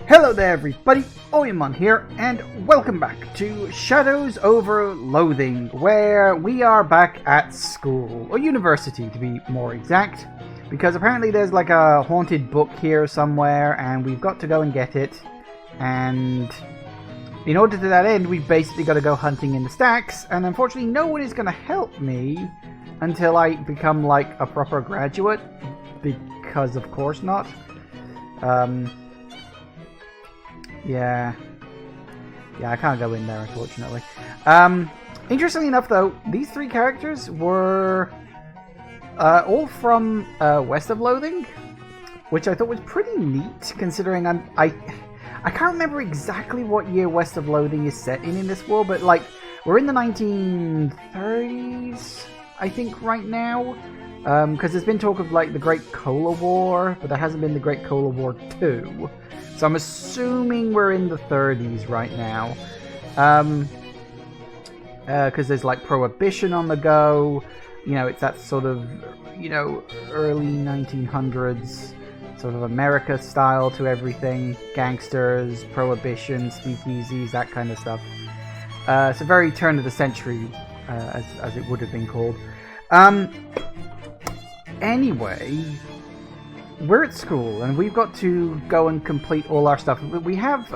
Hello there everybody, Oyamon here, and welcome back to Shadows Over Loathing, where we are back at school, or university to be more exact, because apparently there's like a haunted book here somewhere, and we've got to go and get it, and in order to that end, we've basically got to go hunting in the stacks, and unfortunately no one is going to help me until I become like a proper graduate, because of course not. Yeah, I can't go in there, unfortunately. Interestingly enough, though, these three characters were all from West of Loathing, which I thought was pretty neat, considering I can't remember exactly what year West of Loathing is set in this world, but like we're in the 1930s, I think, right now, because there's been talk of like the Great Cola War, but there hasn't been the Great Cola War 2. So I'm assuming we're in the 30s right now. Because there's like Prohibition on the go. You know, it's that sort of, you know, early 1900s sort of America style to everything. Gangsters, Prohibition, speakeasies, that kind of stuff. It's a very turn of the century, as it would have been called. Anyway, we're at school, and we've got to go and complete all our stuff. We have,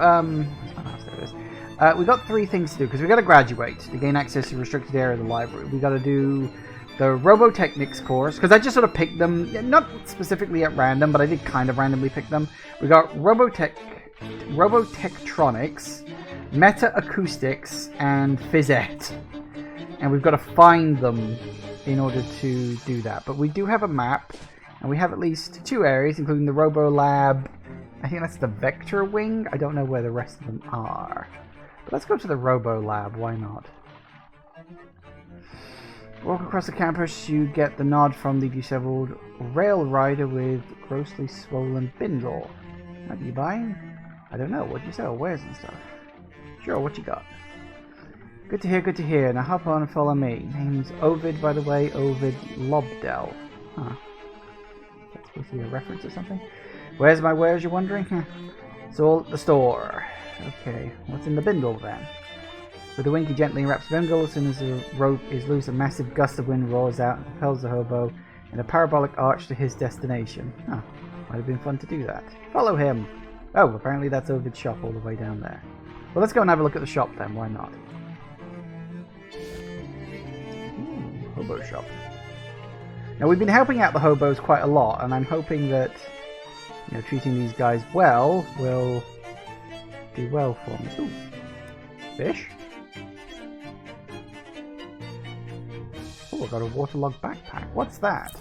we got 3 things to do, because we got to graduate to gain access to the restricted area of the library. We got to do the Robotechnics course, because I just sort of picked them, not specifically at random, but I did kind of randomly pick them. We got Robotectronics, Meta Acoustics, and Phys Ed. And we've got to find them in order to do that. But we do have a map. And we have at least 2 areas, including the Robo Lab. I think that's the Vector Wing. I don't know where the rest of them are. But let's go to the Robo Lab. Why not? Walk across the campus, you get the nod from the disheveled rail rider with grossly swollen bindle. What are you buying? I don't know. What do you sell? Wares and stuff. Sure, what you got? Good to hear, good to hear. Now hop on and follow me. Name's Ovid, by the way. Ovid Lobdell. Huh. Supposed to be a reference or something. Where's my wares, you're wondering? It's all at the store. Okay, what's in the bindle then? With a wink, he gently wraps the bindle. As soon as the rope is loose, a massive gust of wind roars out and propels the hobo in a parabolic arch to his destination. Huh, might have been fun to do that. Follow him! Oh, apparently that's Ovid's shop all the way down there. Well, let's go and have a look at the shop then, why not? Ooh, hobo shop. Now, we've been helping out the hobos quite a lot, and I'm hoping that, you know, treating these guys well will do well for me. Ooh, fish. Oh, I've got a waterlogged backpack. What's that?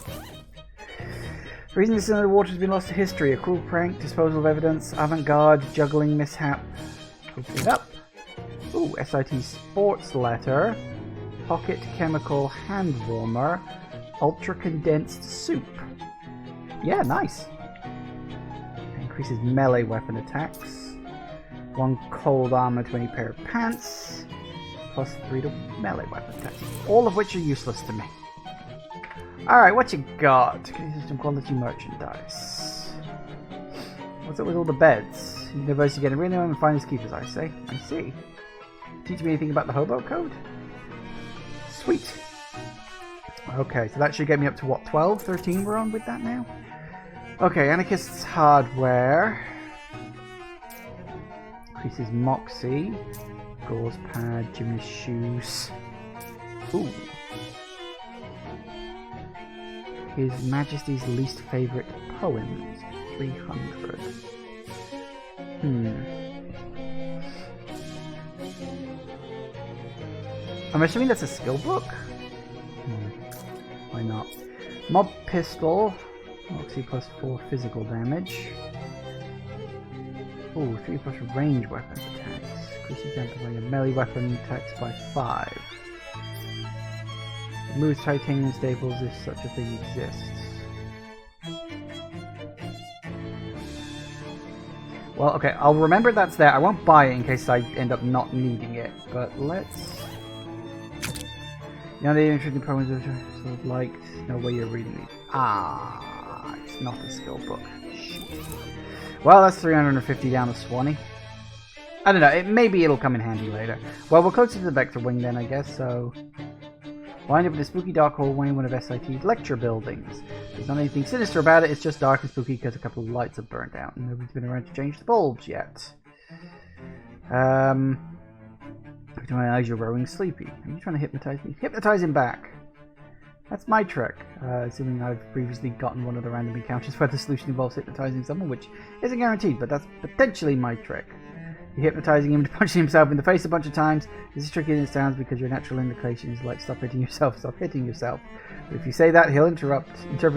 The reason this underwater has been lost to history. A cruel prank, disposal of evidence, avant-garde, juggling mishap. Open it up. Ooh, SIT sports letter. Pocket chemical hand warmer. Ultra condensed soup. Yeah, nice. Increases melee weapon attacks. 1 cold armor to any pair of pants. Plus 3 to melee weapon attacks. All of which are useless to me. Alright, what you got? Some quality merchandise. What's up with all the beds? University getting rid of them and finders keepers, I say. I see. Teach me anything about the hobo code? Sweet. Okay, so that should get me up to what, 12, 13 we're on with that now? Okay, Anarchist's hardware. Increases Moxie. Gauze pad, gymnast shoes. Ooh. His Majesty's least favourite poems. 300. I'm assuming that's a skill book? Why not? Mob pistol. Moxie plus 4 physical damage. Ooh, 3 plus range weapon attacks. Increases damage by your melee weapon attacks by 5. Removes titanium staples if such a thing exists. Well, okay, I'll remember that's there. I won't buy it in case I end up not needing it, but let's... You know, the interesting problems are sort of liked. No way you're reading it. Ah, it's not a skill book. Shit. Well, that's 350 down to Swanee. I don't know, maybe it'll come in handy later. Well, we're closer to the Vector Wing then, I guess, so... Wind up in a spooky dark hallway in one of SIT's lecture buildings. There's not anything sinister about it, it's just dark and spooky because a couple of lights have burnt out and nobody's been around to change the bulbs yet. To my eyes, you're growing sleepy. Are you trying to hypnotize me? Hypnotize him back! That's my trick, assuming I've previously gotten one of the random encounters where the solution involves hypnotizing someone, which isn't guaranteed, but that's potentially my trick. You're hypnotizing him to punching himself in the face a bunch of times. This is tricky as it sounds because your natural indication is like stop hitting yourself, stop hitting yourself. But if you say that, he'll interpret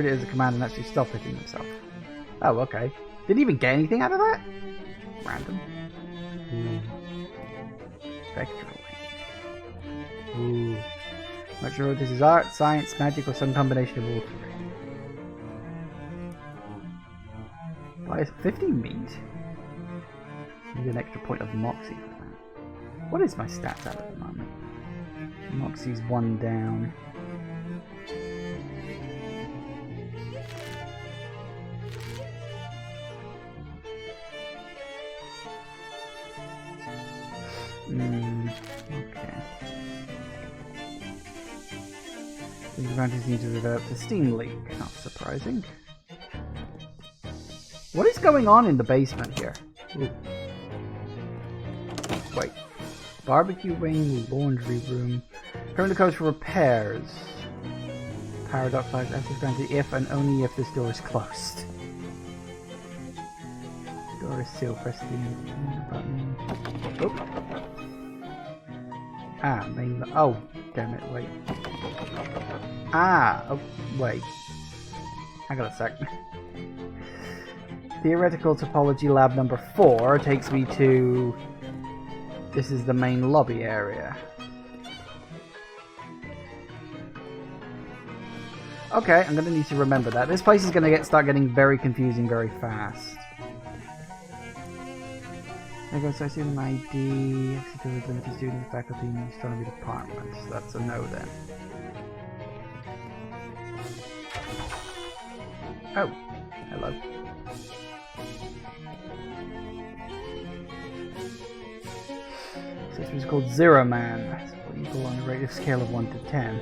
it as a command and actually stop hitting himself. Oh, okay. Didn't even get anything out of that? Random. Ooh. Vector Link. Ooh. Not sure if this is art, science, magic, or some combination of all three. Buy 50 meat? Need an extra point of Moxie for that. What is my stats at the moment? Moxie's 1 down. Okay. These advantages need to develop the steam leak. Not surprising. What is going on in the basement here? Ooh. Wait. Barbecue wing, laundry room. Permanent codes for repairs. Paradox lies access granted if and only if this door is closed. Door is sealed. Press the button. Oh. Ah, main. Oh, damn it! Wait. Ah. Oh, wait. Hang on a sec. Theoretical Topology Lab number 4 takes me to... This is the main lobby area. Okay, I'm gonna need to remember that. This place is gonna start getting very confusing very fast. There goes I student ID, exit with limited student faculty in the astronomy department. So that's a no then. Oh, hello. This was called Zero Man. That's what you call on a rated scale of 1 to 10.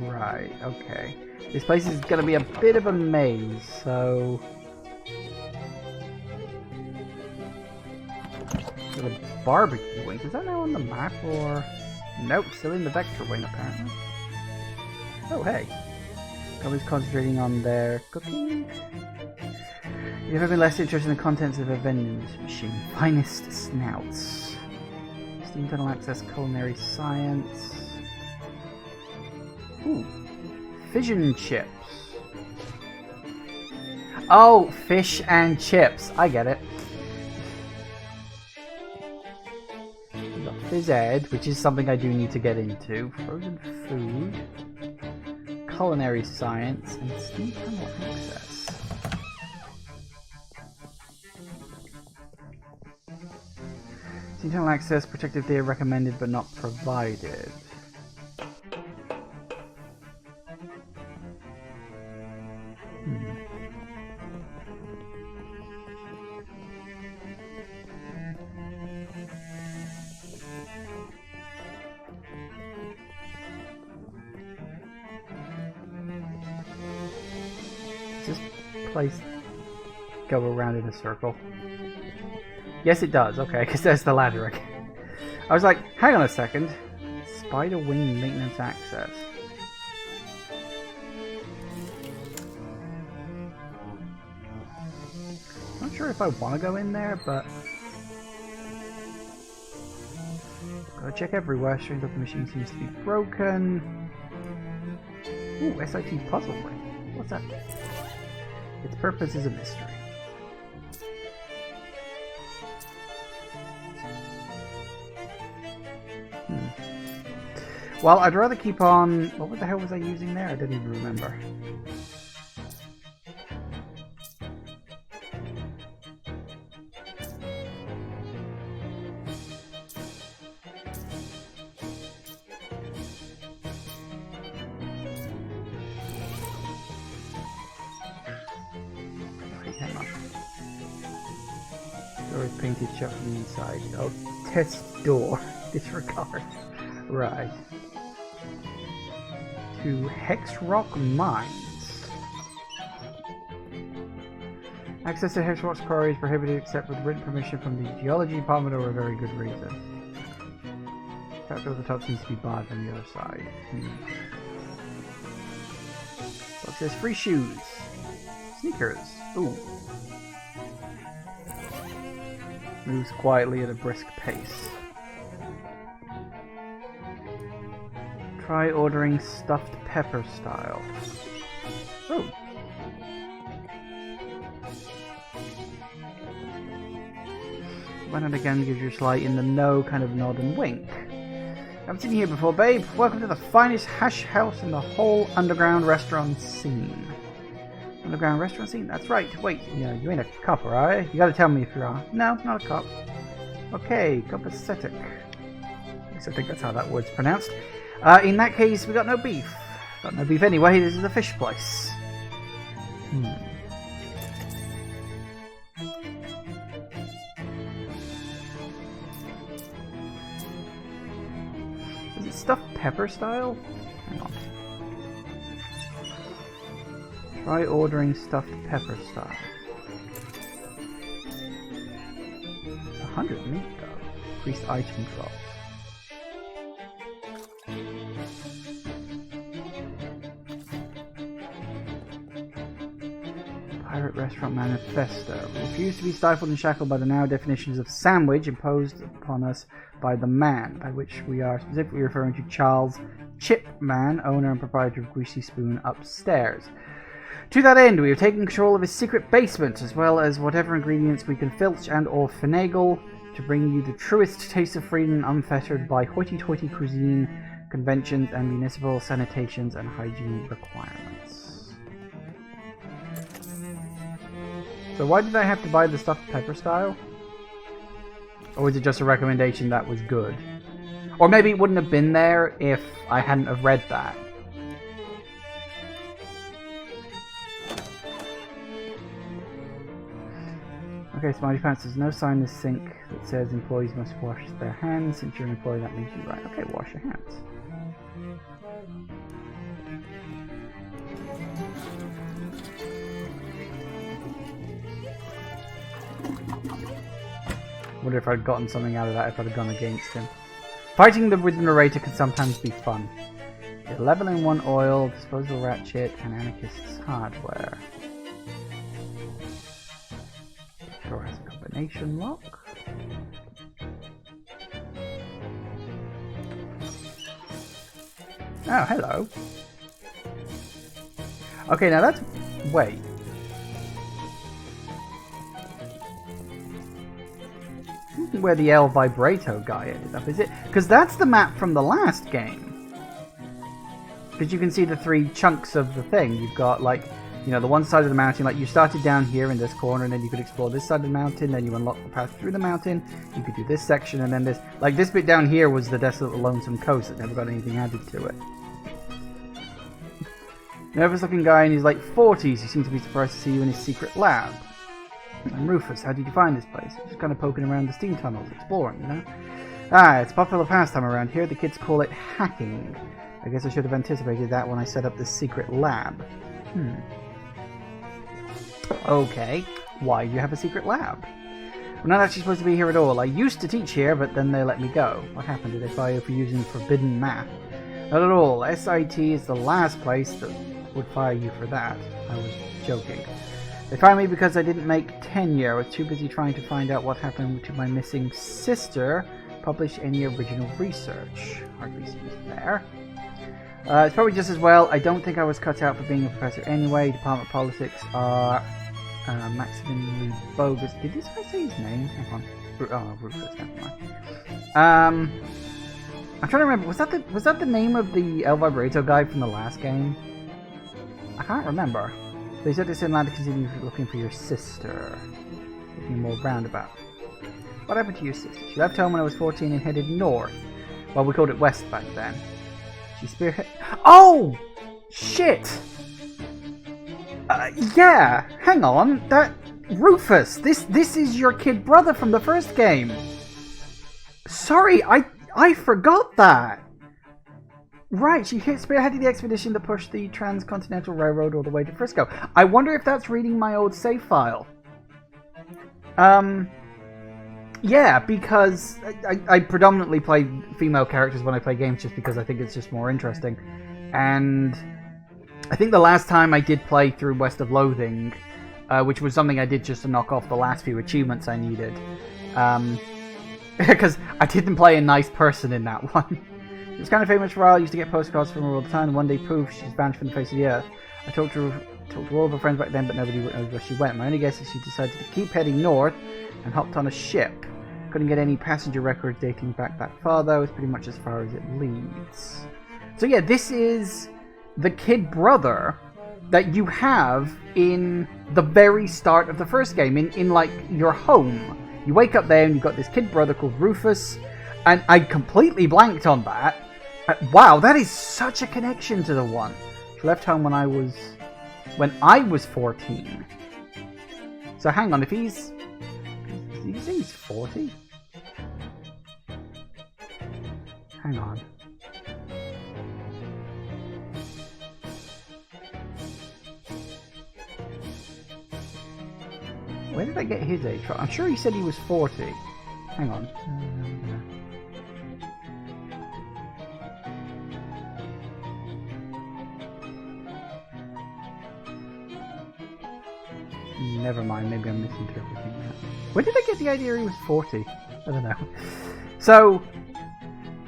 Right, okay. This place is going to be a bit of a maze, so... The barbecue wing, is that now on the map, or... Nope, still in the Vector wing, apparently. Oh, hey. Nobody's concentrating on their cooking. You've ever been less interested in the contents of a vending machine? Finest snouts. Steam tunnel access, culinary science. Ooh. Fission chips. Oh, fish and chips. I get it. We've got phys ed, which is something I do need to get into. Frozen food. Culinary science. And steam tunnel access. Internal access, protective theory recommended but not provided. Does this place go around in a circle? Yes, it does. Okay, because there's the ladder again. I was like, hang on a second. Spider wing maintenance access. Not sure if I want to go in there, but... Gotta check everywhere. Strength of the machine seems to be broken. Ooh, SIT puzzle ring. What's that? Its purpose is a mystery. Well, I'd rather keep on... What the hell was I using there? I didn't even remember. hang on. Door is painted shut from the inside. Oh, test door. Disregard. Right. To Hex Rock Mines. Access to Hex Rock's quarry is prohibited except with written permission from the Geology Department or a very good reason. That door at the top seems to be barred from the other side. Book says free shoes. Sneakers. Ooh. Moves quietly at a brisk pace. Try ordering stuffed pepper style. Oh. When and again gives you a slight in the know kind of nod and wink. Haven't seen you here before, babe. Welcome to the finest hash house in the whole underground restaurant scene. Underground restaurant scene? That's right. Wait, you ain't a copper, are you? You gotta tell me if you are. No, not a cop. Okay, copacetic. At least I think that's how that word's pronounced. In that case, we got no beef. Got no beef anyway, this is a fish place. Is it stuffed pepper style? Hang on. Try ordering stuffed pepper style. It's 100 meat though. Increased item drops. Pirate Restaurant Manifesto. We refuse to be stifled and shackled by the narrow definitions of sandwich imposed upon us by the man, by which we are specifically referring to Charles Chipman, owner and proprietor of Greasy Spoon Upstairs. To that end, we have taken control of his secret basement, as well as whatever ingredients we can filch and or finagle to bring you the truest taste of freedom unfettered by hoity-toity cuisine, conventions, and municipal sanitations and hygiene requirements. So why did I have to buy the stuffed pepper style? Or was it just a recommendation that was good? Or maybe it wouldn't have been there if I hadn't have read that. Okay, Smiley Pants, there's no sign in the sink that says employees must wash their hands. Since you're an employee, that means you're right. Okay, wash your hands. Wonder if I'd gotten something out of that if I'd have gone against him. Fighting with the narrator can sometimes be fun. Level in 1 oil, disposable ratchet, and anarchist's hardware. Door has a combination lock. Oh, hello. Okay, now that's... Wait. Where the El Vibrato guy ended up, is it? Because that's the map from the last game. Because you can see the 3 chunks of the thing. You've got, like, you know, the one side of the mountain, like you started down here in this corner, and then you could explore this side of the mountain, then you unlock the path through the mountain, you could do this section, and then this. Like, this bit down here was the desolate, lonesome coast that never got anything added to it. Nervous looking guy in his late 40s, he seems to be surprised to see you in his secret lab. I'm Rufus, how did you find this place? Just kind of poking around the steam tunnels, exploring, you know? Ah, it's popular pastime around here, the kids call it hacking. I guess I should have anticipated that when I set up this secret lab. Okay, why do you have a secret lab? I'm not actually supposed to be here at all. I used to teach here, but then they let me go. What happened? Did they fire you for using forbidden math? Not at all. SIT is the last place that would fire you for that. I was joking. They fired me because I didn't make tenure. I was too busy trying to find out what happened to my missing sister, publish any original research. Hardly seems fair. It's probably just as well. I don't think I was cut out for being a professor anyway. Department politics are maximally bogus. Did this guy say his name? Hang on. Oh, Rufus, never mind. I'm trying to remember. Was that the name of the El Vibrato guy from the last game? I can't remember. They said it's in line to continue looking for your sister. Looking more roundabout. What happened to your sister? She left home when I was 14 and headed north. Well, we called it west back then. She spearhead... Oh! Shit! Yeah! Hang on. Rufus, this is your kid brother from the first game. Sorry, I forgot that. Right, she spearheaded the expedition to push the Transcontinental Railroad all the way to Frisco. I wonder if that's reading my old save file. Yeah, because I predominantly play female characters when I play games just because I think it's just more interesting. And I think the last time I did play through West of Loathing, which was something I did just to knock off the last few achievements I needed, because I didn't play a nice person in that one. She was kind of famous for a while, used to get postcards from her all the time, and one day poof, she's vanished from the face of the earth. I talked to all of her friends back then, but nobody knows where she went. My only guess is she decided to keep heading north and hopped on a ship. Couldn't get any passenger records dating back that far, though. It's pretty much as far as it leads. So yeah, this is the kid brother that you have in the very start of the first game, in like your home. You wake up there and you've got this kid brother called Rufus, and I completely blanked on that. Wow, that is such a connection to the one. She left home when I was 14. So hang on, if he's... Did you say he's 40? Hang on. Where did I get his age from? I'm sure he said he was 40. Hang on. Never mind, maybe I'm misinterpreting that. Where did I get the idea he was 40? I don't know. So,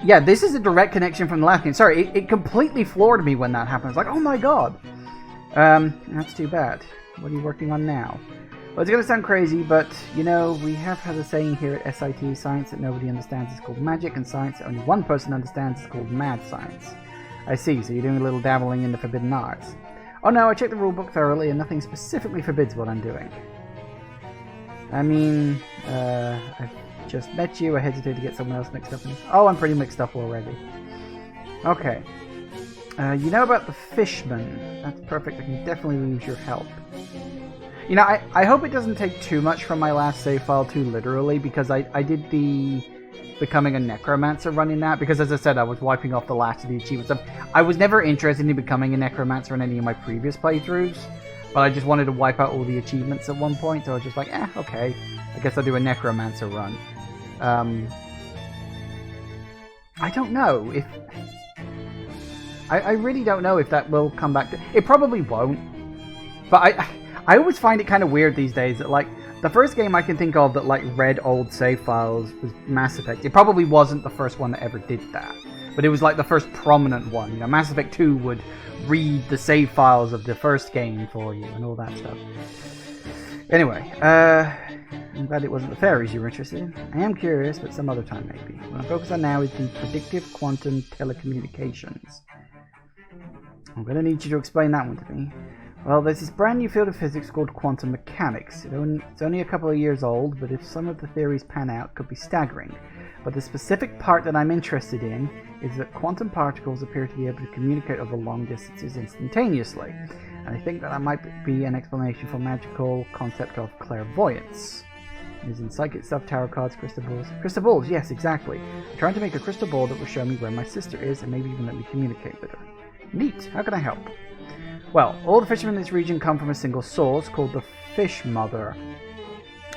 yeah, this is a direct connection from the last game. Sorry, it completely floored me when that happened. It's like, oh my god. That's too bad. What are you working on now? Well, it's going to sound crazy, but, you know, we have had a saying here at SIT, science that nobody understands is called magic, and science that only one person understands is called mad science. I see, so you're doing a little dabbling in the forbidden arts. Oh no, I checked the rulebook thoroughly and nothing specifically forbids what I'm doing. I mean, I've just met you, I hesitate to get someone else mixed up in this. Oh, I'm pretty mixed up already. Okay. You know about the fishman. That's perfect, I can definitely use your help. You know, I hope it doesn't take too much from my last save file too literally, because I did the becoming a necromancer run in that, because as I said, I was wiping off the last of the achievements. I was never interested in becoming a necromancer in any of my previous playthroughs, but I just wanted to wipe out all the achievements at one point, so I was just like, okay, I guess I'll do a necromancer run. I don't know if... I really don't know if that will come back to... It probably won't, but I always find it kind of weird these days that, like, the first game I can think of that, like, read old save files was Mass Effect. It probably wasn't the first one that ever did that, but it was, like, the first prominent one. You know, Mass Effect 2 would read the save files of the first game for you and all that stuff. Anyway, I'm glad it wasn't the fairies you were interested in. I am curious, but some other time maybe. What I'm focused on now is the predictive quantum telecommunications. I'm going to need you to explain that one to me. Well, there's this brand new field of physics called quantum mechanics. It's only a couple of years old, but if some of the theories pan out, it could be staggering. But the specific part that I'm interested in is that quantum particles appear to be able to communicate over long distances instantaneously. And I think that might be an explanation for magical concept of clairvoyance. As in psychic stuff, tarot cards, crystal balls. Crystal balls, yes, exactly. I'm trying to make a crystal ball that will show me where my sister is and maybe even let me communicate with her. Neat. How can I help? Well, all the fishermen in this region come from a single source called the Fish Mother.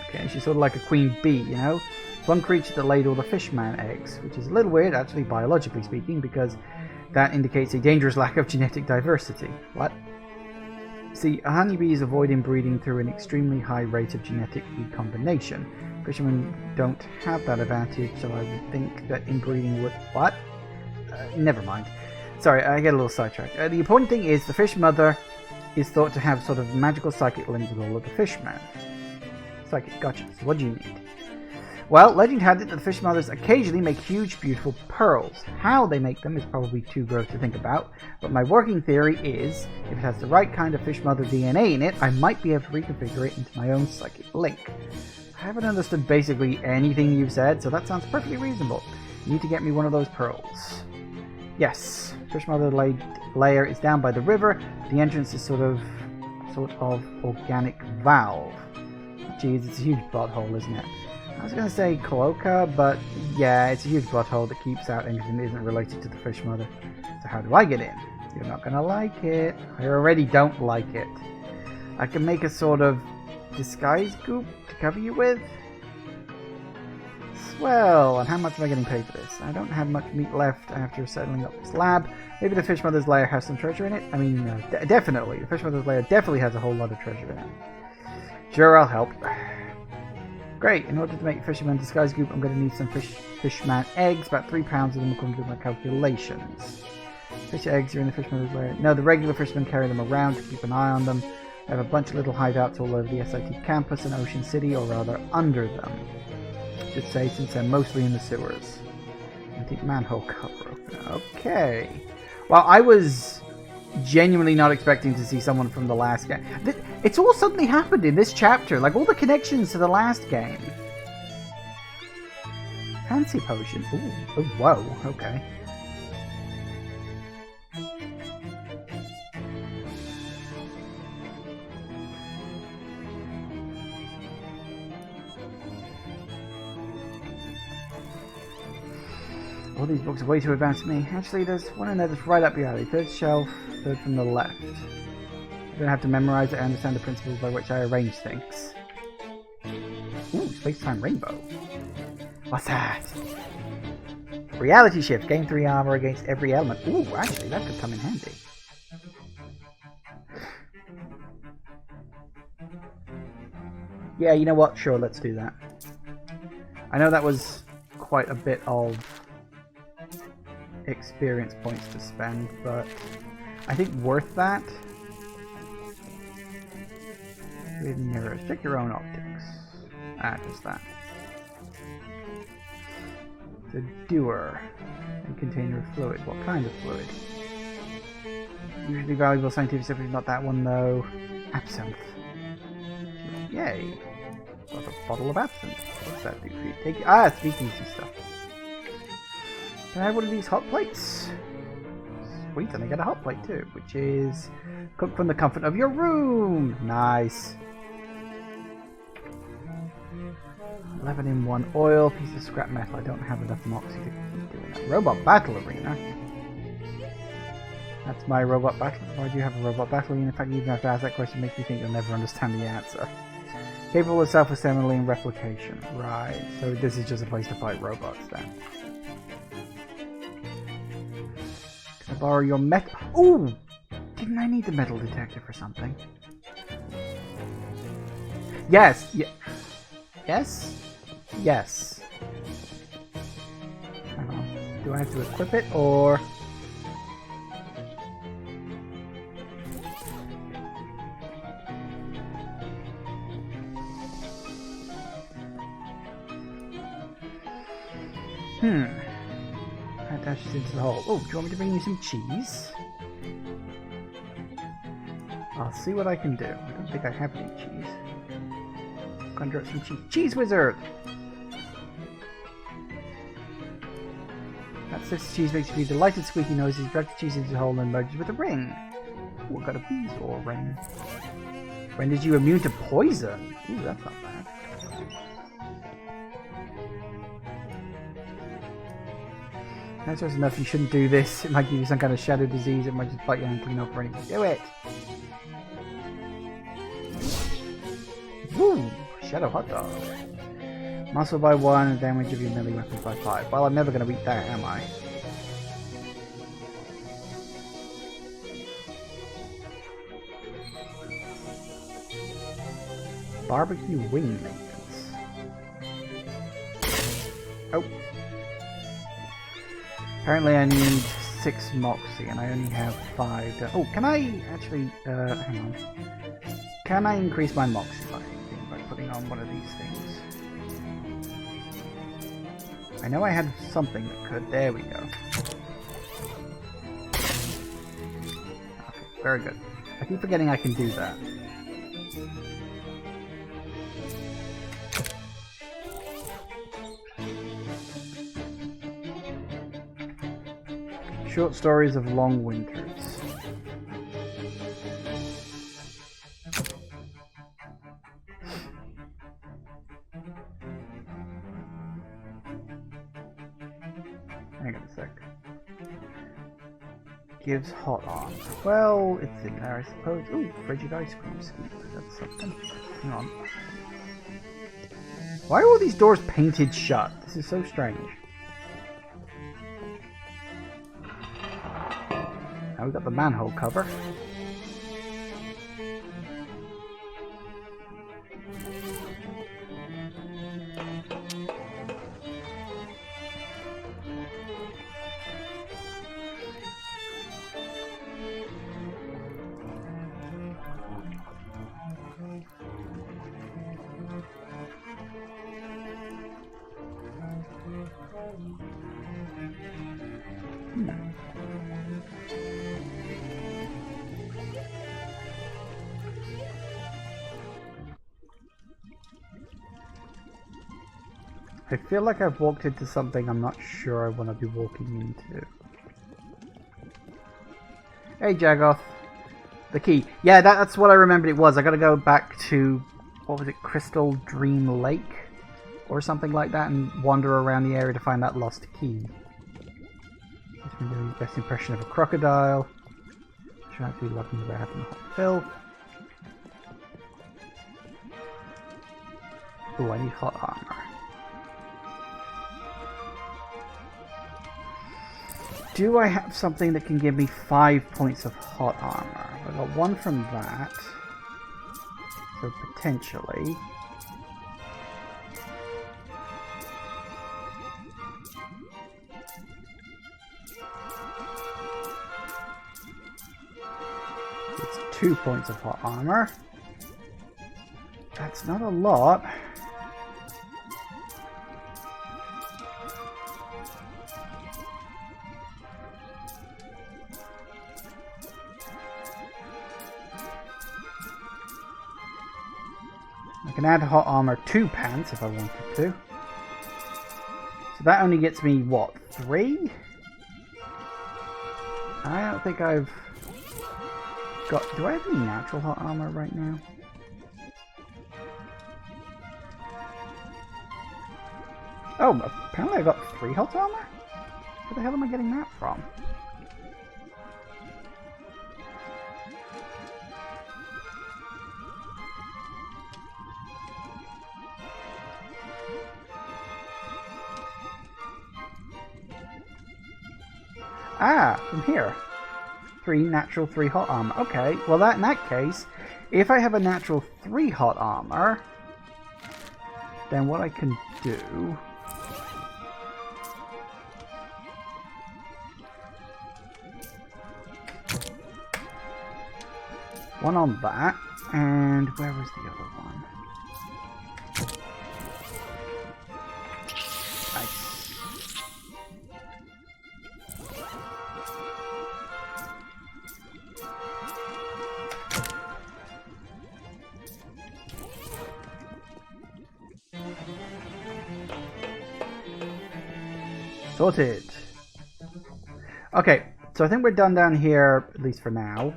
Okay, she's sort of like a queen bee, you know? One creature that laid all the fishman eggs, which is a little weird, actually, biologically speaking, because that indicates a dangerous lack of genetic diversity. What? See, honeybees avoid inbreeding through an extremely high rate of genetic recombination. Fishermen don't have that advantage, so I would think that inbreeding would... What? Never mind. Sorry, I get a little sidetracked. The important thing is the fish mother is thought to have sort of magical psychic link with all of the fishmen. Psychic, gotcha. So what do you need? Well, legend had it that the fish mothers occasionally make huge, beautiful pearls. How they make them is probably too gross to think about, but my working theory is, if it has the right kind of fish mother DNA in it, I might be able to reconfigure it into my own psychic link. I haven't understood basically anything you've said, so that sounds perfectly reasonable. You need to get me one of those pearls. Yes, fish mother layer is down by the river. The entrance is sort of organic valve. Jeez, it's a huge butthole, isn't it? I was going to say cloaca, but yeah, it's a huge butthole that keeps out anything that isn't related to the fish mother. So how do I get in? You're not going to like it. I already don't like it. I can make a sort of disguise goop to cover you with. Swell, and how much am I getting paid for this? I don't have much meat left after settling up this lab. Maybe the fish mother's lair has some treasure in it? I mean, definitely. The fish mother's lair definitely has a whole lot of treasure in it. Sure, I'll help. Great, in order to make fisherman disguise goop, I'm going to need some fishman eggs. About 3 pounds of them according to my calculations. Fish eggs are in the fish mother's lair. No, the regular fishermen carry them around to keep an eye on them. I have a bunch of little hideouts all over the SIT campus and Ocean City, or rather under them. I should say, since they're mostly in the sewers. Antique manhole cover open. Okay. Well, I was genuinely not expecting to see someone from the last game. It's all suddenly happened in this chapter, like all the connections to the last game. Fancy potion. Ooh. Oh, whoa. Okay. All these books are way too advanced for me. Actually, there's one in there that's right up your alley. Third shelf, third from the left. I don't have to memorize it, I understand the principles by which I arrange things. Ooh, space-time rainbow. What's that? Reality shift. Gain 3 armor against every element. Ooh, actually, that could come in handy. Yeah, you know what? Sure, let's do that. I know that was quite a bit of experience points to spend, but I think worth that. With mirrors. Check your own optics. Ah, just that. The doer. A container of fluid. What kind of fluid? Usually valuable scientific stuff, not that one though. Absinthe. Yay. Got a bottle of absinthe. What's that do for you? Take it. Ah, it's speakeasy stuff. Can I have one of these hot plates? Sweet, and I get a hot plate too, which is cooked from the comfort of your room. Nice. 11 in 1 oil, piece of scrap metal. I don't have enough moxie to keep doing that. Robot battle arena. That's my robot battle. Why do you have a robot battle arena? In fact, you even have to ask that question makes me think you'll never understand the answer. Capable of self-assembly and replication. Right, so this is just a place to fight robots then. Can I borrow your metal? Ooh! Didn't I need the metal detector for something? Yes! Yes? Yes. Hang on. Do I have to equip it, or... That dashes into the hole. Oh, do you want me to bring you some cheese? I'll see what I can do. I don't think I have any cheese. Conjure up some cheese. Cheese wizard! That's this cheese makes you delighted squeaky noises. Drag the cheese into the hole and emerges with a ring. Ooh, I've got a bezoar ring. Renders you immune to poison. Ooh, that's not bad. That's just enough. You shouldn't do this. It might give you some kind of shadow disease. It might just bite your hand clean off or anything. Do it! Woo! Shadow hot dog. Muscle by 1 and damage of your melee weapons by 5. Well, I'm never going to beat that, am I? Barbecue wing maintenance. Oh. Apparently I need 6 moxie and I only have 5. Oh, can I actually... hang on. Can I increase my moxie by putting on one of these things? I know I had something that could. There we go. Okay, very good. I keep forgetting I can do that. Short stories of long winters. gives hot armor? Well, it's in there, I suppose. Ooh, frigid ice cream scoop. That's something. Hang on. Why are all these doors painted shut? This is so strange. Now we've got the manhole cover. I feel like I've walked into something I'm not sure I want to be walking into. Hey Jagoth. The key. Yeah, that's what I remembered it was. I gotta go back to, what was it, Crystaldream Lake? Or something like that, and wander around the area to find that lost key. He's been doing his best impression of a crocodile. Trying to be looking about in the hot filth. Oh, I need hot armor. Do I have something that can give me 5 points of hot armor? I got one from that. So potentially. It's 2 points of hot armor. That's not a lot. I can add hot armor to pants if I wanted to. So that only gets me, what, 3? I don't think I've got... Do I have any natural hot armor right now? Oh, apparently I got 3 hot armor? Where the hell am I getting that from? Ah, from here. 3 natural, 3 hot armor. Okay, well in that case, if I have a natural 3 hot armor, then what I can do... One on that, and where was the other one? Nice. Sorted. Okay, so I think we're done down here, at least for now.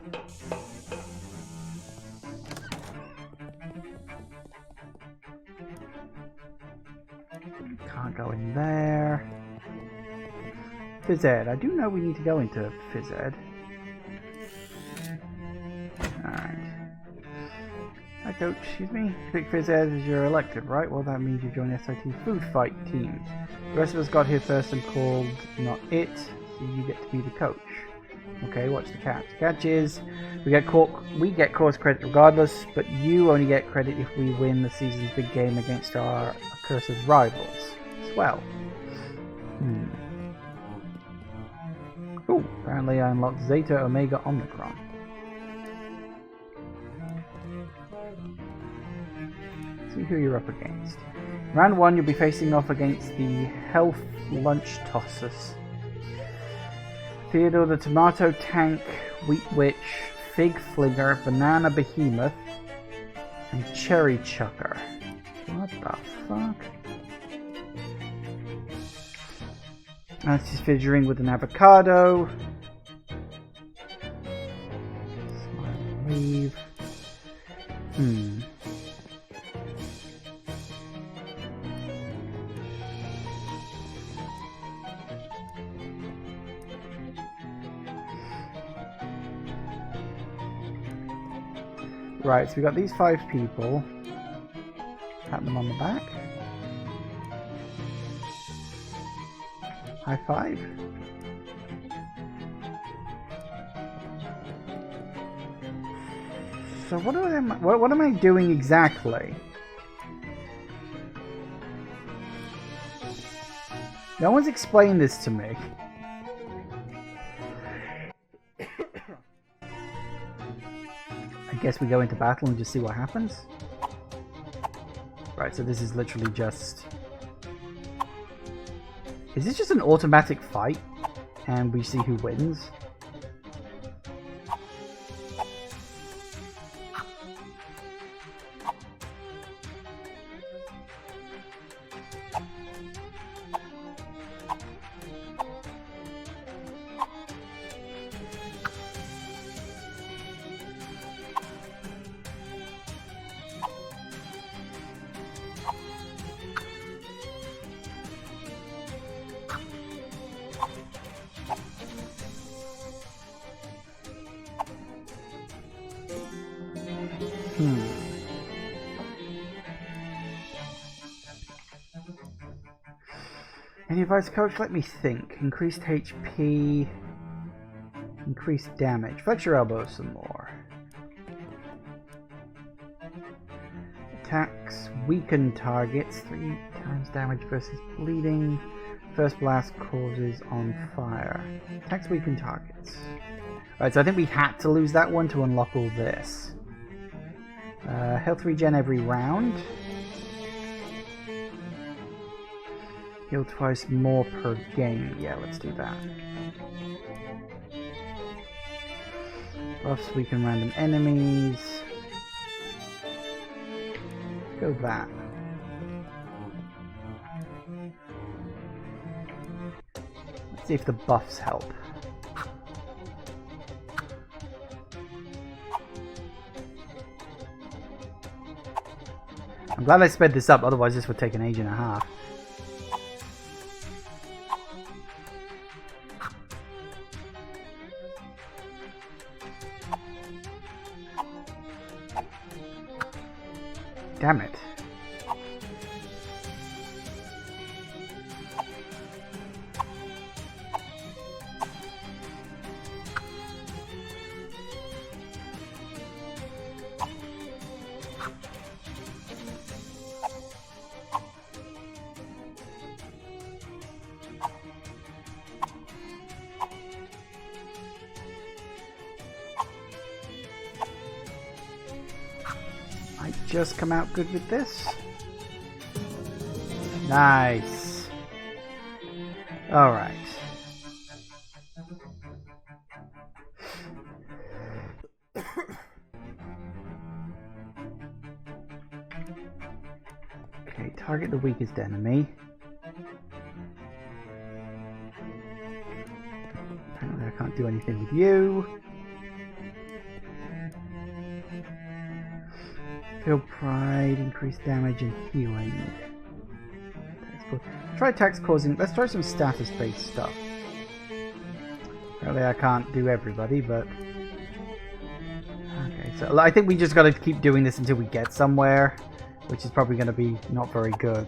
Can't go in there. Phys Ed. I do know we need to go into Phys Ed. Alright. Hi coach, excuse me. You pick Phys Ed as your elective, right? Well, that means you join the SIT food fight team. The rest of us got here first and called not it, so you get to be the coach. Okay, watch the catch. The catch is we get course credit regardless, but you only get credit if we win the season's big game against our accursed rivals. Swell. Ooh, apparently I unlocked Zeta Omega Omicron. See who you're up against. Round 1, you'll be facing off against the Health Lunch Tossers. Theodore the Tomato Tank, Wheat Witch, Fig Flinger, Banana Behemoth, and Cherry Chucker. What the fuck? That's just figuring with an avocado. Smile and leave. Right, so we got these 5 people. Pat them on the back. High five. So what am I doing exactly? No one's explained this to me. I guess we go into battle and just see what happens. Right, so this is literally just... Is this just an automatic fight? And we see who wins? Any advice, coach? Let me think. Increased HP. Increased damage. Flex your elbows some more. Attacks. Weaken targets. 3 times damage versus bleeding. First blast causes on fire. Attacks weaken targets. Right, so I think we had to lose that one to unlock all this. Health regen every round. Heal twice more per game. Yeah, let's do that. Buffs weaken random enemies. Go that. Let's see if the buffs help. I'm glad I sped this up, otherwise this would take an age and a half. Damn it. Just come out good with this. Nice. All right. Okay, target the weakest enemy. Apparently I can't do anything with you. Feel pride, increased damage and healing. Try attacks causing. Let's try some status-based stuff. Apparently I can't do everybody, but okay. So I think we just got to keep doing this until we get somewhere, which is probably going to be not very good.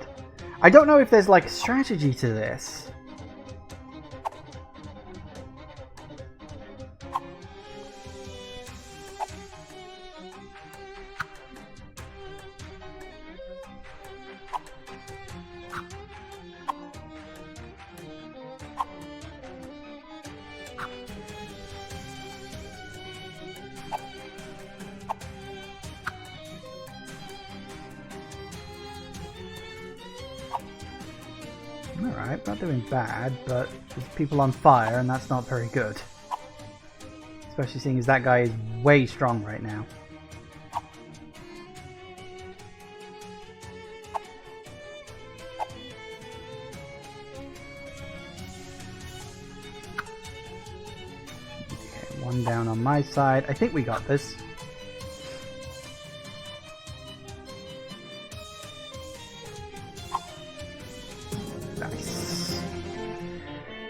I don't know if there's like a strategy to this. Alright, not doing bad, but there's people on fire and that's not very good. Especially seeing as that guy is way strong right now. Okay, one down on my side. I think we got this.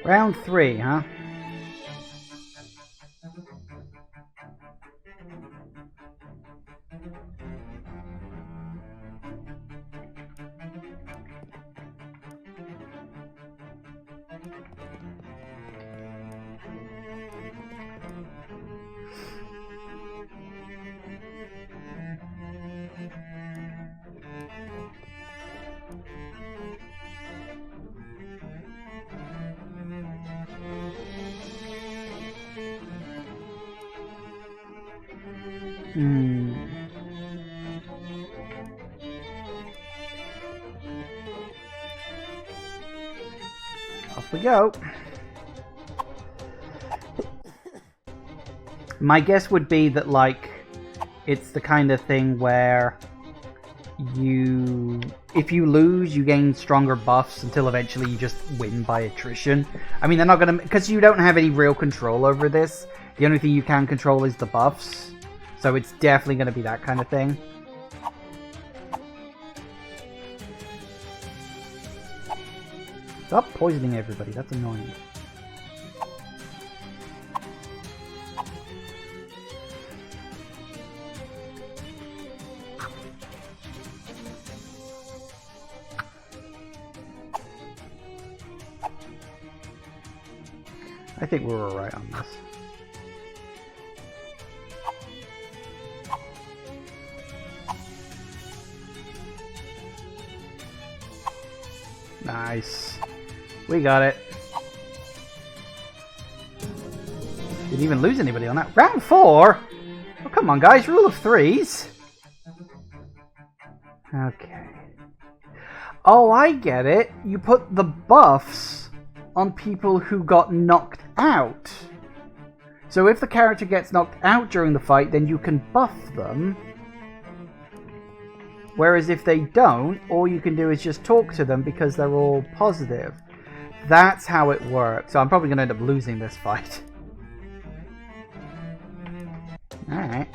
Round 3, huh? Off we go. My guess would be that, like, it's the kind of thing where if you lose, you gain stronger buffs until eventually you just win by attrition. I mean, they're not gonna, because you don't have any real control over this. The only thing you can control is the buffs. So it's definitely gonna be that kind of thing. Stop poisoning everybody, that's annoying. I think we were right on this. Nice. We got it. Didn't even lose anybody on that. Round 4? Oh, come on, guys. Rule of threes. Okay. Oh, I get it. You put the buffs on people who got knocked out. So if the character gets knocked out during the fight, then you can buff them. Whereas if they don't, all you can do is just talk to them because they're all positive. That's how it works. So I'm probably going to end up losing this fight. Alright.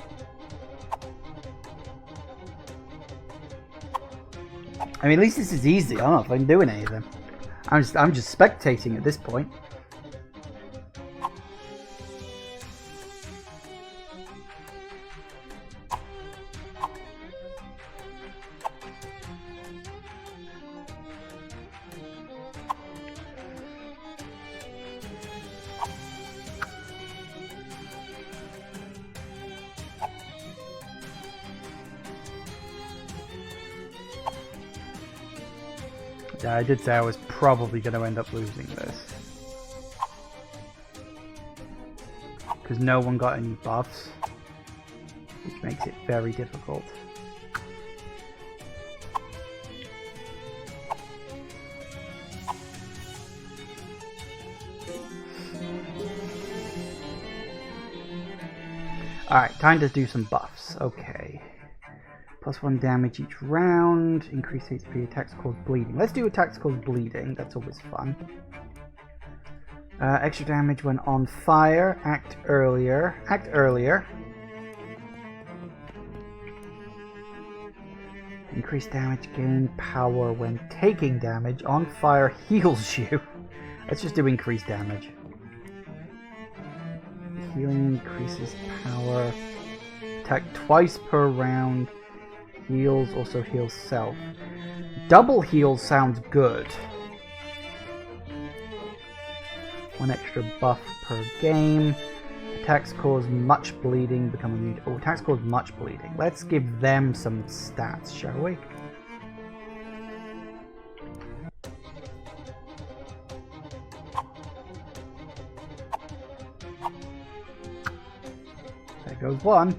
I mean, at least this is easy. I don't know if I'm doing anything. I'm just spectating at this point. Yeah, I did say I was probably going to end up losing this. Because no one got any buffs. Which makes it very difficult. Alright, time to do some buffs. Okay. +1 damage each round. Increase HP. Attacks cause bleeding. Let's do attacks cause bleeding. That's always fun. Extra damage when on fire. Act earlier. Act earlier. Increase damage gain power when taking damage. On fire heals you. Let's just do increased damage. Healing increases power. Attack twice per round. Heals, also heals self. Double heals sounds good. 1 extra buff per game. Attacks cause much bleeding, become immune. Oh, attacks cause much bleeding. Let's give them some stats, shall we? There goes one.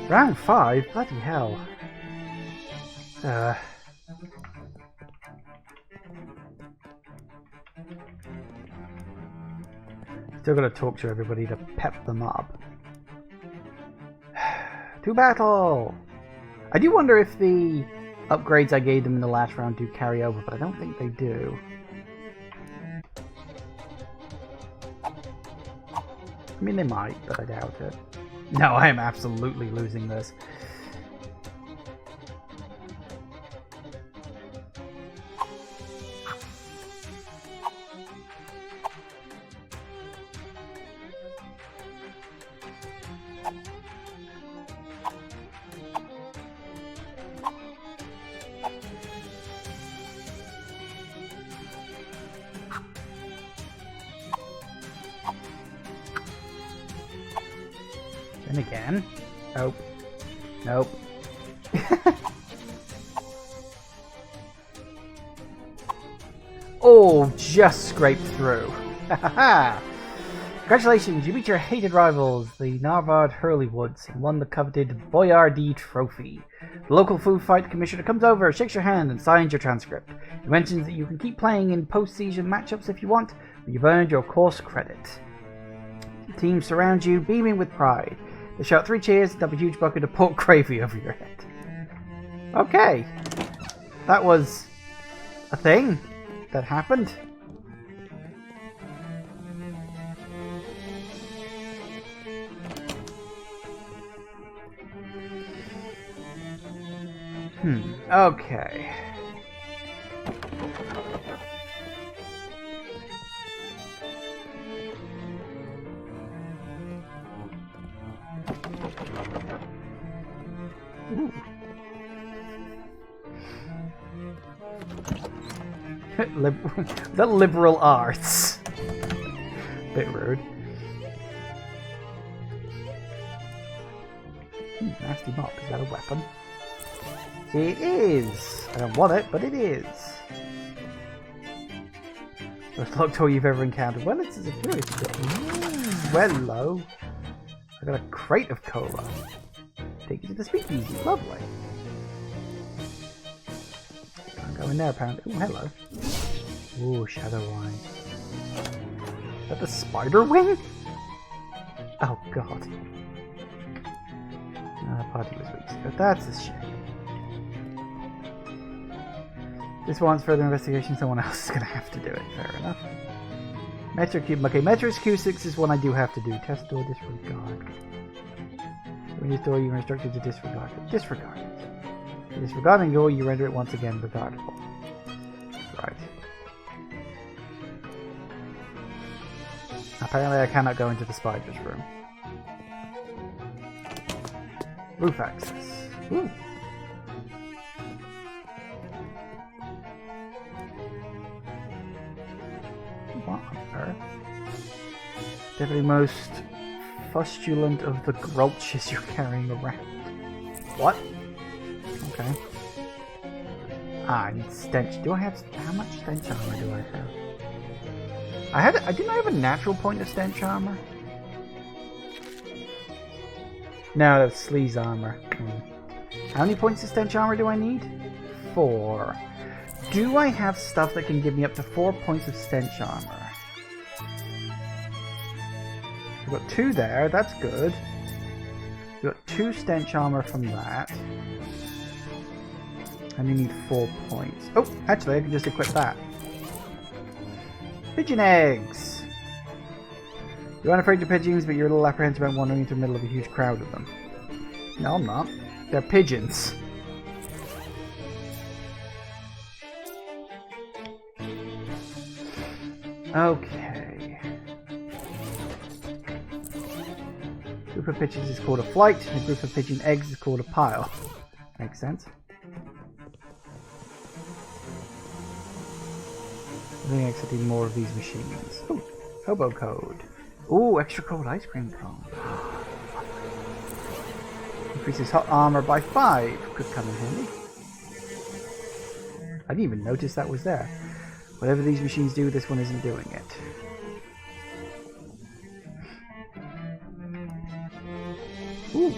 Round 5? Bloody hell. Still gotta talk to everybody to pep them up. To battle! I do wonder if the upgrades I gave them in the last round do carry over, but I don't think they do. mean, they might, but I doubt it. No, I am absolutely losing this. And again. Nope. Nope. Oh, just scraped through. Congratulations, you beat your hated rivals, the Narvard Hurleywoods, and won the coveted Boyardee Trophy. The local food fight commissioner comes over, shakes your hand, and signs your transcript. He mentions that you can keep playing in post-season matchups if you want, but you've earned your course credit. The team surrounds you, beaming with pride. They shout 3 cheers and dump a huge bucket of pork gravy over your head. Okay. That was a thing that happened. Okay. The liberal arts. Bit rude. Nasty mop. Is that a weapon? It is. I don't want it, but it is. Most locked toy you've ever encountered. Well, it's a curious bit. Hello. I got a crate of cola. Take you to the speakeasy. Lovely. Can't go in there apparently. Oh, hello. Ooh, shadow wine. Is that the spider wing? Oh god. The party was weeks ago. That's a shame. This wants further investigation. Someone else is going to have to do it. Fair enough. Metrocube. Okay, Metro's Q6 is one I do have to do. Test door disregard. When you store, you're instructed to disregard it. Disregard it. Disregarding door, you render it once again regardable. Right. Apparently I cannot go into the spider's room. Roof access. Ooh. What on earth? Definitely most fustulent of the gulches you're carrying around. What? Okay. Ah, I need stench. Do I have... How much stench armor do I have? Didn't I have a natural point of stench armor? No, that's sleaze armor. How many points of stench armor do I need? 4. Do I have stuff that can give me up to 4 points of stench armor? I've got 2 there, that's good. I've got 2 stench armor from that. And you need 4 points. Oh, actually I can just equip that. Pigeon eggs! You aren't afraid of pigeons, but you're a little apprehensive about wandering into the middle of a huge crowd of them. No, I'm not. They're pigeons. Okay. A group of pigeons is called a flight, and a group of pigeon eggs is called a pile. Makes sense. I think I accepted more of these machines. Ooh, hobo code. Ooh, extra cold ice cream cone. Increases hot armor by 5. Could come in handy. I didn't even notice that was there. Whatever these machines do, this one isn't doing it. Ooh.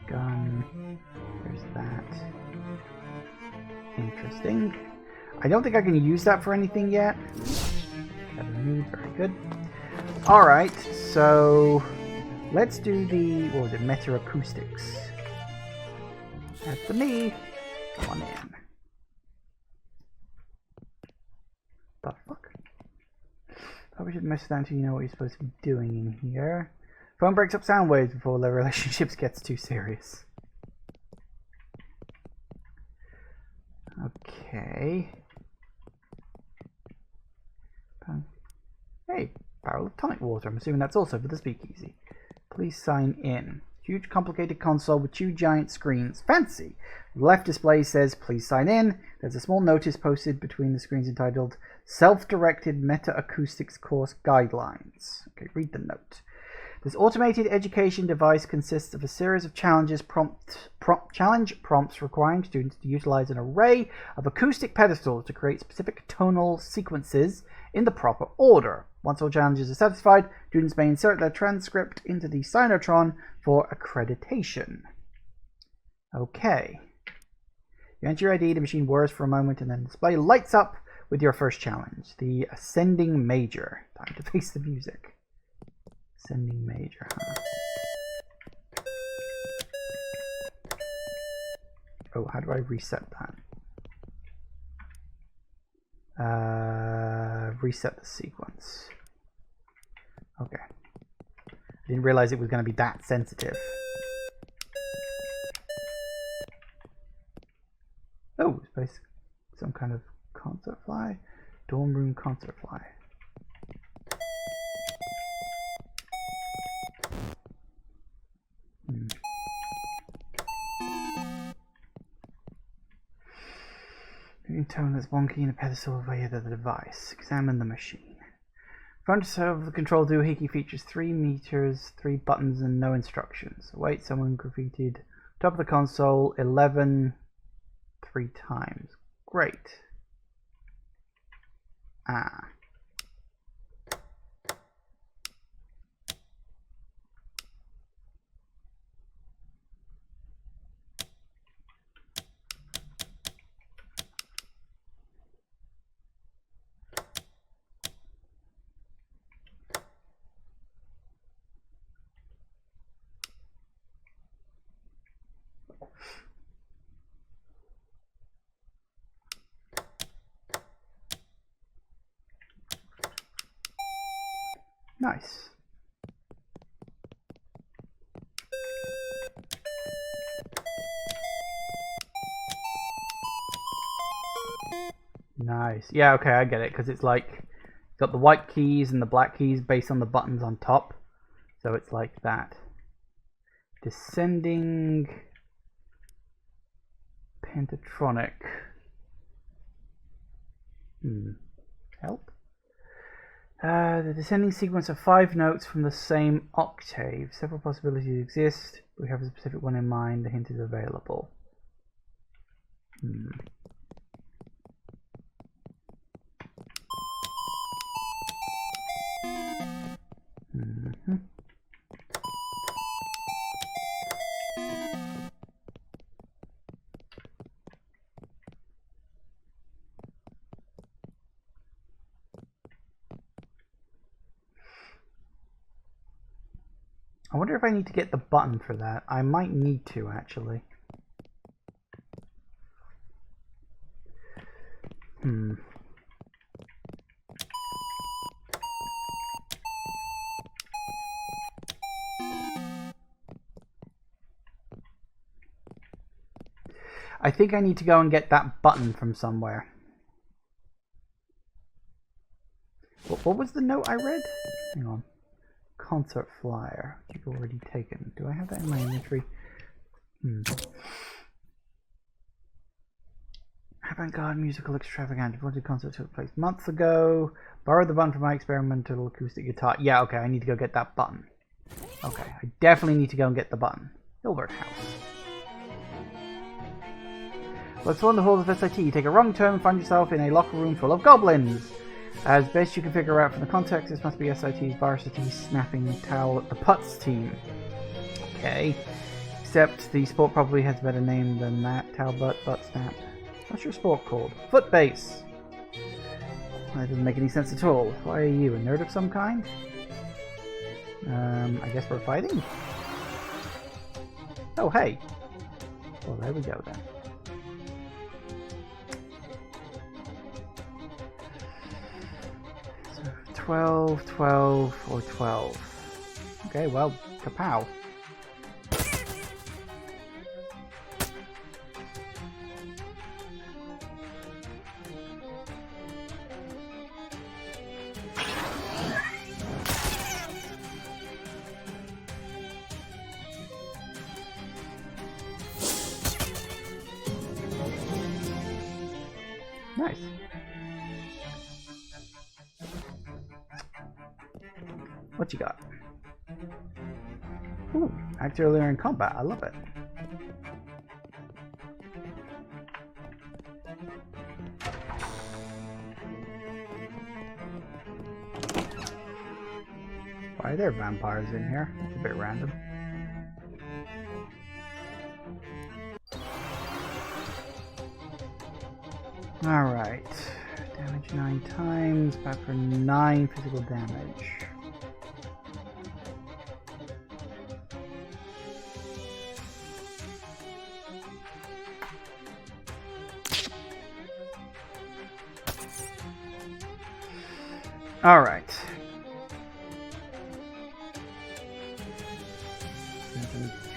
Gun. There's that. Interesting. I don't think I can use that for anything yet. Very good. Alright, so let's do the, what was it, meta acoustics. After me, come on in. The fuck? Probably should mess down till you know what you're supposed to be doing in here. Phone breaks up sound waves before the relationships gets too serious. Okay. Hey, barrel of tonic water. I'm assuming that's also for the speakeasy. Please sign in. Huge complicated console with 2 giant screens. Fancy! The left display says please sign in. There's a small notice posted between the screens entitled Self-Directed Meta Acoustics Course Guidelines. Okay, read the note. This automated education device consists of a series of challenge prompts requiring students to utilize an array of acoustic pedestals to create specific tonal sequences in the proper order. Once all challenges are satisfied, students may insert their transcript into the Sinotron for accreditation. Okay. You enter your ID, the machine whirs for a moment, and then the display lights up with your first challenge, the Ascending Major. Time to face the music. Ascending Major, huh? Oh, how do I reset that? Reset the sequence. Okay. I didn't realize it was going to be that sensitive. Oh, space. Some kind of concert fly. Dorm room concert fly. Tone that's wonky in a pedestal way of the device. Examine the machine. Front of the control doohickey features 3 meters, 3 buttons, and no instructions. Wait, someone graffitied top of the console 11 3 times. Great. Ah. Nice. Nice. Yeah, okay, I get it, because it's like, it's got the white keys and the black keys based on the buttons on top. So it's like that. Descending pentatronic. Help? The descending sequence of 5 notes from the same octave. Several possibilities exist. We have a specific one in mind. The hint is available. I wonder if I need to get the button for that. I might need to, actually. I think I need to go and get that button from somewhere. What was the note I read? Hang on. Concert flyer. You've already taken. Do I have that in my inventory? Avant-garde musical extravaganza. Wanted concert took place months ago. Borrowed the button from my experimental acoustic guitar. Yeah, okay, I need to go get that button. Okay, I definitely need to go and get the button. Hilbert House. Let's go in the halls of SIT. You take a wrong turn and find yourself in a locker room full of goblins. As best you can figure out from the context, this must be SIT's varsity snapping towel at the putts team. Okay. Except the sport probably has a better name than that. Towel butt snap. What's your sport called? Foot base. That doesn't make any sense at all. Why are you, a nerd of some kind? I guess we're fighting? Oh, hey. Well, there we go then. So 12, 12, or 12. Okay, well, kapow. Nice. What you got? Ooh, act earlier in combat. I love it. Why are there vampires in here? It's a bit random. Alright. Damage 9 times, back for 9 physical damage. Alright.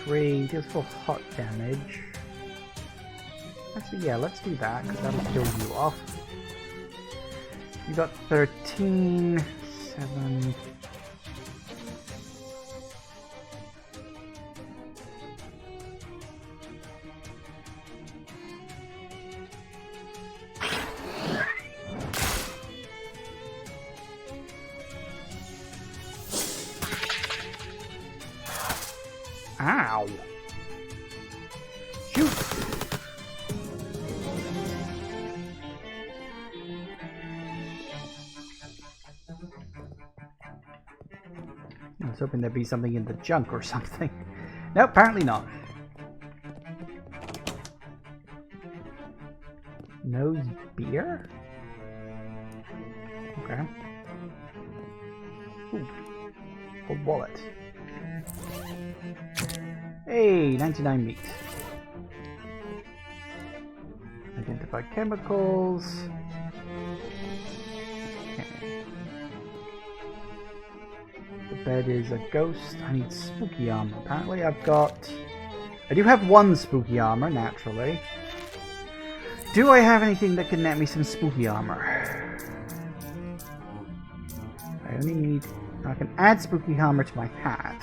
3 deals full hot damage. Actually, yeah, let's do that, because that'll kill you off. You got 13, 7... Ow! Shoot! I was hoping there'd be something in the junk or something. No, apparently not. Nose beer? Okay. Ooh. Old wallet. Hey, 99 meat. Identify chemicals. Okay. The bed is a ghost. I need spooky armor. Apparently I do have 1 spooky armor, naturally. Do I have anything that can net me some spooky armor? I only need... I can add spooky armor to my hat.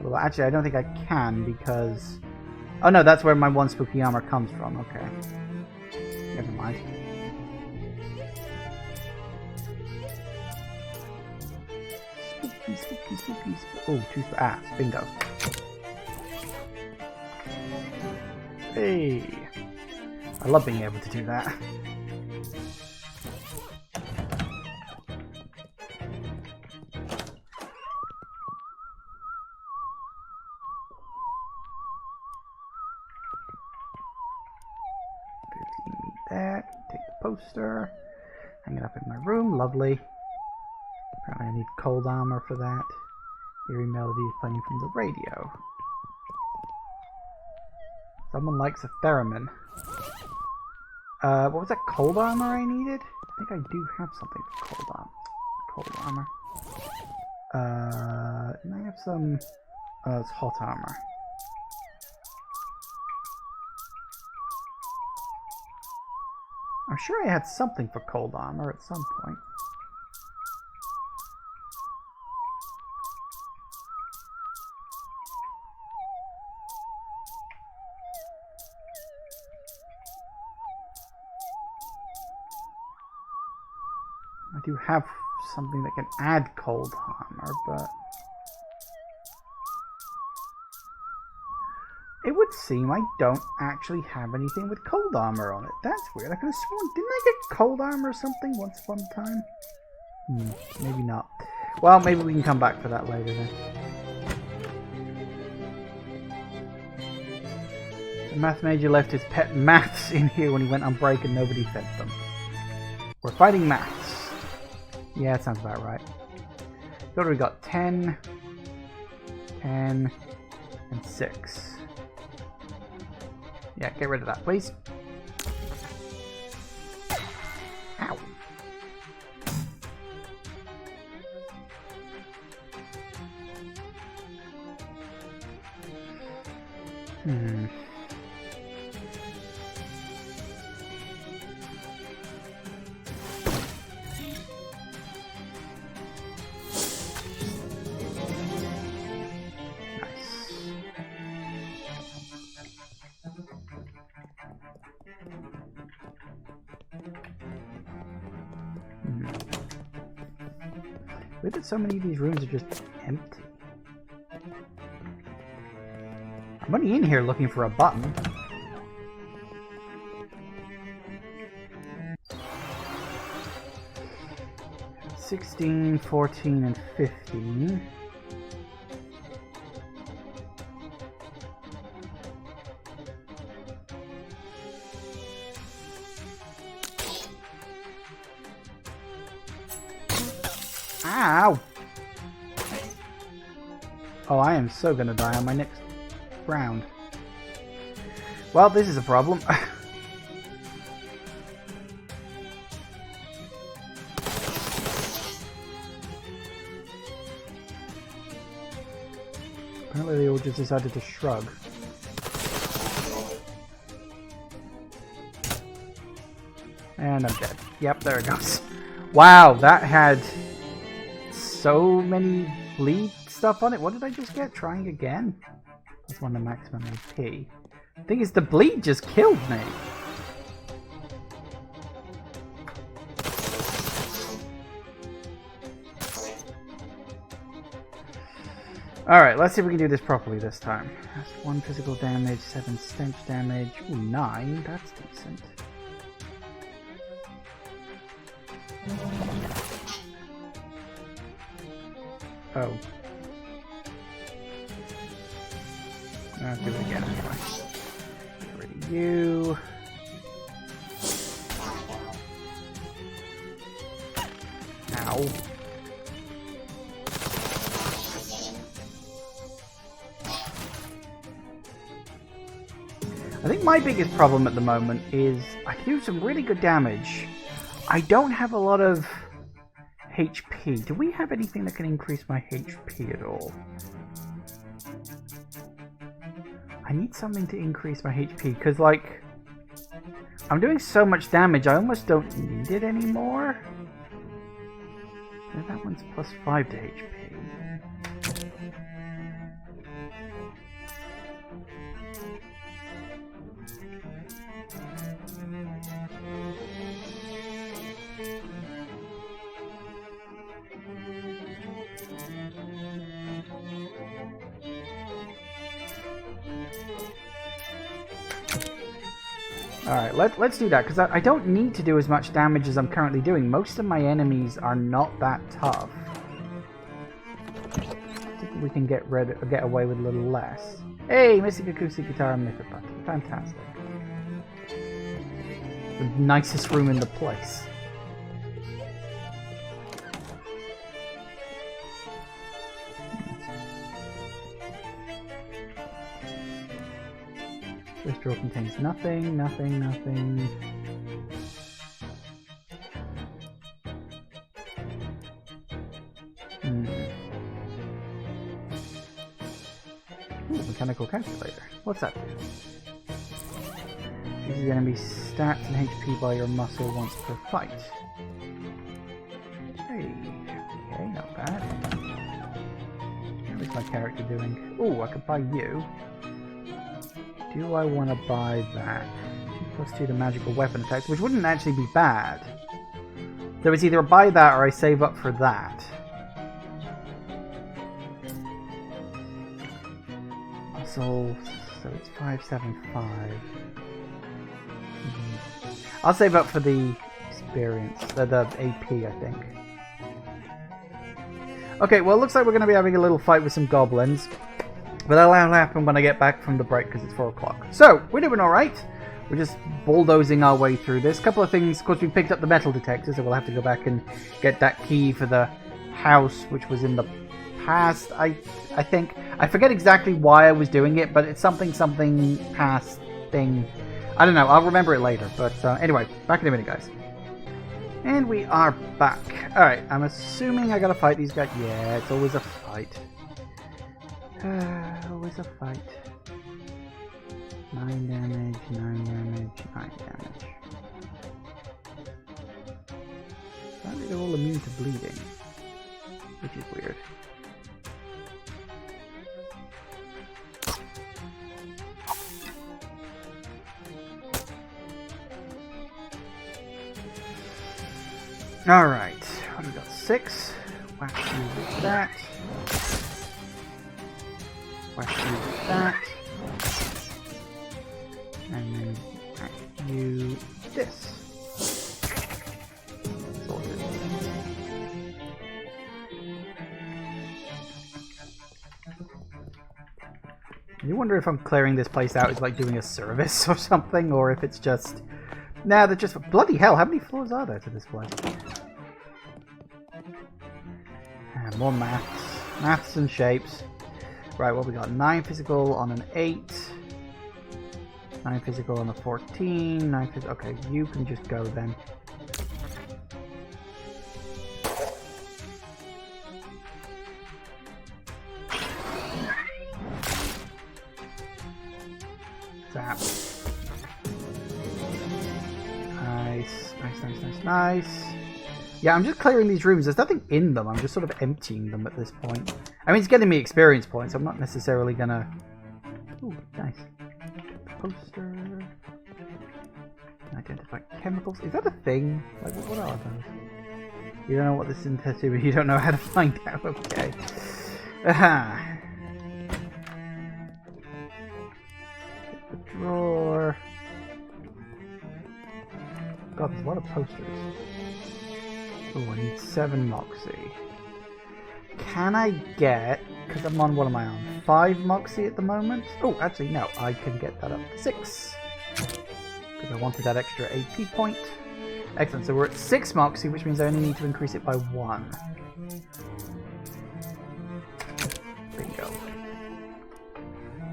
Well, actually, I don't think I can because... Oh no, that's where my 1 spooky armor comes from. Okay. Never mind. Spooky. Oh, 2 bingo. Hey! I love being able to do that. That, take the poster, hang it up in my room, lovely. Apparently I need cold armor for that. Eerie melody is playing from the radio. Someone likes a theremin. What was that cold armor I needed? I think I do have something for cold armor. And I have some, it's hot armor. I'm sure I had something for cold armor at some point. I do have something that can add cold armor, but... It would seem I don't actually have anything with cold armor on it. That's weird. I could have sworn... Didn't I get cold armor or something once upon a time? Maybe not. Well, maybe we can come back for that later then. The math major left his pet maths in here when he went on break and nobody fed them. We're fighting maths. Yeah, that sounds about right. What do we got? 10, 10, and 6. Yeah, get rid of that, please. Ow. Weird that so many of these rooms are just empty. I'm only in here looking for a button. $16, $14, and $15. Ow! Oh, I am so gonna die on my next round. Well, this is a problem. Apparently they all just decided to shrug. And I'm dead. Yep, there it goes. Wow, that had so many bleed stuff on it. What did I just get? Trying again? That's one of the maximum AP. The thing is, the bleed just killed me. Alright, let's see if we can do this properly this time. That's 1 physical damage, 7 stench damage. Ooh, 9. That's decent. Oh. I'll do it again anyway. Get rid of you. Ow. I think my biggest problem at the moment is I can do some really good damage. I don't have a lot of HP. Do we have anything that can increase my HP at all? I need something to increase my HP, because, like, I'm doing so much damage, I almost don't need it anymore. And that one's plus 5 to HP. Alright, let's do that, because I don't need to do as much damage as I'm currently doing. Most of my enemies are not that tough. I think we can get away with a little less. Hey, missing acoustic guitar and mythic button. Fantastic. The nicest room in the place. This drawer contains nothing, nothing, nothing. Ooh, mechanical calculator. What's that do? Uses the enemy's stats and HP by your muscle once per fight. Hey, okay, not bad. What is my character doing? Ooh, I could buy you. Do I want to buy that? 2+2 to magical weapon attacks, which wouldn't actually be bad. So it's either I buy that or I save up for that. So it's 575. I'll save up for the experience, the AP, I think. Okay, well, it looks like we're going to be having a little fight with some goblins. But that'll happen when I get back from the break, because it's 4 o'clock. So, we're doing alright. We're just bulldozing our way through this. Couple of things. Of course, we picked up the metal detector, so we'll have to go back and get that key for the house, which was in the past. I think I forget exactly why I was doing it, but it's something past thing. I don't know. I'll remember it later. But anyway, back in a minute, guys. And we are back. All right. I'm assuming I gotta fight these guys. Yeah, it's always a fight. Always a fight. 9 damage, 9 damage, 9 damage. Apparently they're all immune to bleeding, which is weird. Alright, what have we got? 6. Whack you with that. Whack you with that. And then whack you this. Sorted. You wonder if I'm clearing this place out is like doing a service or something, or if it's just... Nah, they're just... Bloody hell, how many floors are there to this place? More maths. Maths and shapes. Right, what we got? 9 physical on an 8. 9 physical on a 14. 9 physical... Okay, you can just go then. Zap. Nice. Nice. Yeah, I'm just clearing these rooms. There's nothing in them. I'm just sort of emptying them at this point. I mean, it's getting me experience points. I'm not necessarily gonna... Ooh, nice. Poster. Identify chemicals. Is that a thing? Like, what are those? You don't know what this is into, but you don't know how to find out. Okay. Aha. The drawer. God, there's a lot of posters. Oh, I need 7 Moxie. Can I get... Because I'm on... What am I on? 5 Moxie at the moment? Oh, actually, no. I can get that up to 6. Because I wanted that extra AP point. Excellent. So we're at 6 Moxie, which means I only need to increase it by 1. Bingo.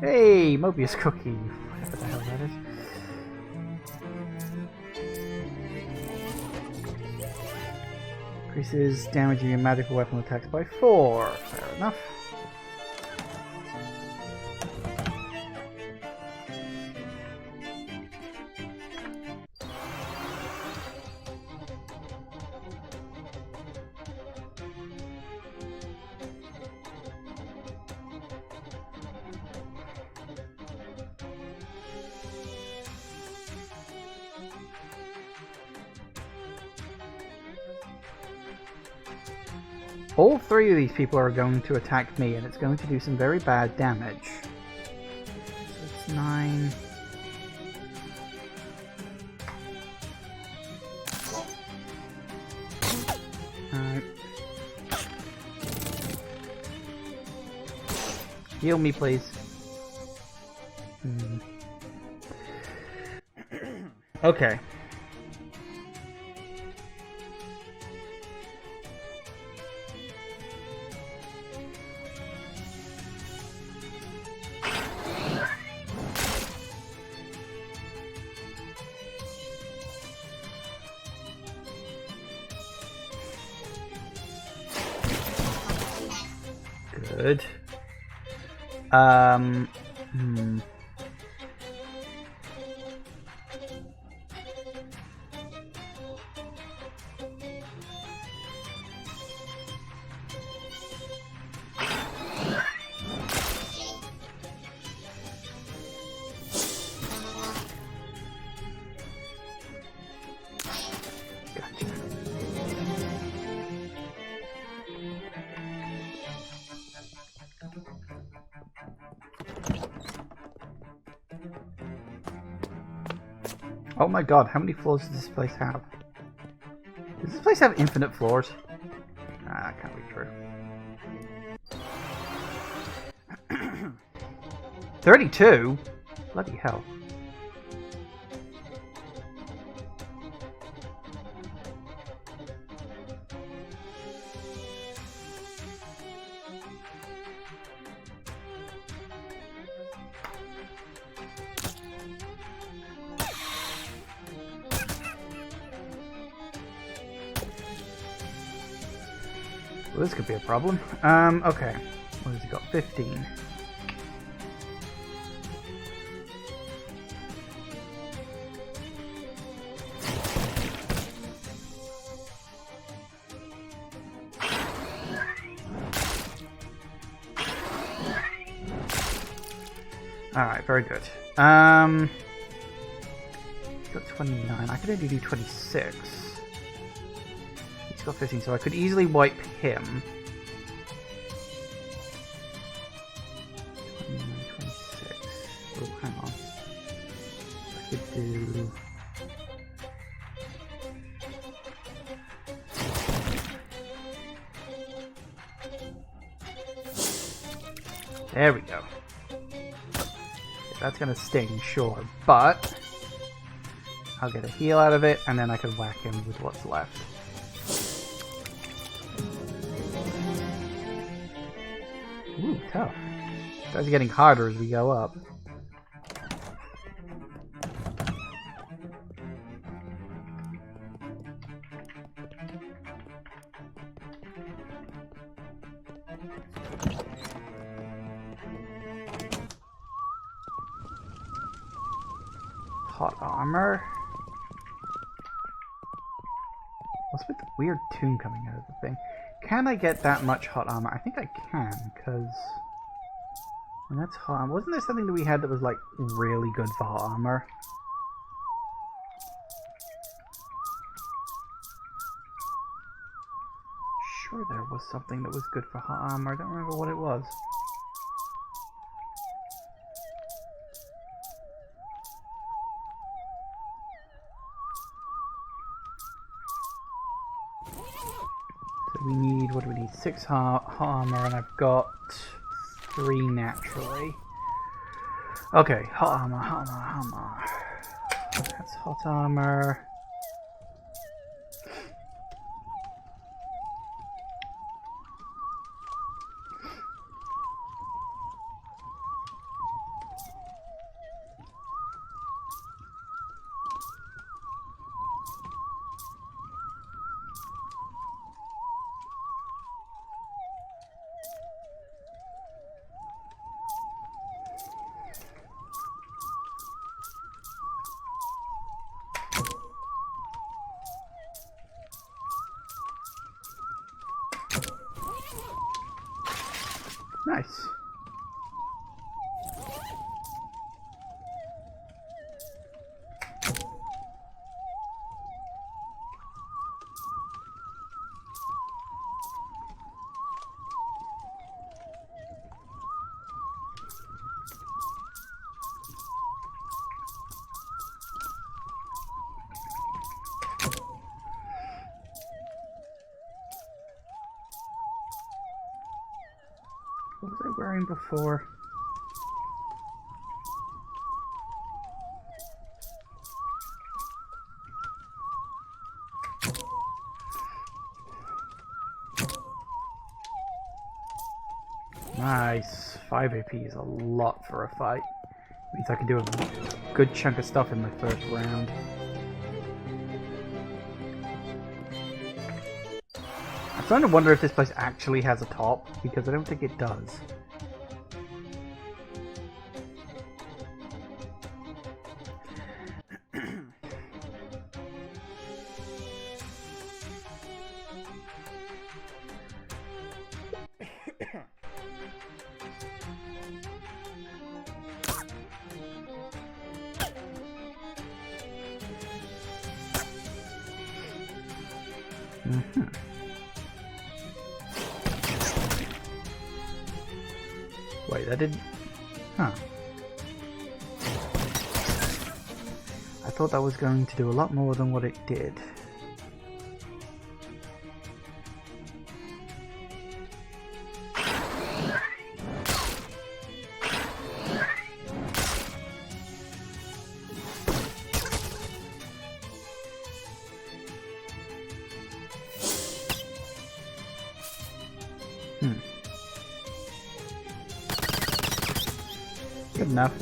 Hey! Mobius cookie. Whatever the hell that is. Increases damage of your magical weapon attacks by 4. Fair enough. All 3 of these people are going to attack me, and it's going to do some very bad damage. So it's 9. Alright. Heal me, please. Okay. Good. Oh my god, how many floors does this place have? Does this place have infinite floors? Ah, that can't be true. 32? Bloody hell. Well, this could be a problem. Okay. What has he got? 15. Alright, very good. He's got 29. I could only do 26. He's got 15, so I could easily wipe him. 29, 26. Oh, hang on. I could do... There we go. That's gonna sting, sure, but I'll get a heal out of it, and then I can whack him with what's left. Ooh, tough. It's getting harder as we go up. Hot armor. What's with the weird tune coming out of the thing? Can I get that much hot armor? I think I can, because... And that's hot armor. Wasn't there something that we had that was, like, really good for hot armor? Sure there was something that was good for hot armor. I don't remember what it was. We need, what do we need? 6 hot armor, and I've got 3 naturally. Okay, hot armor, hot armor, hot armor. That's hot armor. Nice. What was I wearing before? Nice. 5 AP is a lot for a fight. Means I can do a good chunk of stuff in my first round. I'm starting to wonder if this place actually has a top, because I don't think it does. Wait, that didn't... Huh. I thought that was going to do a lot more than what it did. Good enough.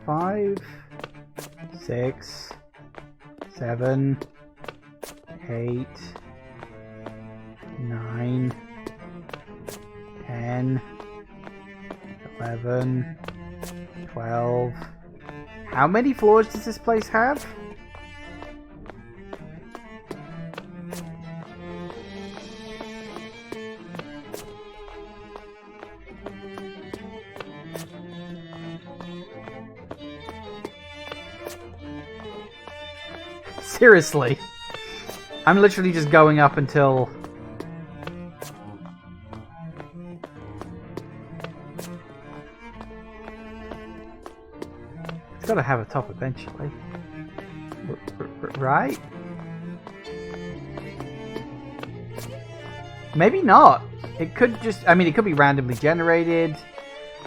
5, 6, 7, 8, 9, 10, 11, 12. How many floors does this place have? Seriously. I'm literally just going up until... It's gotta have a top eventually. Right? Maybe not. It could just... I mean, it could be randomly generated.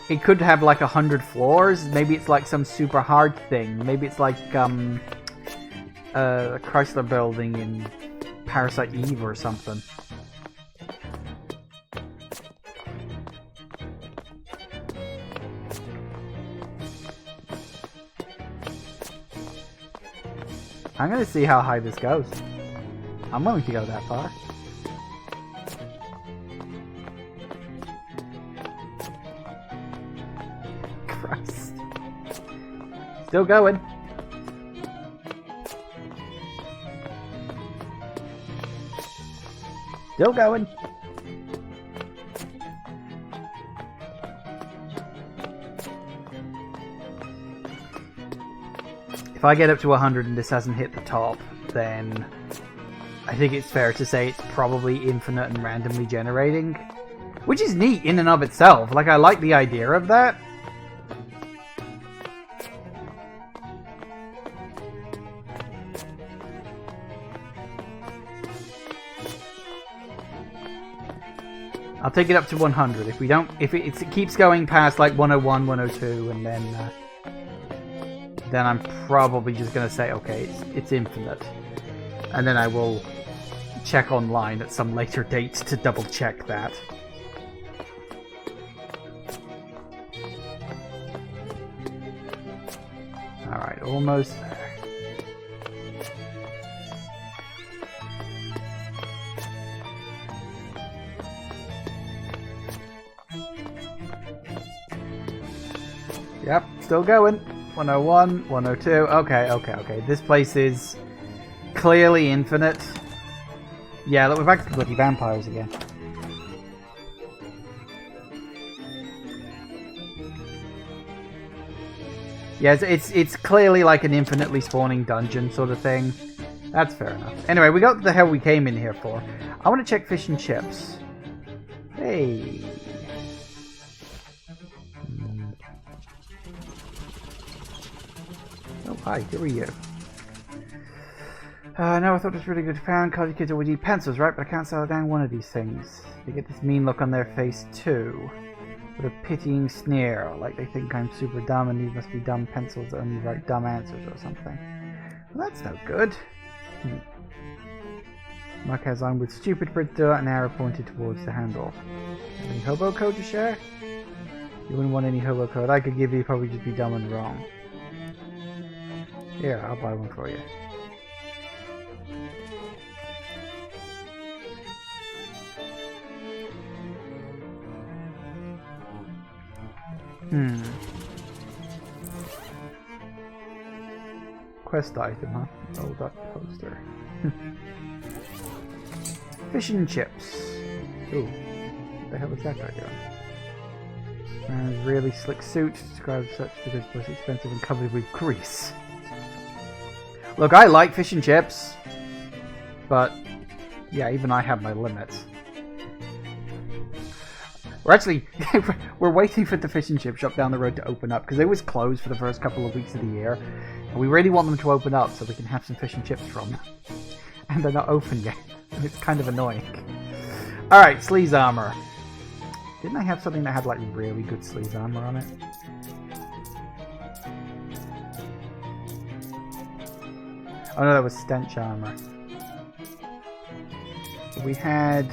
It could have like 100 floors. Maybe it's like some super hard thing. Maybe it's like, the Chrysler building in Parasite Eve or something. I'm gonna see how high this goes. I'm willing to go that far. Christ. Still going. Still going. If I get up to 100 and this hasn't hit the top, then I think it's fair to say it's probably infinite and randomly generating. Which is neat in and of itself. Like, I like the idea of that. I'll take it up to 100. If we don't, if it keeps going past like 101, 102, and then I'm probably just gonna say, okay, it's infinite, and then I will check online at some later date to double check that. All right, almost there. Yep, still going. 101, 102. Okay. This place is clearly infinite. Yeah, look, we're back to the bloody vampires again. Yeah, it's clearly like an infinitely spawning dungeon sort of thing. That's fair enough. Anyway, we got the hell we came in here for. I want to check fish and chips. Hey. Oh, hi, who are you? No, I thought it was really good to found. College kids always eat pencils, right? But I can't sell down one of these things. They get this mean look on their face, too. With a pitying sneer, like they think I'm super dumb and these must be dumb pencils that only write dumb answers or something. Well, that's no good. Mark has on with stupid printer and arrow pointed towards the handle. Any hobo code to share? You wouldn't want any hobo code I could give you, probably just be dumb and wrong. Here, I'll buy one for you. Quest item, huh? Old up poster. Fish and chips. Ooh, what the hell is that guy doing? Man's really slick suit, described such because it was expensive and covered with grease. Look, I like fish and chips, but yeah, even I have my limits. We're waiting for the fish and chip shop down the road to open up because it was closed for the first couple of weeks of the year, and we really want them to open up so we can have some fish and chips from them. And they're not open yet, and it's kind of annoying. All right, sleaze armor. Didn't I have something that had like really good sleaze armor on it? Oh no, that was stench armor. So we had...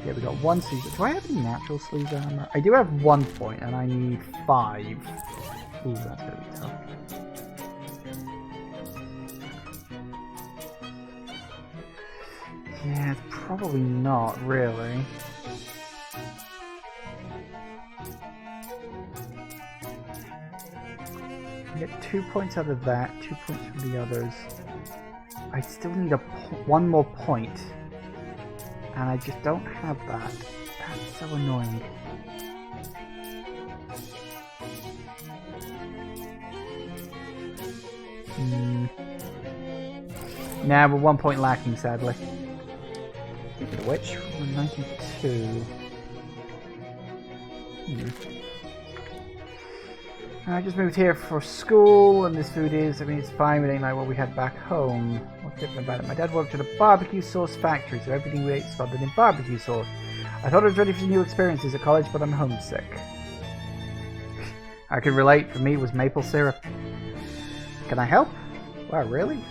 Yeah, we got one sleaze. Do I have any natural sleaze armor? I do have 1 point, and I need 5. Ooh, that's gonna be tough. Yeah, it's probably not, really. I get 2 points out of that, 2 points from the others. I still need one more point, and I just don't have that. That's so annoying. Nah, we're 1 point lacking, sadly. Speaking of which, we're 92. I just moved here for school, and this food is, I mean, it's fine, it ain't like what we had back home. What's different about it? My dad worked at a barbecue sauce factory, so everything we ate is smothered in barbecue sauce. I thought I was ready for new experiences at college, but I'm homesick. I can relate, for me it was maple syrup. Can I help? Wow, really?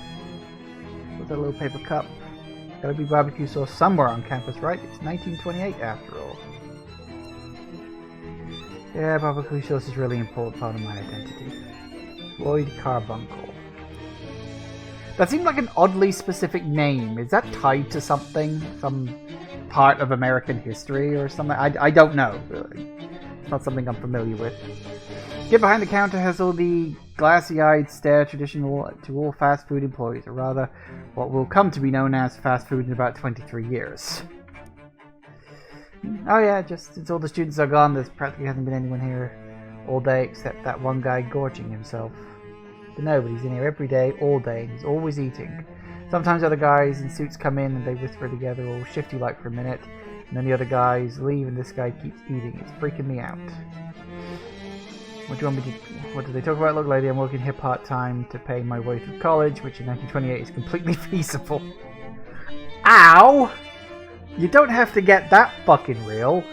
What's that little paper cup? Gotta be barbecue sauce somewhere on campus, right? It's 1928 after all. Yeah, barbecue sauce is a really important part of my identity. Lloyd Carbuncle. That seemed like an oddly specific name. Is that tied to something? Some part of American history or something? I don't know, really. It's not something I'm familiar with. Get behind the counter has all the glassy-eyed stare traditional to all fast food employees, or rather, what will come to be known as fast food in about 23 years. Oh yeah, just since all the students are gone, there's practically hasn't been anyone here all day except that one guy gorging himself. But nobody's in here every day, all day, and he's always eating. Sometimes other guys in suits come in and they whisper together, all shifty-like for a minute, and then the other guys leave and this guy keeps eating. It's freaking me out. What do you want me to... What do they talk about? Look, lady, I'm working here part-time to pay my way through college, which in 1928 is completely feasible. Ow! You don't have to get that fucking real.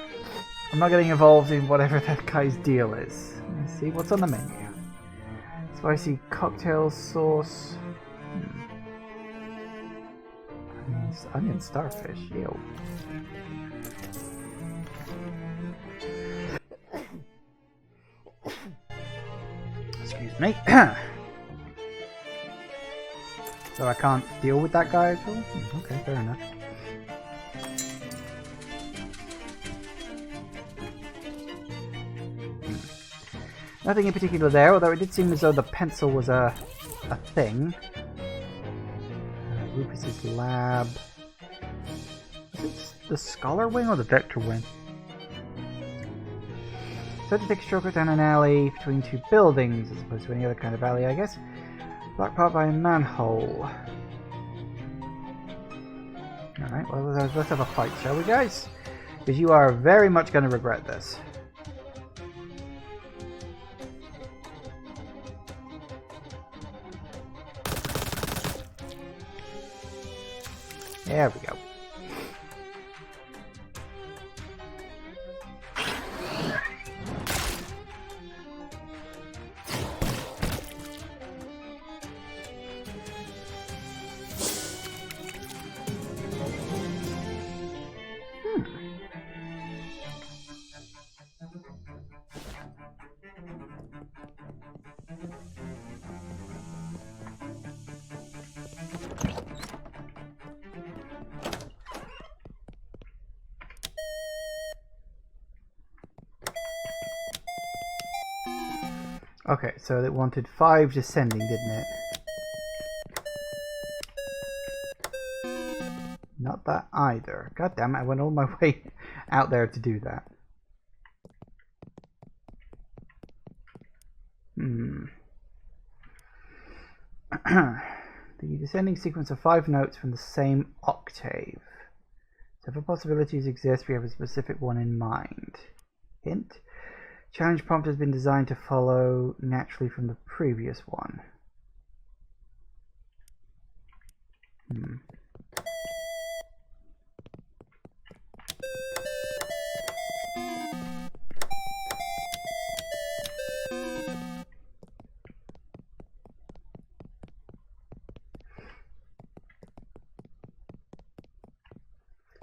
I'm not getting involved in whatever that guy's deal is. Let's see what's on the menu. Spicy cocktail sauce. Onion starfish. Ew. Excuse me. So I can't deal with that guy at all? Okay, fair enough. Nothing in particular there, although it did seem as though the pencil was a thing. Rufus's lab. Is it the scholar wing or the vector wing? So to take a shortcut down an alley between two buildings, as opposed to any other kind of alley, I guess. Blocked part by a manhole. Alright, well let's have a fight, shall we, guys? Because you are very much going to regret this. There we go. Okay, so it wanted 5 descending, didn't it? Not that either. God damn it, I went all my way out there to do that. The descending sequence of 5 notes from the same octave. Several possibilities exist, we have a specific one in mind. Hint. Challenge prompt has been designed to follow naturally from the previous one.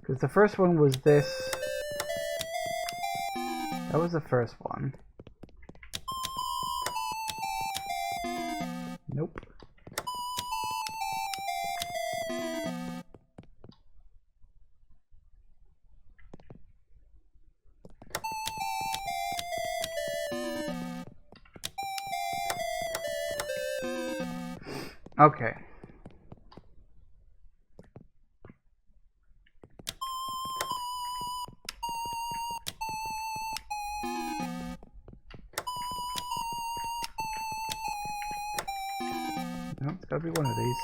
Because the first one was this. That was the first one. Nope. Okay. No, it's gotta be one of these.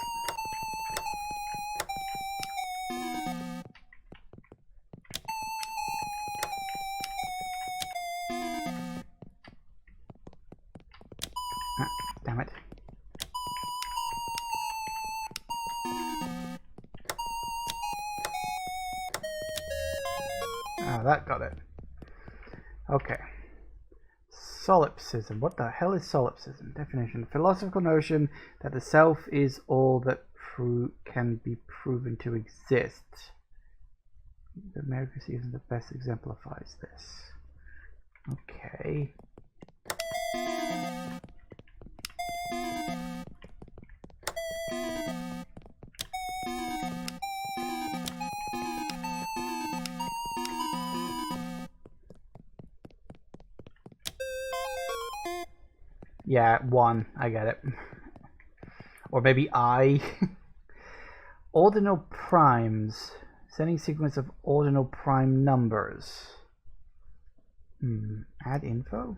Ah, damn it. Ah, that got it. Okay. Solipsism. What the hell is solipsism? Definition. A philosophical notion that the self is all that can be proven to exist. The meritocracy that best exemplifies this. Okay. Yeah, 1. I get it. Or maybe I. Ordinal primes. Sending sequence of ordinal prime numbers. Add info?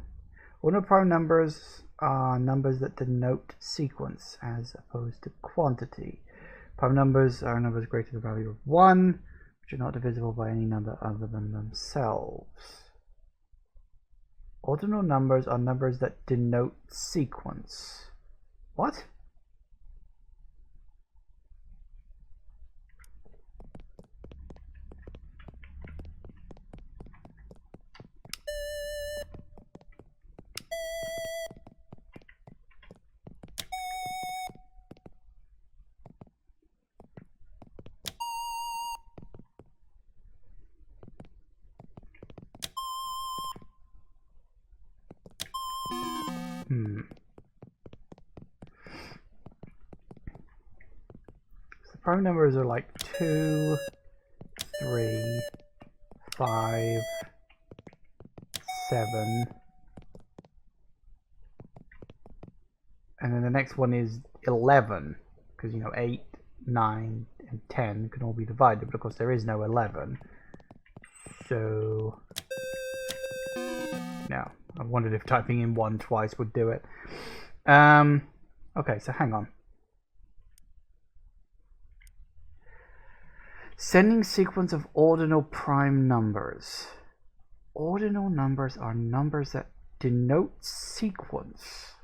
Ordinal prime numbers are numbers that denote sequence as opposed to quantity. Prime numbers are numbers greater than the value of 1, which are not divisible by any number other than themselves. Ordinal numbers are numbers that denote sequence. What? So prime numbers are like 2, 3, 5, 7. And then the next one is 11. Because, 8, 9, and 10 can all be divided. But of course there is no 11. So... no. I wondered if typing in 1 twice would do it. Okay, so hang on. Sending sequence of ordinal prime numbers. Ordinal numbers are numbers that denote sequence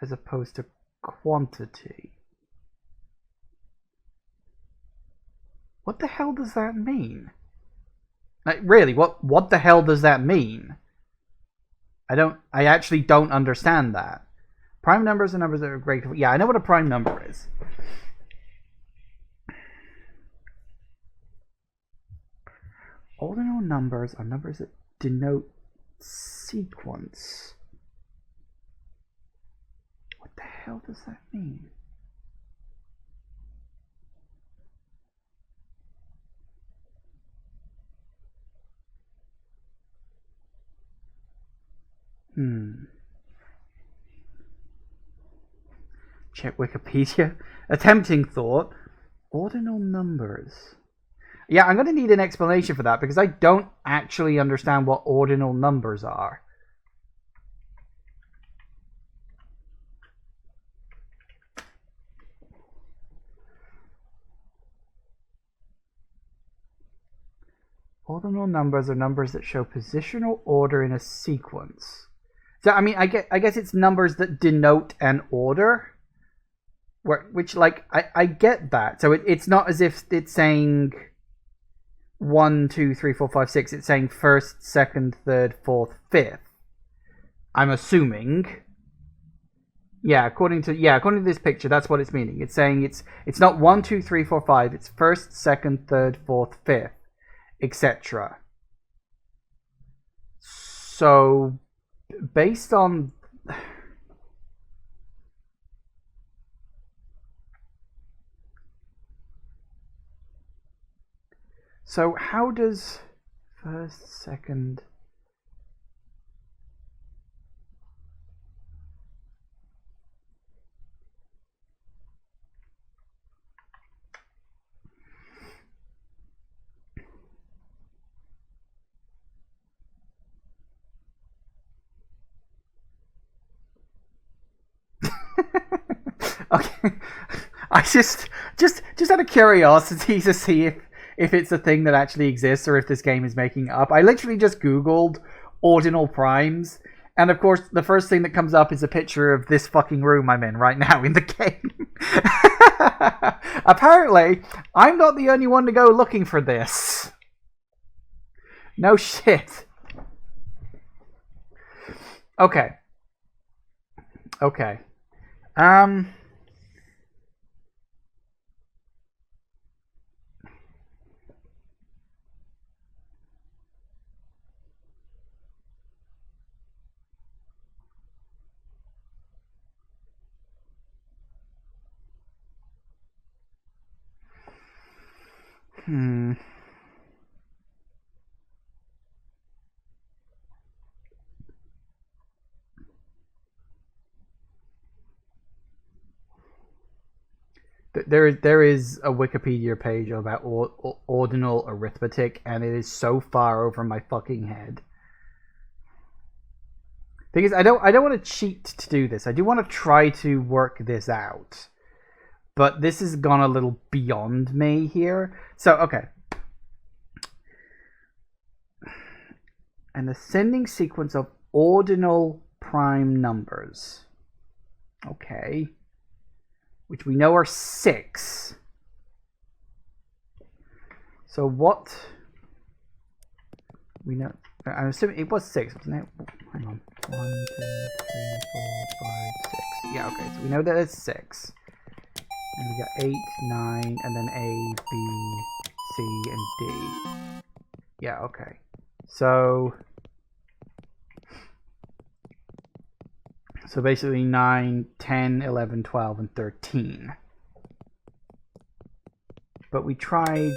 as opposed to quantity. What the hell does that mean? Like, really, what the hell does that mean? I actually don't understand that. Prime numbers are numbers that are greater. Yeah, I know what a prime number is. Ordinal numbers are numbers that denote sequence. What the hell does that mean? Check Wikipedia. Attempting thought. Ordinal numbers. Yeah, I'm going to need an explanation for that because I don't actually understand what ordinal numbers are. Ordinal numbers are numbers that show positional order in a sequence. So, I mean, I guess it's numbers that denote an order. Which, like, I get that. So it's not as if it's saying 1, 2, 3, 4, 5, 6. It's saying first, second, third, fourth, fifth. I'm assuming. Yeah, according to this picture, that's what it's meaning. It's saying it's not 1, 2, 3, 4, 5. It's first, second, third, fourth, fifth, etc. So, based on... So how does first, second... I just out of curiosity to see if it's a thing that actually exists or if this game is making it up. I literally just Googled ordinal primes, and of course the first thing that comes up is a picture of this fucking room I'm in right now in the game. Apparently, I'm not the only one to go looking for this. No shit. Okay. Okay. There is a Wikipedia page about ordinal arithmetic, and it is so far over my fucking head. Thing is, I don't want to cheat to do this. I do want to try to work this out, but this has gone a little beyond me here. So okay, an ascending sequence of ordinal prime numbers. Okay. Which we know are 6. So what we know, I'm assuming it was 6, wasn't it? Hang on. 1, 2, 3, 4, 5, 6. Yeah, okay, so we know that it's 6. And we got 8, 9, and then A, B, C, and D. Yeah, okay. So basically 9, 10, 11, 12, and 13. But we tried...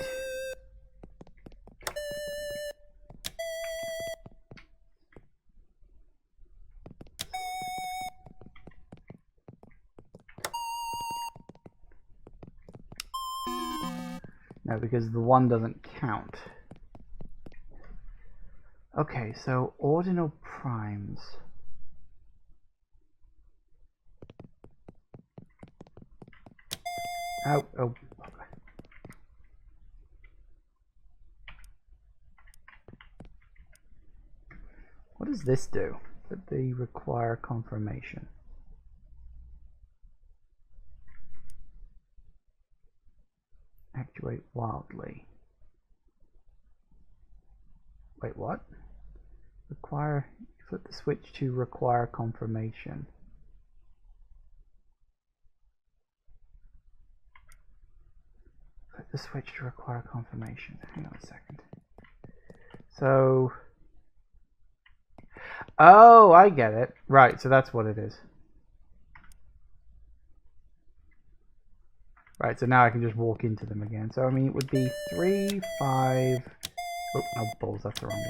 No, because the 1 doesn't count. Okay, so ordinal primes... Oh. What does this do? That they require confirmation. Actuate wildly. Wait, what? Require... Flip the switch to require confirmation. The switch to require confirmation. Hang on a second. So... Oh, I get it. Right, so that's what it is. Right, so now I can just walk into them again. So, I mean, it would be 3, 5... Oh, no, balls, that's the wrong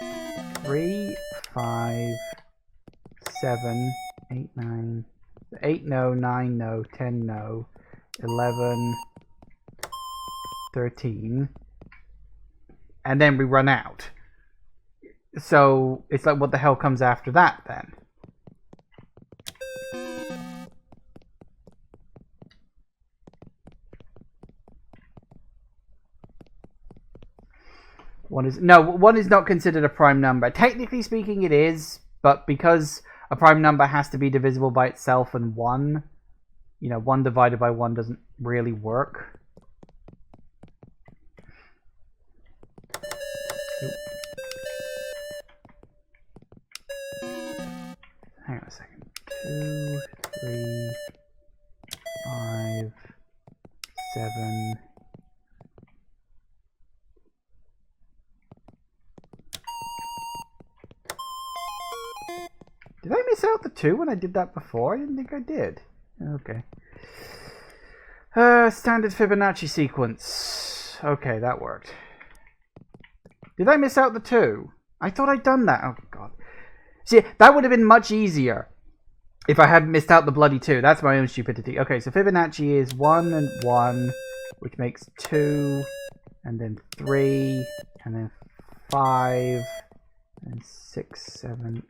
one. 3, 5, 7, 8, 9... 8 no, 9 no, 10 no, 11... 13, and then we run out. So it's like, what the hell comes after that then? One is not considered a prime number. Technically speaking, it is, but because a prime number has to be divisible by itself, and 1, 1 divided by 1 doesn't really work. Hang on a second. 2, 3, 5, 7. Did I miss out the 2 when I did that before? I didn't think I did. Okay. Standard Fibonacci sequence. Okay, that worked. Did I miss out the 2? I thought I'd done that. Oh, God. See, that would have been much easier if I hadn't missed out the bloody 2. That's my own stupidity. Okay, so Fibonacci is 1 and 1, which makes 2, and then 3, and then 5, and 6, 7,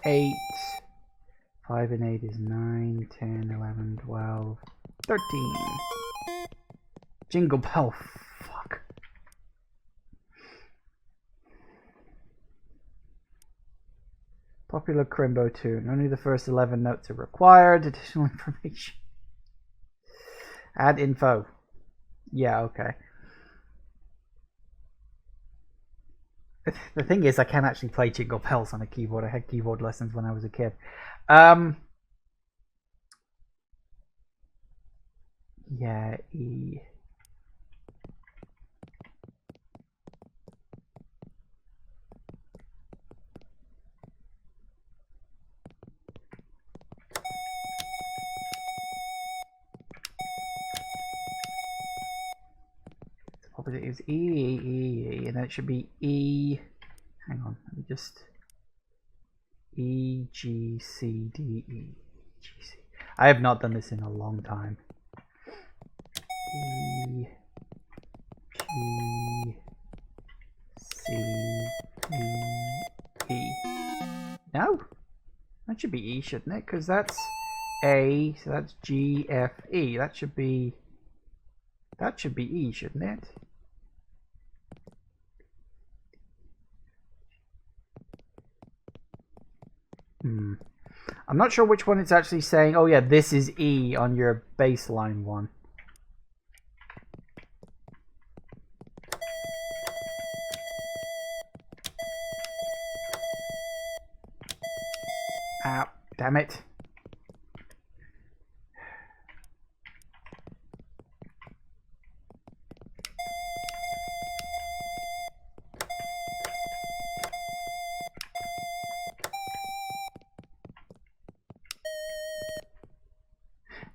8, 5 and 8 is 9, 10, 11, 12, 13. Jingle bell. Fuck. Popular Crimbo tune. Only the first 11 notes are required. Additional information. Add info. Yeah, okay. The thing is, I can actually play Jingle Bells on a keyboard. I had keyboard lessons when I was a kid. Yeah, E. Opposite is E, and then it should be E. Hang on, let me just. E, G, C, D, E. G, C. I have not done this in a long time. E, G, C, D, E. No? That should be E, shouldn't it? Because that's A, so that's G, F, E. That should be E, shouldn't it? I'm not sure which one it's actually saying. Oh yeah, this is E on your baseline one. Ah, damn it.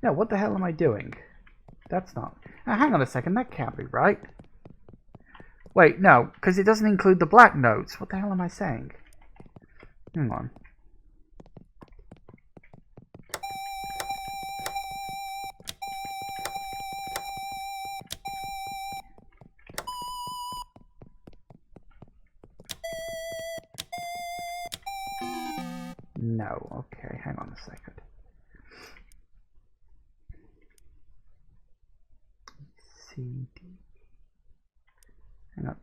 No, what the hell am I doing? That's not... Now, hang on a second, that can't be right. Wait, no, because it doesn't include the black notes. What the hell am I saying? Hang on. No, okay, hang on a second. Hang on.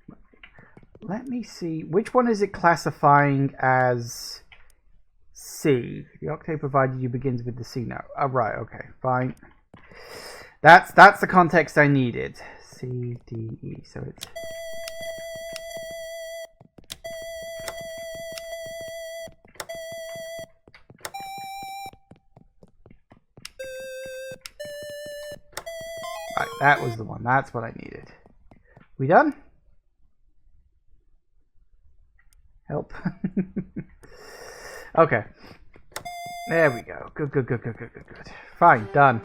Let me see. Which one is it classifying as C? The octave provided you begins with the C note. Oh, right. Okay. Fine. That's the context I needed. C, D, E. So it's... Right, that was the one. That's what I needed. We done? Help. Okay. There we go. Good. Fine, done.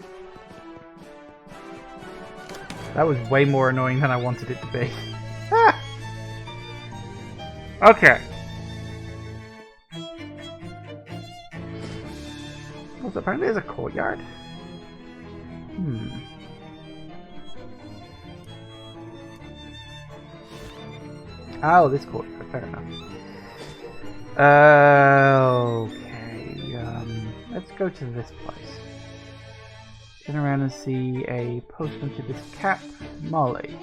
That was way more annoying than I wanted it to be. Ah! Okay. Also, apparently there's a courtyard. Oh, this courtyard. Fair enough. Okay. Let's go to this place. Turn around and see a postman to this cat, Molly.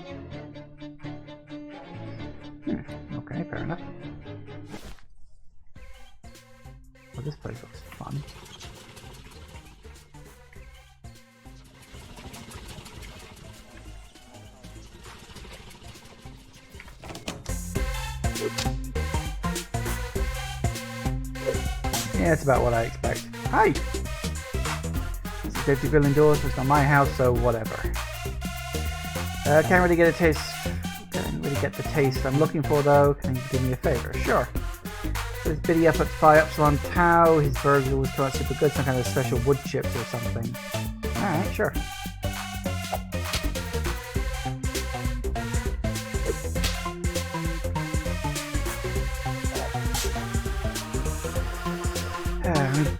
Okay, fair enough. Well, this place looks fun. Yeah, that's about what I expect. Hi! It's a safety bill indoors, it's not my house, so whatever. Can't really get the taste I'm looking for though. Can you do me a favour? Sure. There's Biddy up at Phi Upsilon Tau. His burger was quite super good, some kind of special wood chips or something. Alright, sure.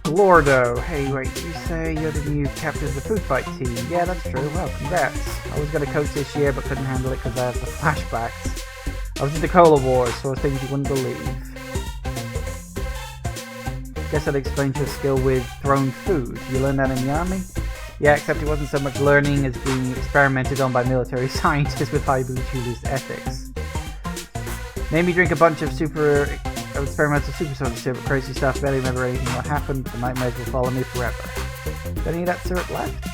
Glordo. Hey, wait, you say you're the new captain of the food fight team? Yeah, that's true. Well, congrats. I was going to coach this year, but couldn't handle it because I have the flashbacks. I was in the Cola Wars, so things you wouldn't believe. Guess that explains your skill with thrown food. You learned that in the army? Yeah, except it wasn't so much learning as being experimented on by military scientists with highly dubious ethics. Made me drink a bunch of experimental super soldier syrup, crazy stuff. Barely remember anything what happened, but the nightmares will follow me forever. Is any of that syrup left?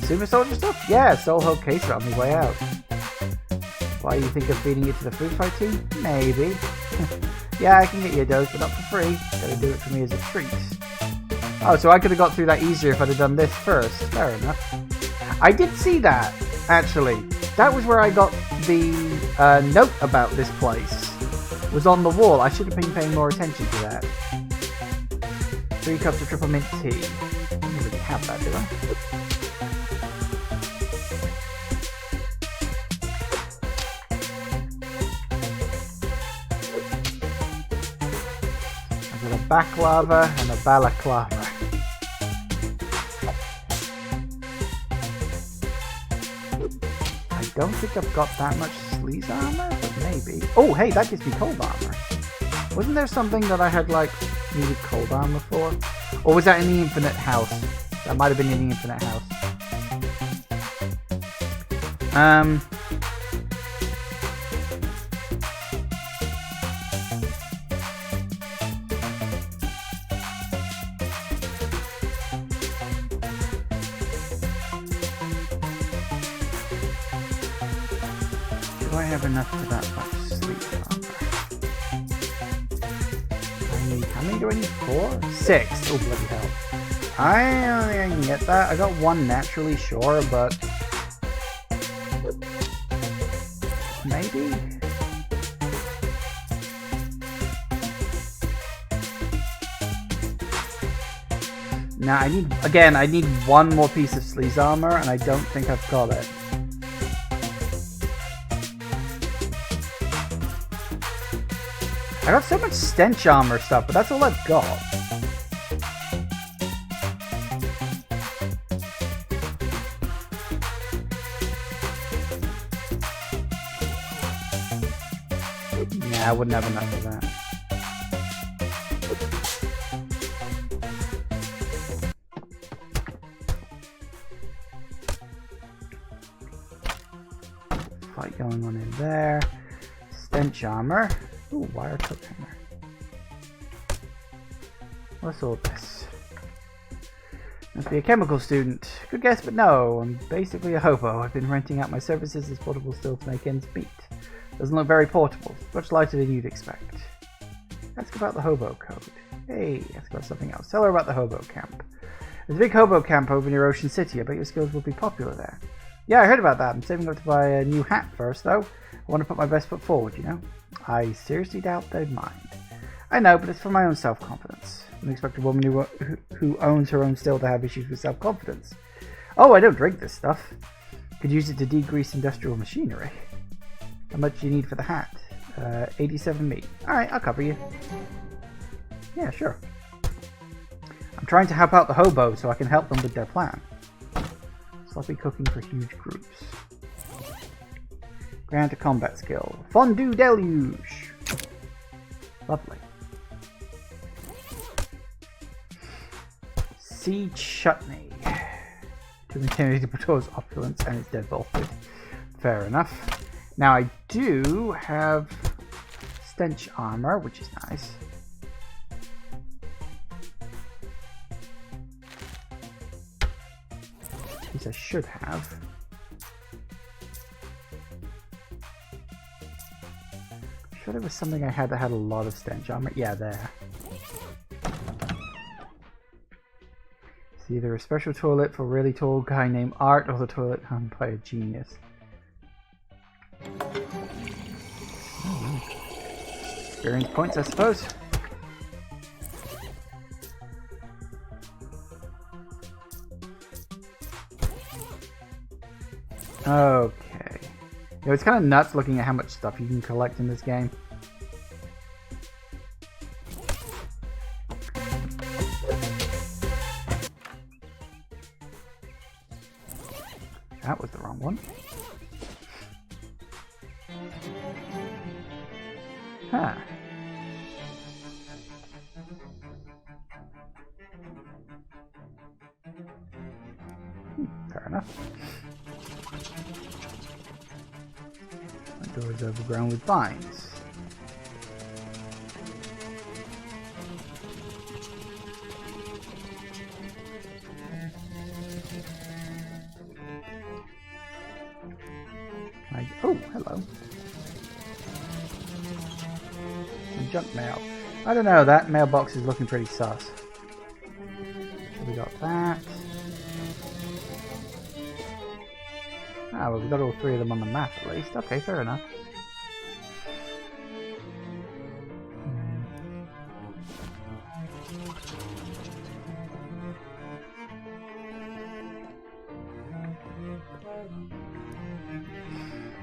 Super soldier stuff? Yeah, stole a whole case of it on my way out. Why, you think of feeding it to the food fight team? Maybe. Yeah, I can get you a dose, but not for free. Gotta do it for me as a treat. Oh, so I could have got through that easier if I'd have done this first. Fair enough. I did see that, actually. That was where I got the note about this place. It was on the wall. I should have been paying more attention to that. 3 cups of triple mint tea. I don't really have that, do I? I've got a baklava and a balaclava. I don't think I've got that much sleaze armor, but maybe. Oh, hey, that gives me cold armor. Wasn't there something that I had, like, needed cold armor for? Or was that in the Infinite House? That might have been in the Infinite House. Do I have enough for that much sleep armor? How many do I need? 4? 6. Oh, bloody hell. I don't think I can get that. I got 1 naturally, sure, but... maybe? Now, I need 1 more piece of sleaze armor, and I don't think I've got it. I got so much stench armor stuff, but that's all I've got. Yeah, I wouldn't have enough of that. Fight going on in there. Stench armor. Ooh, wire coat hanger. What's all this? Must be a chemical student. Good guess, but no. I'm basically a hobo. I've been renting out my services as portable still to make ends meet. Doesn't look very portable. Much lighter than you'd expect. Ask about the hobo code. Hey, ask about something else. Tell her about the hobo camp. There's a big hobo camp over near Ocean City. I bet your skills will be popular there. Yeah, I heard about that. I'm saving up to buy a new hat first, though. I want to put my best foot forward, you know? I seriously doubt they'd mind. I know, but it's for my own self-confidence. I don't expect a woman who owns her own still to have issues with self-confidence. Oh, I don't drink this stuff. Could use it to degrease industrial machinery. How much do you need for the hat? 87 meat. Alright, I'll cover you. Yeah, sure. I'm trying to help out the hobos so I can help them with their plan. Sloppy cooking for huge groups. Grant a combat skill. Fondue deluge. Lovely. Sea chutney. To intimidate the Pator's opulence and its dead bolted. Fair enough. Now I do have stench armor, which is nice. At least I should have. I'm sure there was something I had that had a lot of stench armor. Yeah, there. It's either a special toilet for a really tall guy named Art or the toilet owned by a genius. Experience points, I suppose. Okay. You know, it's kind of nuts looking at how much stuff you can collect in this game. That was the wrong one. Huh. The door is overgrown with vines. Oh, hello. Some junk mail. I don't know, that mailbox is looking pretty sus. So we got that. Ah, well, we got all three of them on the map at least. Okay, fair enough.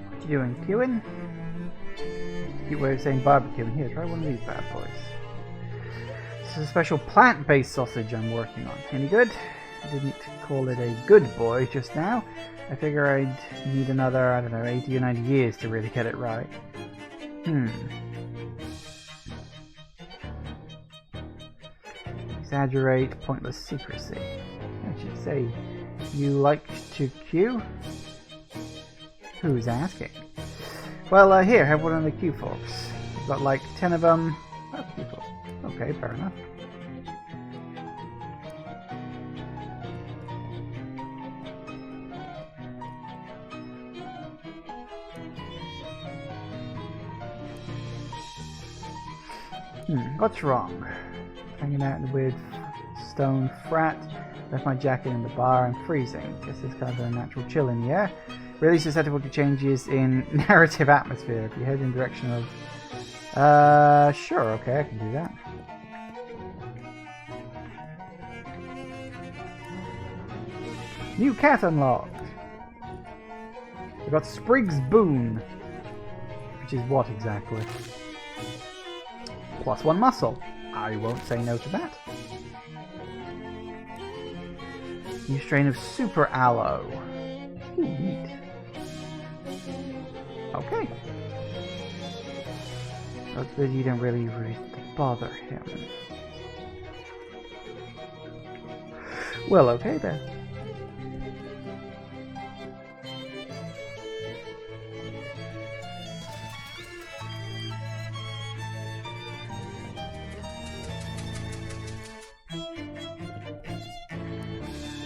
What you doing, queuing? Cute way of saying barbecuing. Here, try one of these bad boys. This is a special plant-based sausage I'm working on. Any good? I didn't call it a good boy just now. I figure I'd need another, I don't know, 80 or 90 years to really get it right. Exaggerate pointless secrecy. I should say, you like to queue? Who's asking? Well, here, have one of the queue forks. I've got like 10 of them. Oh, queue fork. Okay, fair enough. What's wrong? Hanging out in the weird stone frat. Left my jacket in the bar. I'm freezing. Guess there's kind of a natural chill in the air. Really susceptible to changes in narrative atmosphere. If you head in the direction of... sure, okay, I can do that. New cat unlocked. We've got Sprig's Boon. Which is what exactly? +1 muscle. I won't say no to that. New strain of super aloe. Ooh, neat. Okay. That's good, you don't really bother him. Well, okay then.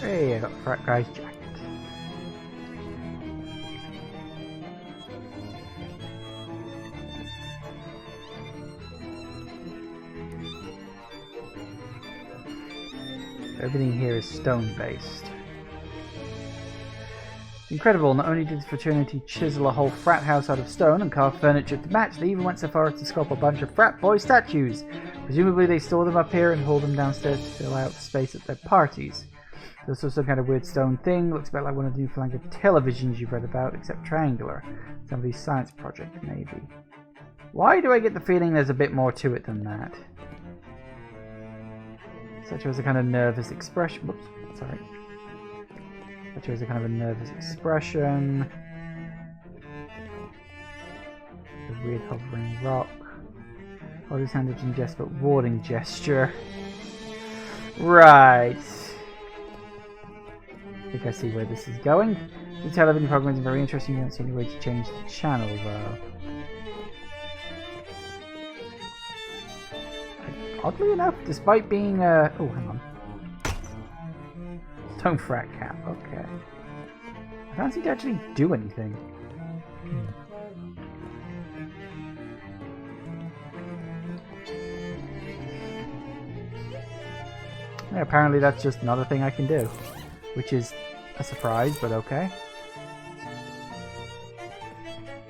Hey, I got the frat guy's jacket. Everything here is stone-based. It's incredible, not only did the fraternity chisel a whole frat house out of stone and carve furniture to match, they even went so far as to sculpt a bunch of frat boy statues. Presumably they store them up here and hold them downstairs to fill out space at their parties. There's also some kind of weird stone thing, looks a bit like one of the Newfoundland televisions you've read about, except triangular. Somebody's science project, maybe. Why do I get the feeling there's a bit more to it than that? Such as a kind of nervous expression. Whoops, sorry. Such as a kind of a nervous expression. A weird hovering rock. Hold his hand in jest, but warding gesture. Right. I think I see where this is going. The television program is very interesting. You don't see any way to change the channel, though. Oddly enough, despite being oh, hang on. Stone frat cap, okay. I don't seem to actually do anything. Yeah, apparently that's just another thing I can do. Which is a surprise, but okay.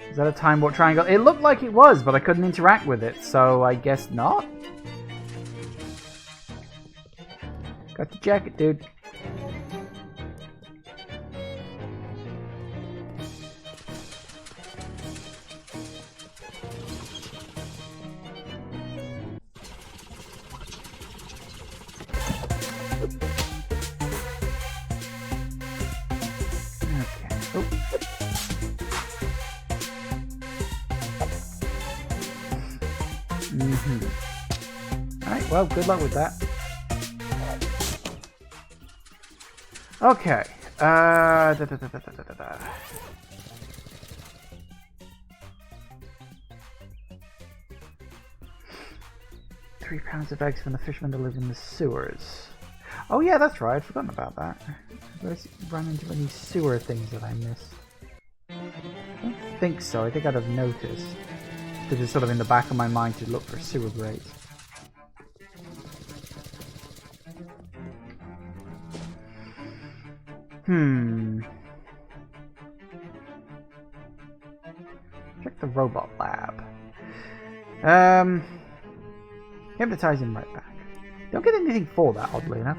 Is that a time warp triangle? It looked like it was, but I couldn't interact with it, so I guess not. Got the jacket, dude. Alright, well, good luck with that. Okay. 3 pounds of eggs from the fishermen that live in the sewers. Oh yeah, that's right. I'd forgotten about that. Did I run into any sewer things that I missed? I don't think so. I think I'd have noticed. Because it's sort of in the back of my mind to look for sewer grates. Check the robot lab. Hypnotize him right back. Don't get anything for that, oddly enough.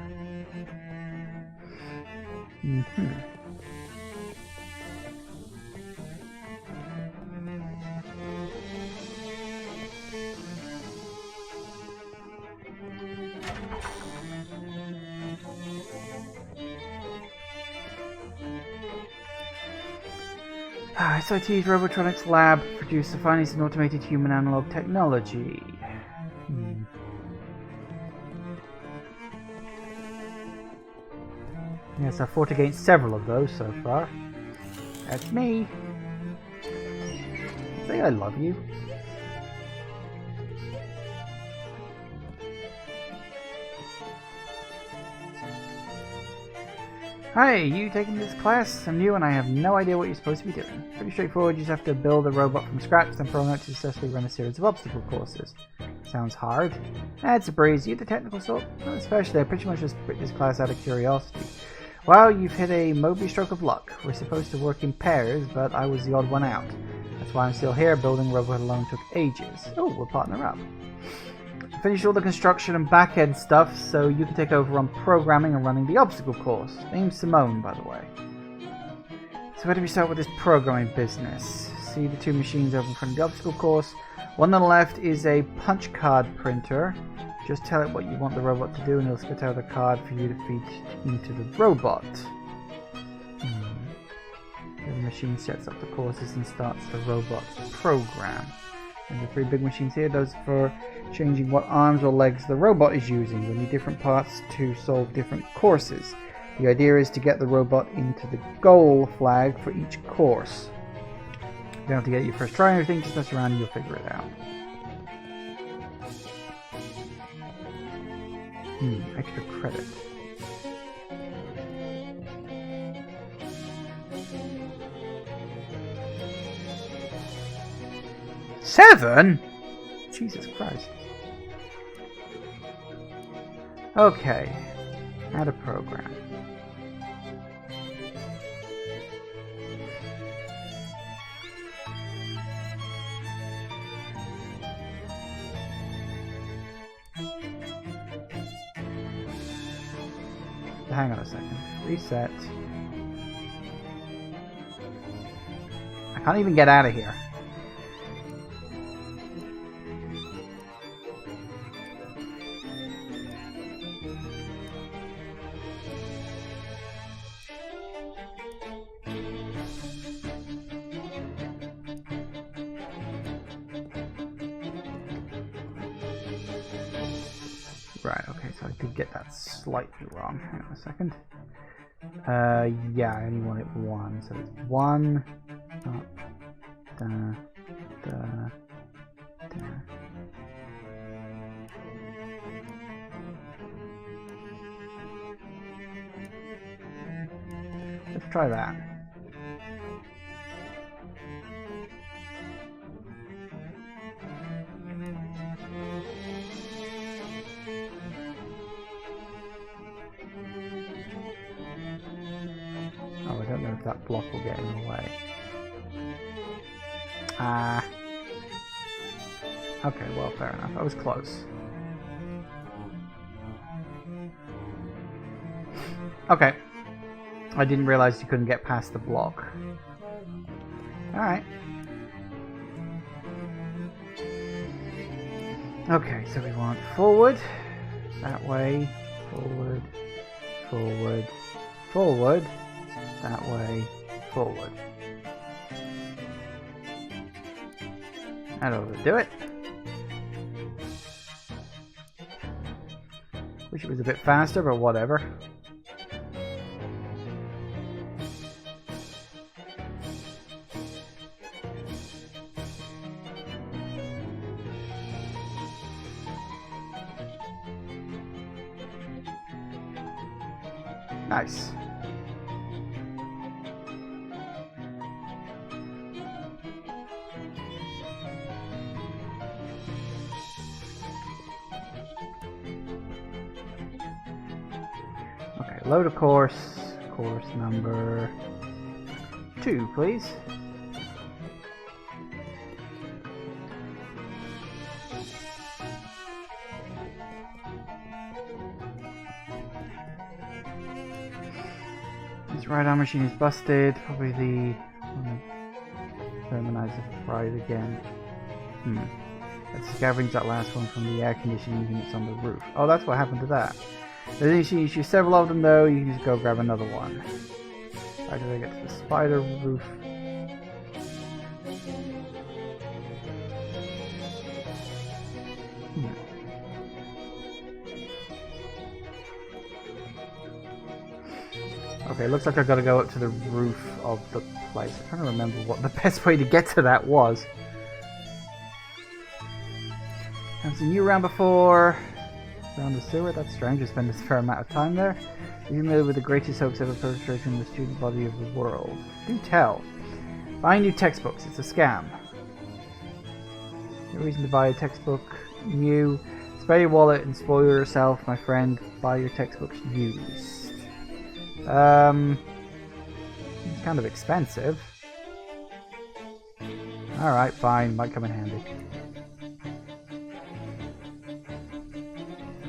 SIT's Robotronics Lab produced the finest in automated human analog technology. Yes, I've fought against several of those so far. That's me. Say I love you. Hi, you taking this class? I'm new and I have no idea what you're supposed to be doing. Pretty straightforward, you just have to build a robot from scratch, then program it to successfully run a series of obstacle courses. Sounds hard. It's a breeze. You the technical sort? Not especially, I pretty much just picked this class out of curiosity. Well, you've hit a Moby stroke of luck. We're supposed to work in pairs, but I was the odd one out. That's why I'm still here. Building a robot alone took ages. Oh, we'll partner up. Finished all the construction and back-end stuff, so you can take over on programming and running the obstacle course. Name's Simone, by the way. So where do we start with this programming business? See the 2 machines over in front of the obstacle course. One on the left is a punch card printer. Just tell it what you want the robot to do and it'll spit out a card for you to feed into the robot. The machine sets up the courses and starts the robot's program. And the 3 big machines here, those for changing what arms or legs the robot is using. You'll need different parts to solve different courses. The idea is to get the robot into the goal flag for each course. You don't have to get it your first try or anything, just mess around and you'll figure it out. Extra credit. $7? Jesus Christ. Okay. Add a program. Hang on a second. Reset. I can't even get out of here. Right, okay, so I did get that slightly wrong. Hang on a second. Yeah, I only wanted 1, so it's 1 up, da, da, da. Let's try that. Oh, I don't know if that block will get in the way. Okay, well, fair enough. I was close. Okay. I didn't realize you couldn't get past the block. Alright. Okay, so we want forward, that way, forward, forward, forward, that way, forward. That ought to do it. Wish it was a bit faster, but whatever. Nice. Okay, load a course. Course number 2, please. This right arm machine is busted. Probably the thermalizer fried again. Let's scavenge that last one from the air conditioning units on the roof. Oh, that's what happened to that. There's issue several of them though. You can just go grab another one. How did I get to the spider roof? Okay, looks like I've got to go up to the roof of the place. I'm trying to remember what the best way to get to that was. I've seen you around before. Around the sewer? That's strange. I spent a fair amount of time there. Are you familiar with the greatest hoax ever perpetrated in the student body of the world? Do tell. Buying new textbooks. It's a scam. No reason to buy a textbook new. Spare your wallet and spoil yourself, my friend. Buy your textbooks used. It's kind of expensive. Alright, fine. Might come in handy.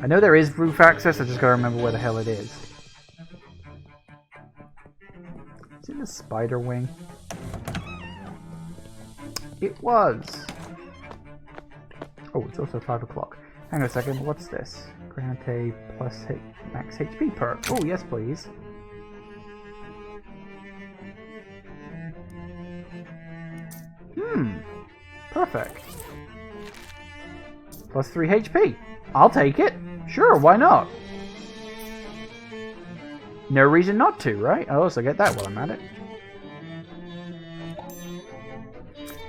I know there is roof access, I just gotta remember where the hell it is. Is it the spider wing? It was! Oh, it's also 5 o'clock. Hang on a second, what's this? Grant a plus max HP perk. Oh, yes please. Perfect. Plus 3 HP. I'll take it. Sure, why not? No reason not to, right? I'll also get that while I'm at it.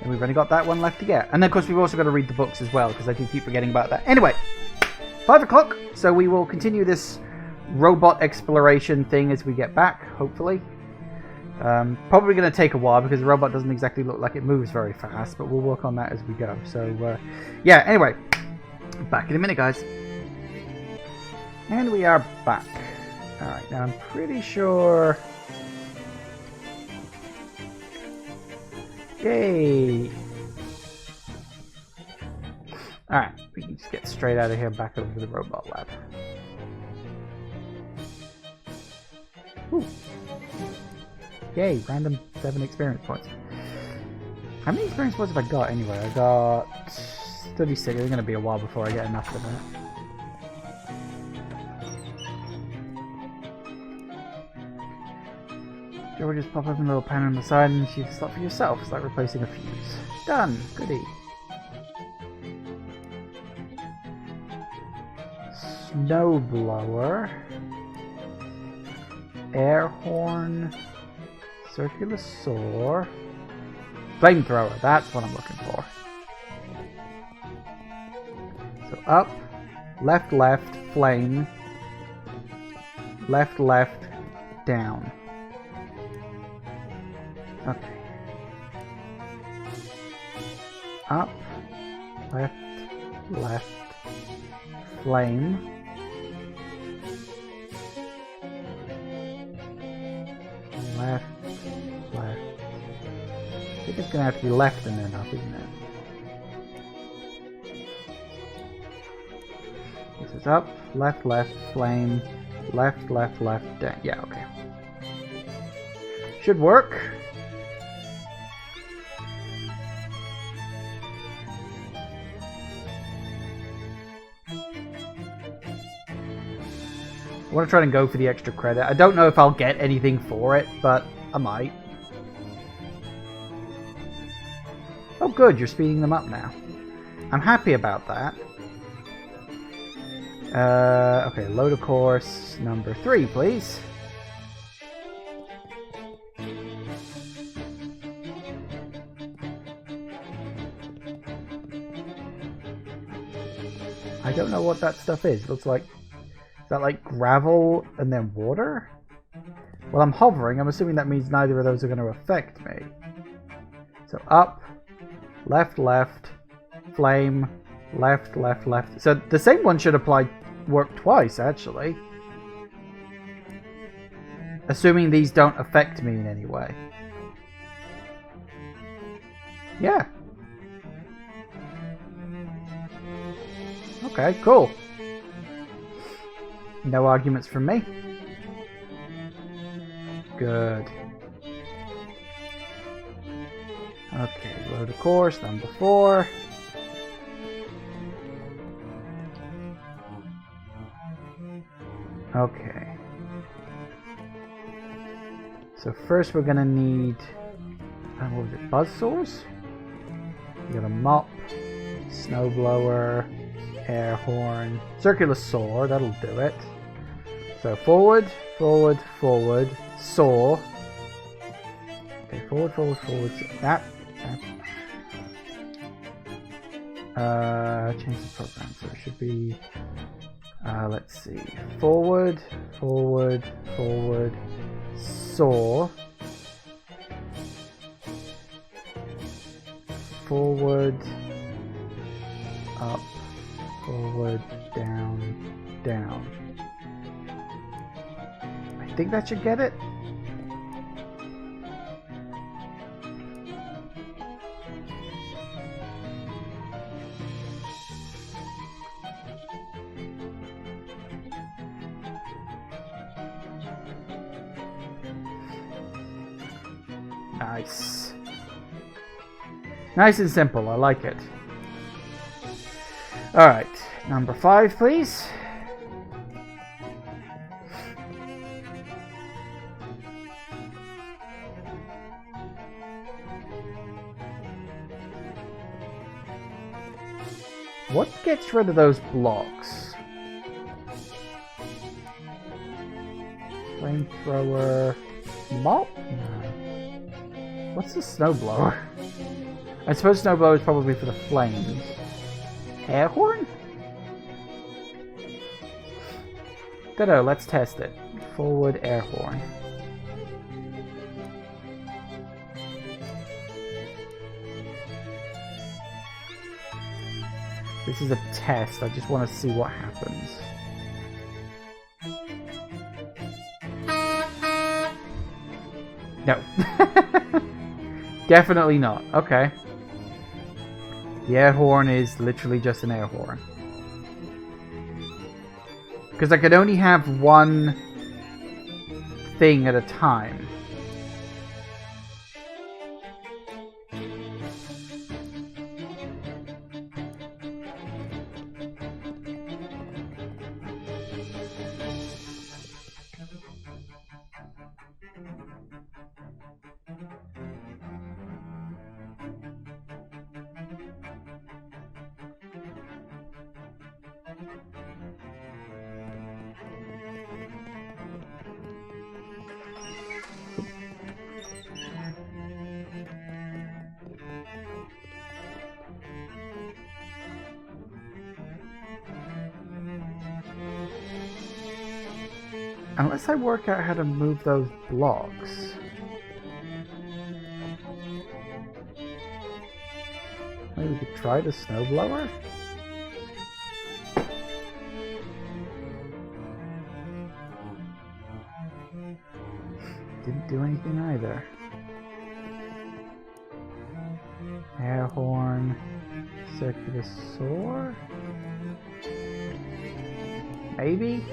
And we've only got that one left to get. And then, of course, we've also got to read the books as well, because I do keep forgetting about that. Anyway, 5 o'clock, so we will continue this robot exploration thing as we get back, hopefully. Probably going to take a while, because the robot doesn't exactly look like it moves very fast, but we'll work on that as we go. So, yeah, anyway, back in a minute, guys. And we are back. Alright, now I'm pretty sure... Yay! Alright, we can just get straight out of here and back over to the robot lab. Ooh. Yay, random 7 experience points. How many experience points have I got anyway? I got 36. It's going to be a while before I get enough of that. Or just pop up a little panel on the side and shoot a slot for yourself. It's like replacing a fuse. Done! Goodie. Snowblower. Air horn. Circular saw. Flamethrower. That's what I'm looking for. So up. Left, left. Flame. Left, left. Down. Okay. Up, left, left, flame. Left, left. I think it's going to have to be left and then up, isn't it? This is up, left, left, flame, left, left, left, down. Yeah, okay. Should work. I want to try and go for the extra credit. I don't know if I'll get anything for it, but I might. Oh good, you're speeding them up now. I'm happy about that. Okay, load a course number 3, please. I don't know what that stuff is. It looks like... Is that like gravel and then water? Well, I'm hovering. I'm assuming that means neither of those are going to affect me. So up, left, left, flame, left, left, left. So the same one should work twice, actually. Assuming these don't affect me in any way. Yeah. Okay, cool. No arguments from me. Good. Okay, load a course, number 4. Okay. So first we're gonna need, what was it, buzzsaws? We got a mop, snowblower, air horn, circular saw, that'll do it. So forward, forward, forward, saw. Okay, forward, forward, forward, that. Change the program, so it should be, let's see, forward, forward, forward, saw, forward, up, forward, down, down. I think that should get it. Nice. Nice and simple, I like it. Alright, number 5, please. What gets rid of those blocks? Flamethrower. Mop? No. What's the snowblower? I suppose snowblower is probably for the flames. Air horn? Dunno, let's test it. Forward air horn. This is a test, I just want to see what happens. No. Definitely not. Okay. The air horn is literally just an air horn. Because I could only have one thing at a time. Unless I work out how to move those blocks. Maybe we could try the snowblower? Didn't do anything either. Air horn, circular saw? Maybe?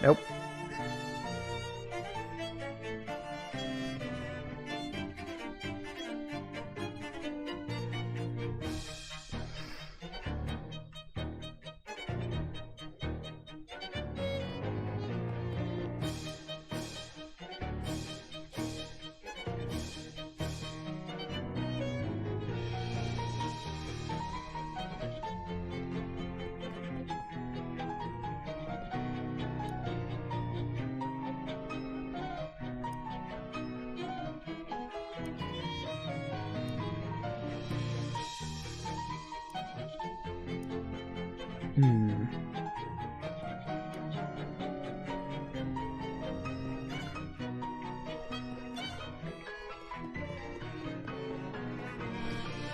Nope.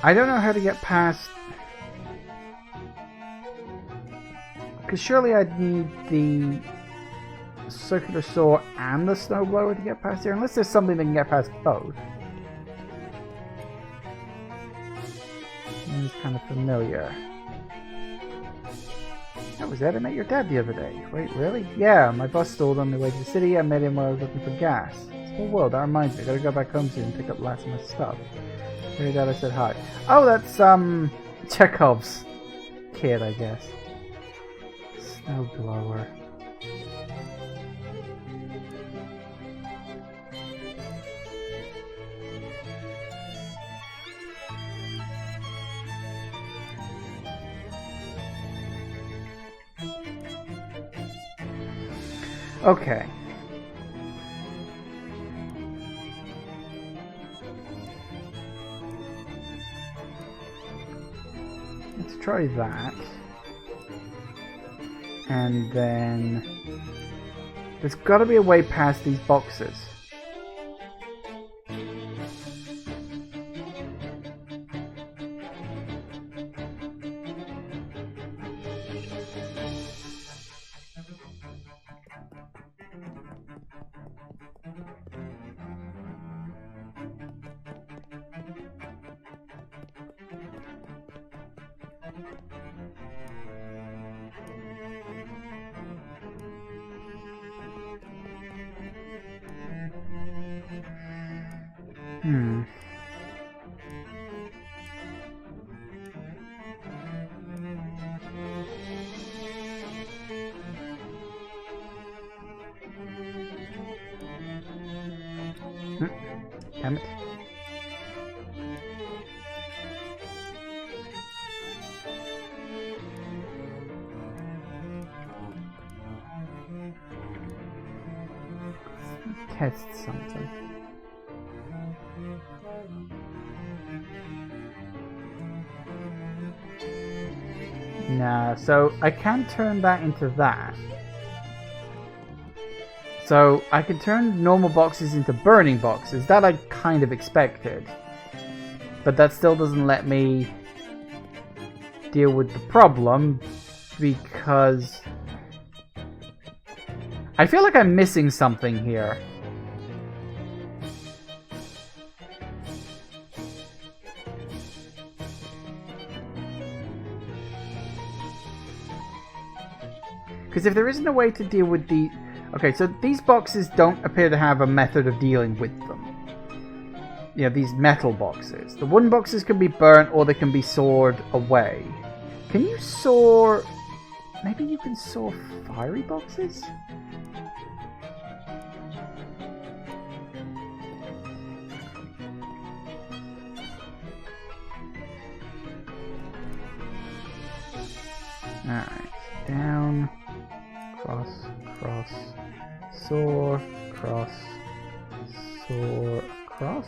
I don't know how to get past... Because surely I'd need the circular saw and the snowblower to get past here, unless there's something that can get past both. It's kind of familiar. That was that I met your dad the other day. Wait, really? Yeah, my bus stalled on the way to the city. I met him while I was looking for gas. Small world, that reminds me. I gotta go back home soon and pick up the last of my stuff. Tell your dad I said hi. Oh, that's, Chekhov's kid, I guess. Snowblower. Okay. Let's try that. And then there's got to be a way past these boxes. Damn it. Test something. Nah, so I can turn that into that. So I can turn normal boxes into burning boxes. That I kind of expected. But that still doesn't let me deal with the problem because I feel like I'm missing something here. Because if there isn't a way to deal with the... Okay, so these boxes don't appear to have a method of dealing with them. You know, these metal boxes. The wooden boxes can be burnt or they can be sawed away. Can you saw... Maybe you can saw fiery boxes? Alright, down, cross, cross, saw, cross, saw, cross.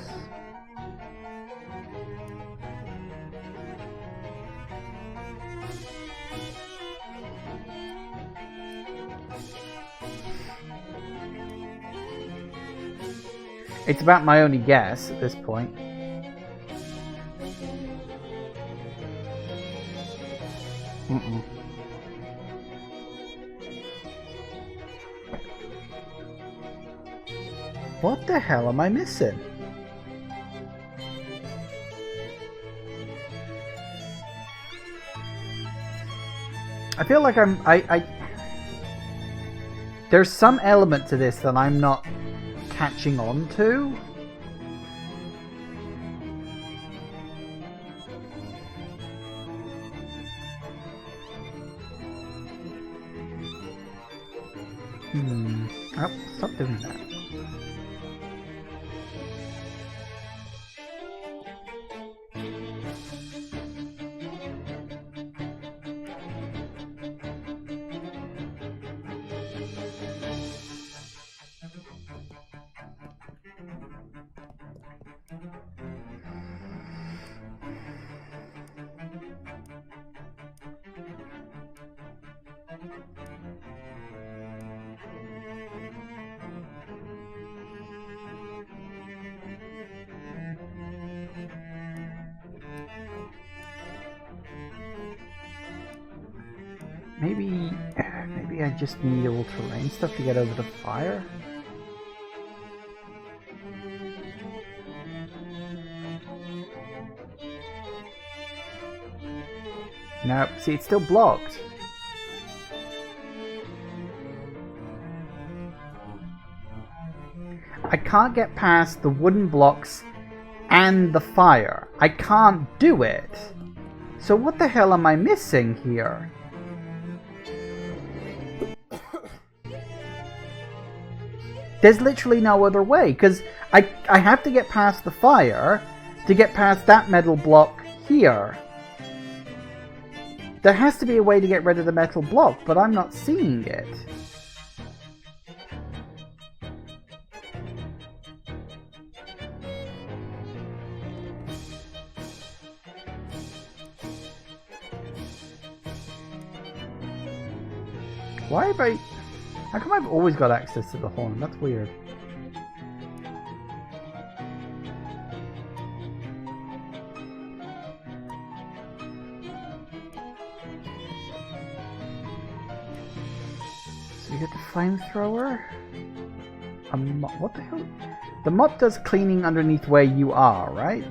It's about my only guess at this point. What the hell am I missing? I feel like there's some element to this that I'm not catching on to. Oh, stop doing that. Maybe I just need all terrain stuff to get over the fire? No, see, it's still blocked. I can't get past the wooden blocks and the fire. I can't do it. So what the hell am I missing here? There's literally no other way, because I have to get past the fire to get past that metal block here. There has to be a way to get rid of the metal block, but I'm not seeing it. Why have I... How come I've always got access to the horn? That's weird. So you get the flamethrower? What the hell? The mop does cleaning underneath where you are, right?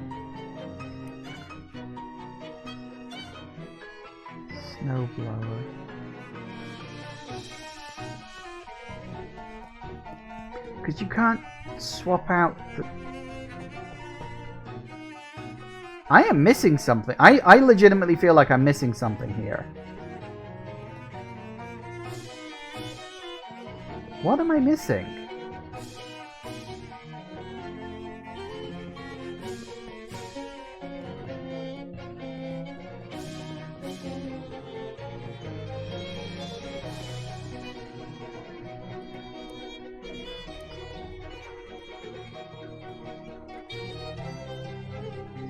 Snowblower. Because you can't swap out the... I am missing something. I legitimately feel like I'm missing something here. What am I missing?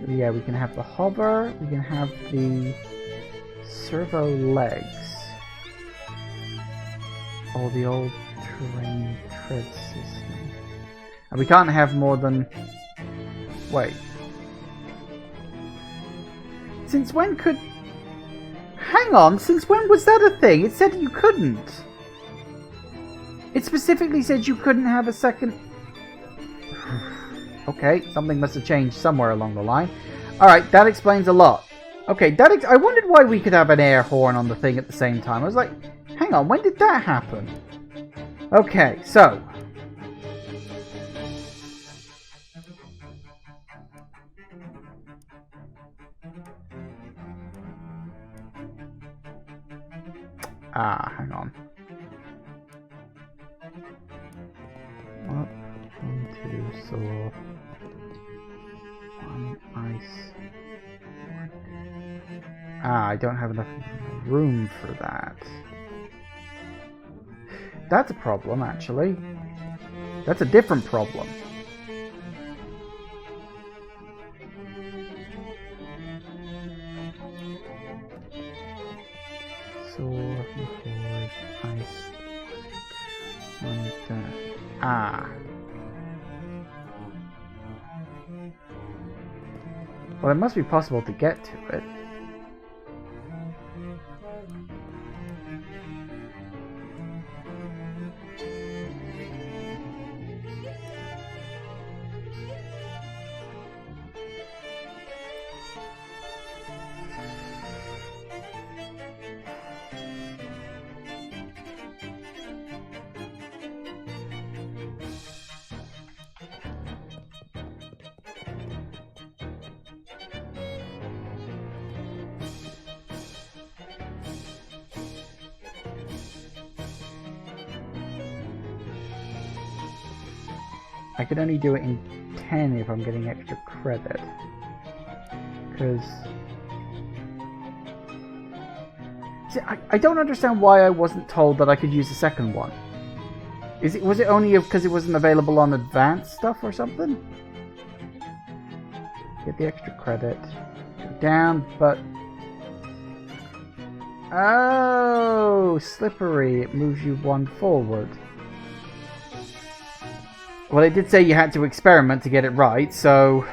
Yeah, we can have the hover, we can have the servo legs. Or the old terrain tread system. And we can't have more than... Wait. Since when could... Hang on, since when was that a thing? It said you couldn't. It specifically said you couldn't have a second... Okay, something must have changed somewhere along the line. Alright, that explains a lot. Okay, I wondered why we could have an air horn on the thing at the same time. I was like, hang on, when did that happen? Okay, so... hang on. Up, 1, 2, so... 1 ice. I don't have enough room for that. That's a problem, actually. That's a different problem. Sword, forward, ice. Well, it must be possible to get to it. I can only do it in 10 if I'm getting extra credit. Because... See, I don't understand why I wasn't told that I could use the second one. Was it only because it wasn't available on advanced stuff or something? Get the extra credit. Go down, but... Oh! Slippery. It moves you one forward. Well, it did say you had to experiment to get it right, so...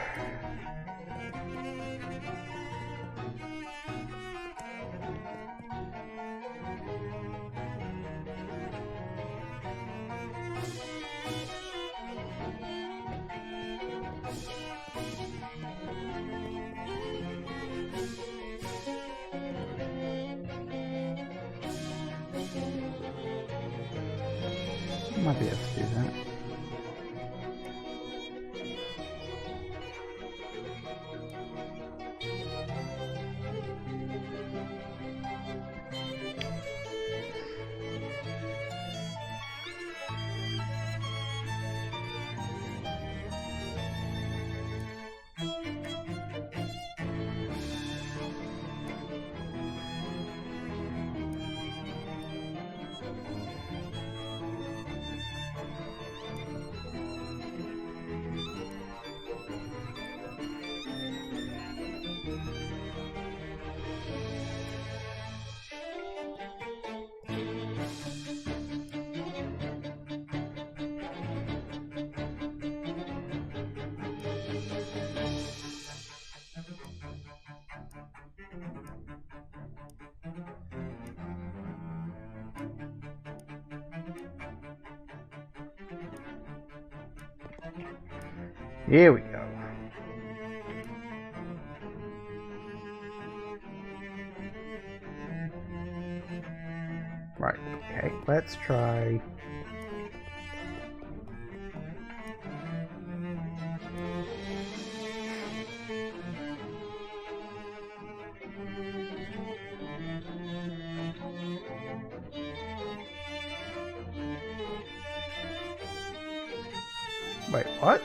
Might be able to do that. Here we go. Right, okay, let's try. Wait, what?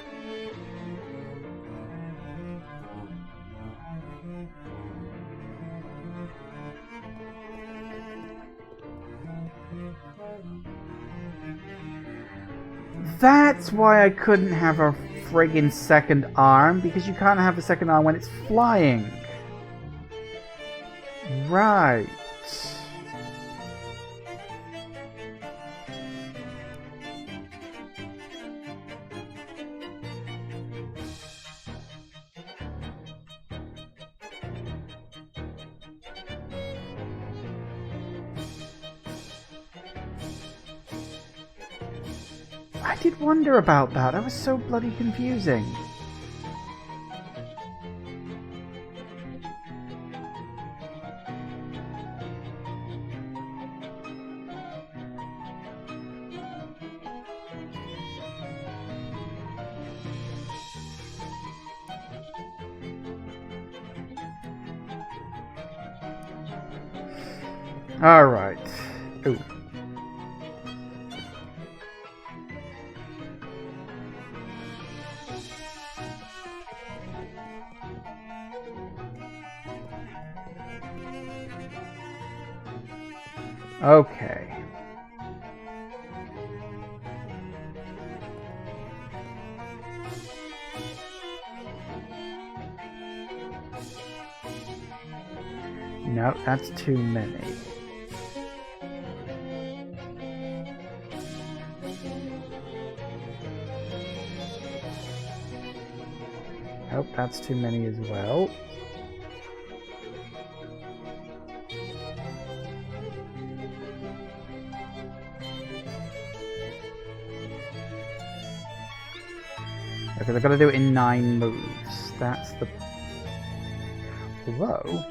That's why I couldn't have a friggin' second arm, because you can't have a second arm when it's flying. Right. I did wonder about that. That was so bloody confusing. All right. Ooh. Okay. No, that's too many. Nope, that's too many as well. Because I've got to do it in 9 moves. That's the... Whoa.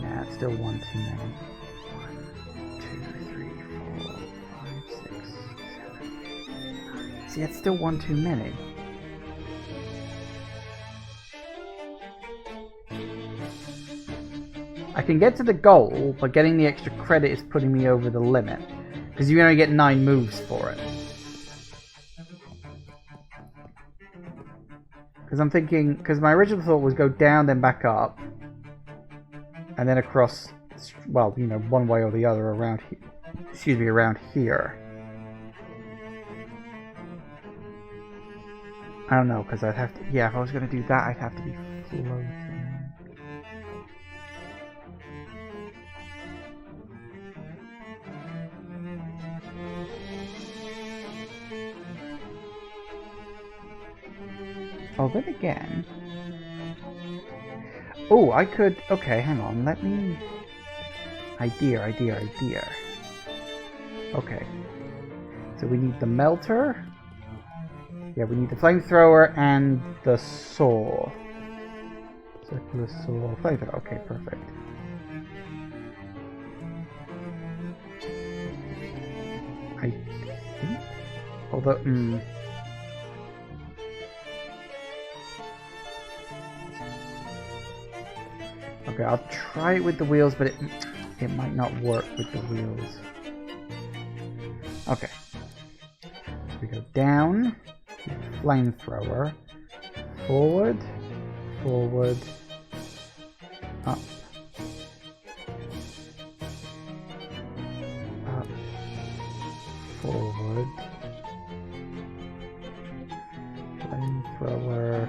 Nah, it's still one too many. 1, 2, 3, 4, 5, 6, 7, 8. See, it's still one too many. I can get to the goal, but getting the extra credit is putting me over the limit. Because you only get 9 moves for it. Because I'm thinking, because my original thought was go down, then back up. And then across, well, you know, one way or the other around here. Excuse me, around here. I don't know, because I'd have to, yeah, if I was going to do that, I'd have to be floating. Oh, then again... Oh, I could... Okay, hang on, let me... Idea. Okay. So we need the melter. Yeah, we need the flamethrower and the saw. Circular soul flavor. Okay, perfect. I think. Although, okay, I'll try it with the wheels, but it might not work with the wheels. Okay. We go down, flamethrower, forward, forward, up, up, forward, flamethrower,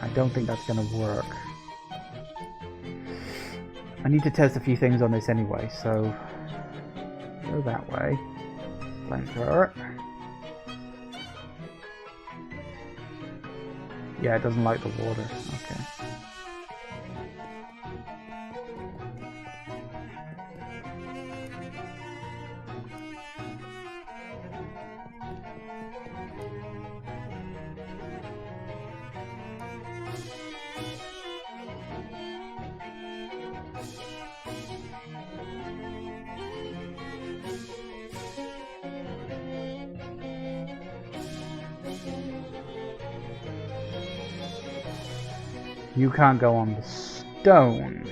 I don't think that's going to work. I need to test a few things on this anyway, so go that way. Flamethrower. Yeah, it doesn't like the water. Okay. You can't go on the stone.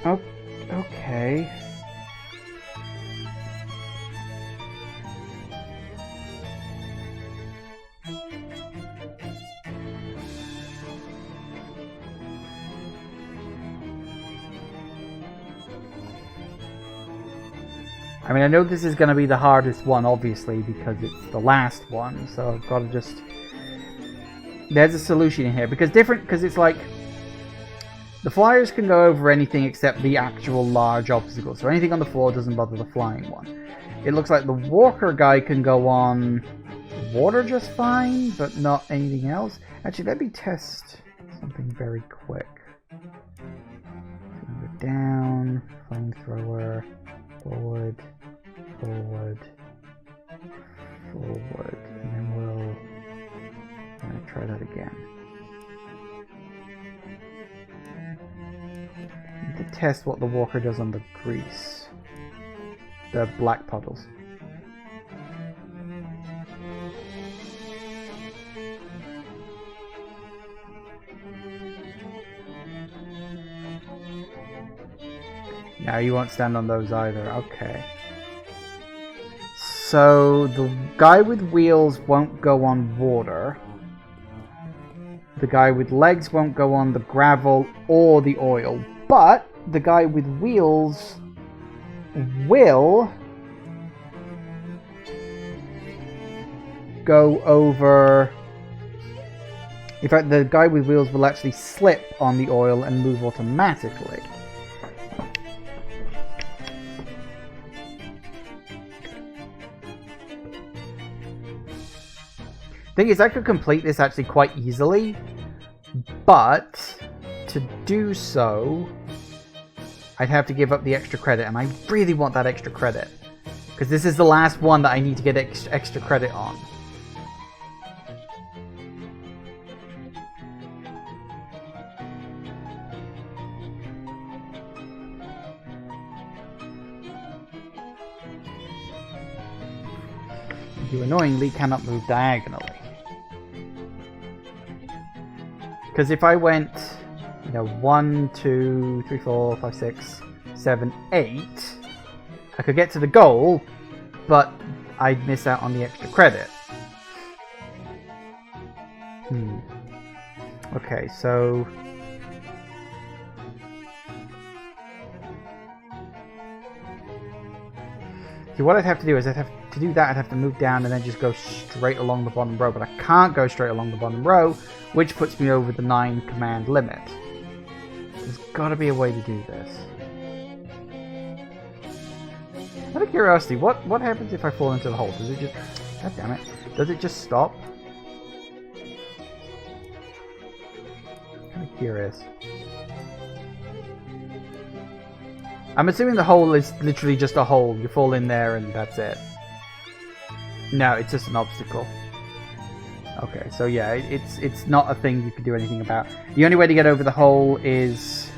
Oh, okay. I mean, I know this is going to be the hardest one, obviously, because it's the last one, so I've got to just... There's a solution in here, because it's like... The flyers can go over anything except the actual large obstacle, so anything on the floor doesn't bother the flying one. It looks like the walker guy can go on water just fine, but not anything else. Actually, let me test something very quick. So go down, flamethrower, forward, forward, forward, and then we'll try that again. I need to test what the walker does on the grease, the black puddles. Now you won't stand on those either. Okay. So the guy with wheels won't go on water. The guy with legs won't go on the gravel or the oil. But the guy with wheels will go over... In fact, the guy with wheels will actually slip on the oil and move automatically. Thing is, I could complete this actually quite easily, but to do so, I'd have to give up the extra credit, and I really want that extra credit, because this is the last one that I need to get extra credit on. You annoyingly cannot move diagonally. Because if I went, 1, 2, 3, 4, 5, 6, 7, 8, I could get to the goal, but I'd miss out on the extra credit. Okay, so... See, what I'd have to do is I'd have to move down and then just go straight along the bottom row, but I can't go straight along the bottom row, which puts me over the 9 command limit. There's got to be a way to do this. Out of curiosity, what happens if I fall into the hole? Does it just... God damn it. Does it just stop? I'm kind of curious. I'm assuming the hole is literally just a hole. You fall in there and that's it. No, it's just an obstacle. Okay, so yeah, it's not a thing you can do anything about. The only way to get over the hole is...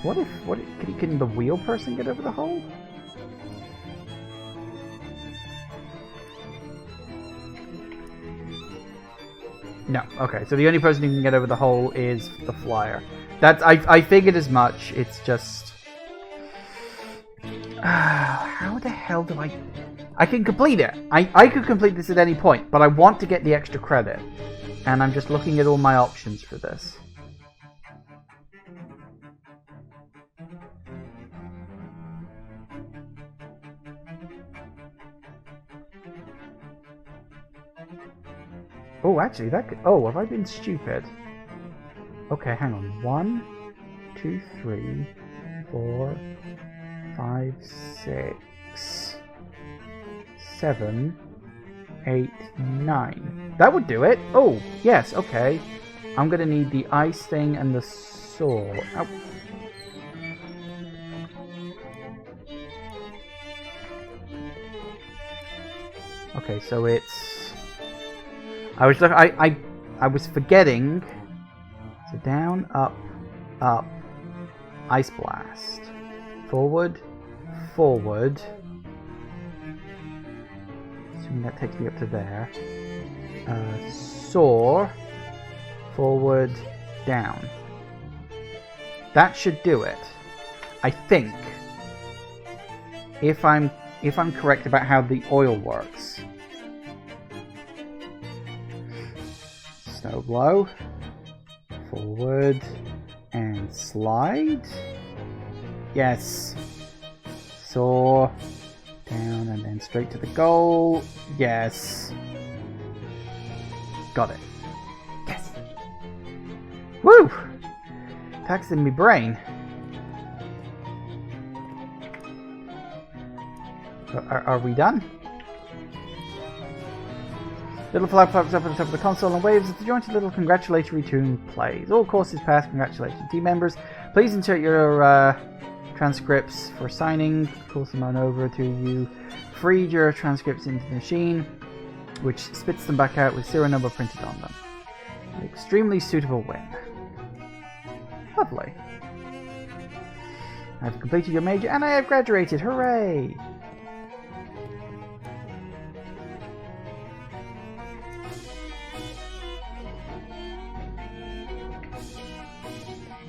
Can the wheel person get over the hole? No. Okay, so the only person who can get over the hole is the flyer. I figured as much. It's just... how the hell do I can complete it. I could complete this at any point, but I want to get the extra credit. And I'm just looking at all my options for this. Oh, actually, that could... Oh, have I been stupid? Okay, hang on. 1, 2, 3, 4, 5, 6, 7, 8, 9. That would do it. Oh, yes, okay. I'm going to need the ice thing and the sword. Ow. Okay, so it's... I was forgetting. So down, up, up, ice blast, forward, forward. Assuming that takes me up to there. Soar, forward, down. That should do it, I think. If I'm correct about how the oil works. Snow blow, forward, and slide. Yes. Soar, down, and then straight to the goal. Yes. Got it. Yes. Woo! Taxing me brain. Are we done? Little flag flaps up at the top of the console and waves as the jointed little congratulatory tune plays. All courses passed, congratulations. Team members, please insert your transcripts for signing. Call them on over to you. Feed your transcripts into the machine, which spits them back out with serial number printed on them. An extremely suitable win. Lovely. I've completed your major and I have graduated. Hooray!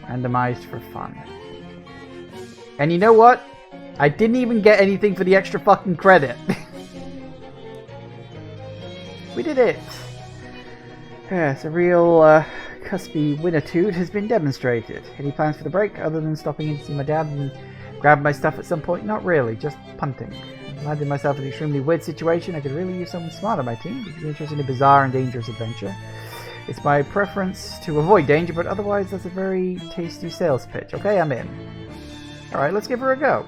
Randomized for fun. And you know what? I didn't even get anything for the extra fucking credit. We did it! Yes, a real cuspy winitude has been demonstrated. Any plans for the break other than stopping in to see my dad and grab my stuff at some point? Not really, just punting. I landed myself in an extremely weird situation. I could really use someone smart on my team. Would you be interested in a bizarre and dangerous adventure? It's my preference to avoid danger, but otherwise that's a very tasty sales pitch. Okay, I'm in. Alright, let's give her a go.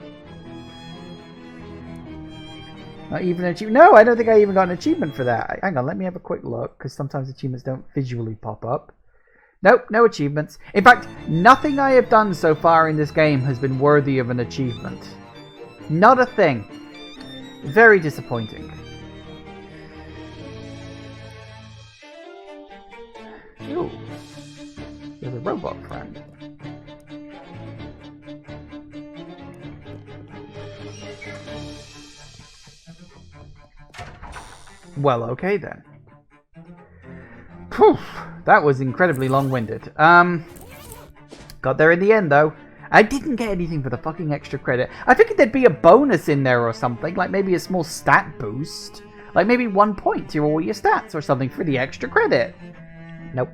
Not even an achievement. No, I don't think I even got an achievement for that. Hang on, let me have a quick look, because sometimes achievements don't visually pop up. Nope, no achievements. In fact, nothing I have done so far in this game has been worthy of an achievement. Not a thing. Very disappointing. Ooh, there's a robot friend. Well, okay then. Poof, that was incredibly long-winded. Got there in the end though. I didn't get anything for the fucking extra credit. I figured there'd be a bonus in there or something, like maybe a small stat boost. Like maybe 1 point to all your stats or something for the extra credit. Nope.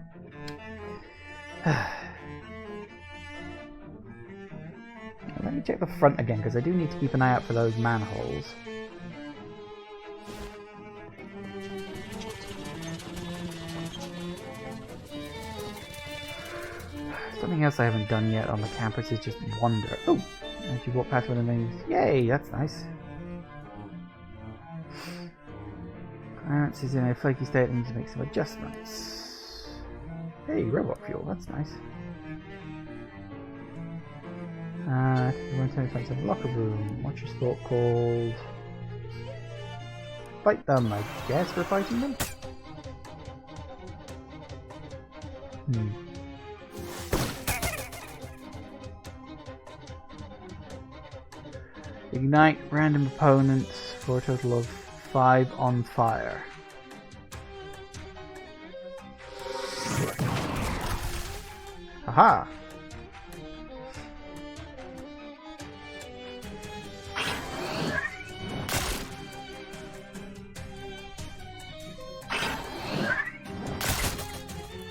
Let me check the front again, because I do need to keep an eye out for those manholes. Something else I haven't done yet on the campus is just wander. Oh! And you walk past one of the names. Yay, that's nice. Clarence is in a flaky state and needs to make some adjustments. Hey, robot fuel, that's nice. You want to defensive locker room. What's your sport called? Fight them, I guess we're fighting them? Ignite random opponents for a total of 5 on fire. Aha!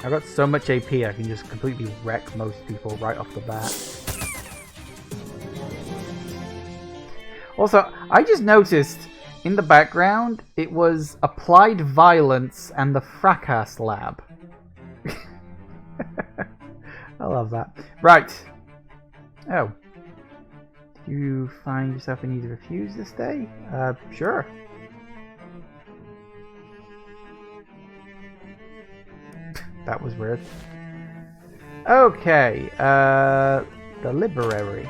I've got so much AP I can just completely wreck most people right off the bat. Also, I just noticed in the background it was Applied Violence and the Fracas Lab. I love that. Right. Oh. Do you find yourself in need of a fuse this day? Sure. That was weird. Okay, the library.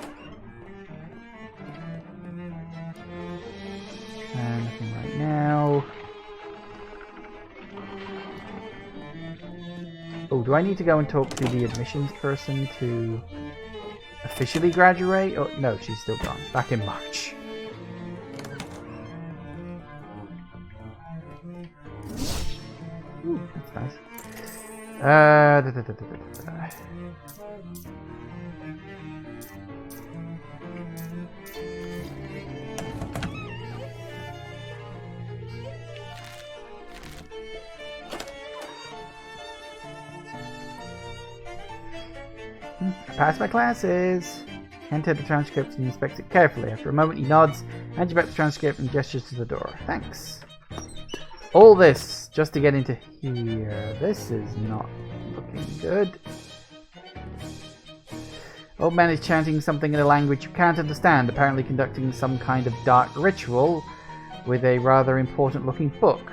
Nothing right now. Oh, do I need to go and talk to the admissions person to officially graduate? Oh, no, she's still gone. Back in March. Ooh, that's nice. I passed my classes. Enter the transcript and inspect it carefully. After a moment, he nods, hands you back the transcript and gestures to the door. Thanks. All this just to get into here. This is not looking good. Old man is chanting something in a language you can't understand, apparently conducting some kind of dark ritual with a rather important looking book,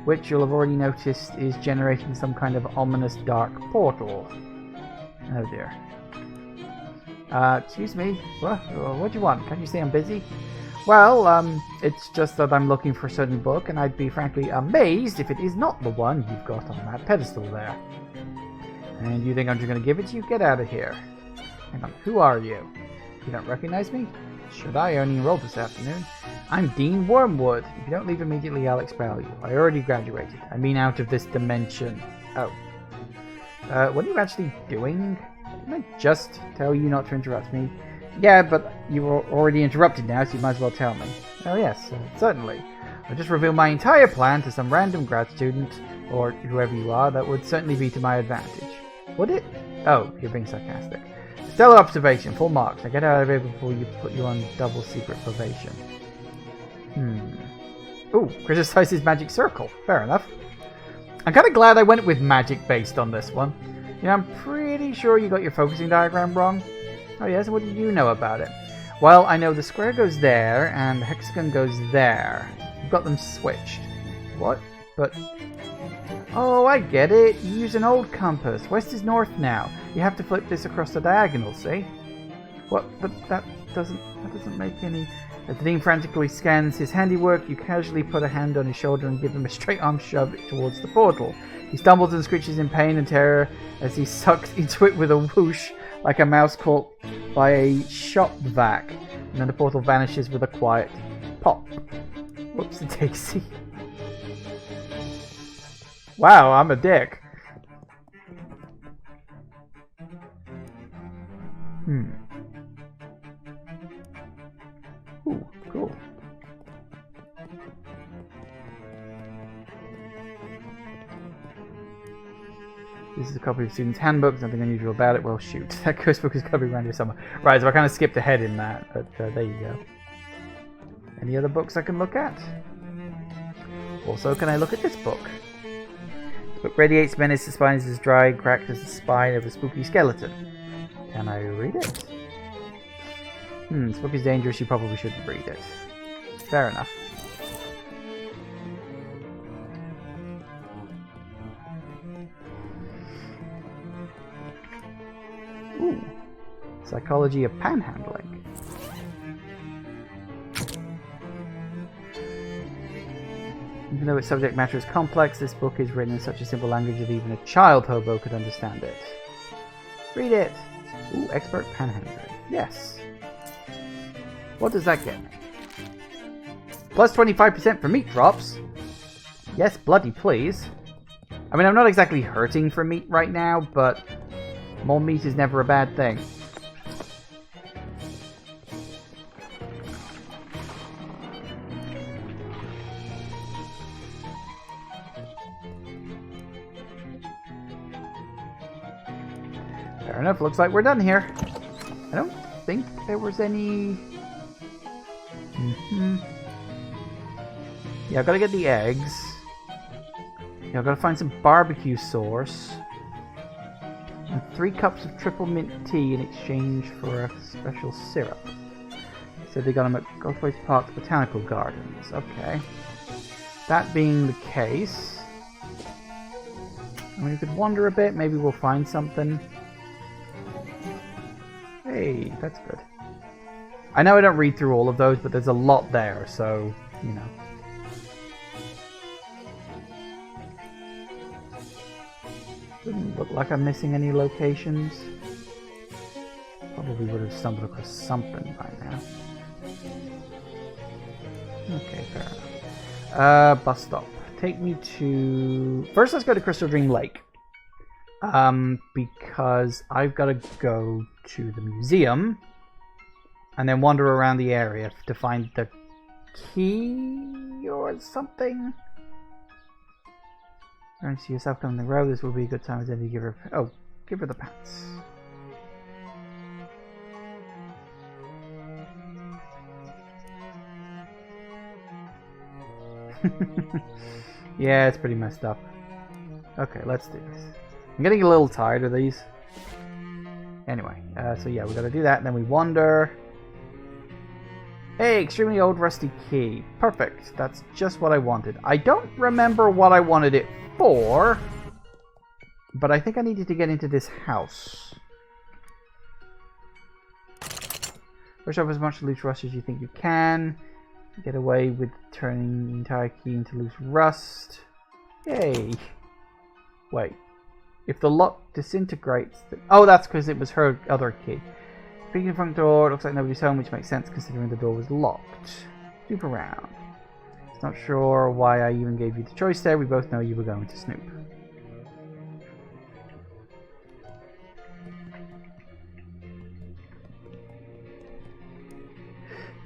which you'll have already noticed is generating some kind of ominous dark portal. Oh dear. Excuse me. What do you want? Can't you see I'm busy? Well, it's just that I'm looking for a certain book, and I'd be frankly amazed if it is not the one you've got on that pedestal there. And you think I'm just going to give it to you? Get out of here. Hang on, who are you? You don't recognize me? Should I? only enrolled this afternoon. I'm Dean Wormwood. If you don't leave immediately, I'll expel you. I already graduated. I mean out of this dimension. Oh. What are you actually doing? Didn't I just tell you not to interrupt me? Yeah, but you were already interrupted now, so you might as well tell me. Oh yes, certainly. I'll just reveal my entire plan to some random grad student, or whoever you are, that would certainly be to my advantage. Would it? Oh, you're being sarcastic. Stellar observation, full marks. I get out of here before you put you on double secret probation. Ooh, criticize his magic circle. Fair enough. I'm kind of glad I went with magic based on this one. You know, I'm pretty sure you got your focusing diagram wrong. Oh yes, what do you know about it? Well, I know the square goes there, and the hexagon goes there. You've got them switched. What? But... Oh, I get it. You use an old compass. West is north now. You have to flip this across the diagonal, see? What? But that doesn't make any... As the Dean frantically scans his handiwork, you casually put a hand on his shoulder and give him a straight arm shove towards the portal. He stumbles and screeches in pain and terror as he sucks into it with a whoosh, like a mouse caught by a shop vac, and then the portal vanishes with a quiet pop. Whoopsie-daisy. Wow, I'm a dick. Ooh, cool. This is a copy of the student's handbook. Nothing unusual about it. Well, shoot. That ghost book is got to be around here somewhere. Right, so I kind of skipped ahead in that, but there you go. Any other books I can look at? Also, can I look at this book? This book radiates menace. The spine is as dry and cracked as the spine of a spooky skeleton. Can I read it? This book is dangerous. You probably shouldn't read it. Fair enough. Psychology of panhandling. Even though its subject matter is complex, this book is written in such a simple language that even a child hobo could understand it. Read it! Ooh, expert panhandler. Yes. What does that get me? Plus 25% for meat drops. Yes, bloody please. I mean, I'm not exactly hurting for meat right now, but more meat is never a bad thing. Fair enough, looks like we're done here. I don't think there was any... Yeah, I've got to get the eggs. Yeah, I've got to find some barbecue sauce. And 3 cups of triple mint tea in exchange for a special syrup. So they got them at Goldthwaite Park's Botanical Gardens. Okay. That being the case... I mean, we could wander a bit, maybe we'll find something. Hey, that's good. I know I don't read through all of those, but there's a lot there, so, you know. Doesn't look like I'm missing any locations. Probably would have stumbled across something by now. Okay, fair enough. Bus stop. Take me to... First, let's go to Crystaldream Lake. Because I've got to go to the museum and then wander around the area to find the key or something. Going to see yourself coming the road. This will be a good time as any to give her... Oh, give her the pants. Yeah, it's pretty messed up. Okay, let's do this. I'm getting a little tired of these. Anyway, so yeah, we gotta do that, and then we wander. Hey, extremely old rusty key. Perfect. That's just what I wanted. I don't remember what I wanted it for, but I think I needed to get into this house. Brush up as much loose rust as you think you can. Get away with turning the entire key into loose rust. Yay. Wait. If the lock disintegrates... Oh, that's because it was her other key. Speaking of the front door, it looks like nobody's home, which makes sense considering the door was locked. Snoop around. Not sure why I even gave you the choice there. We both know you were going to snoop.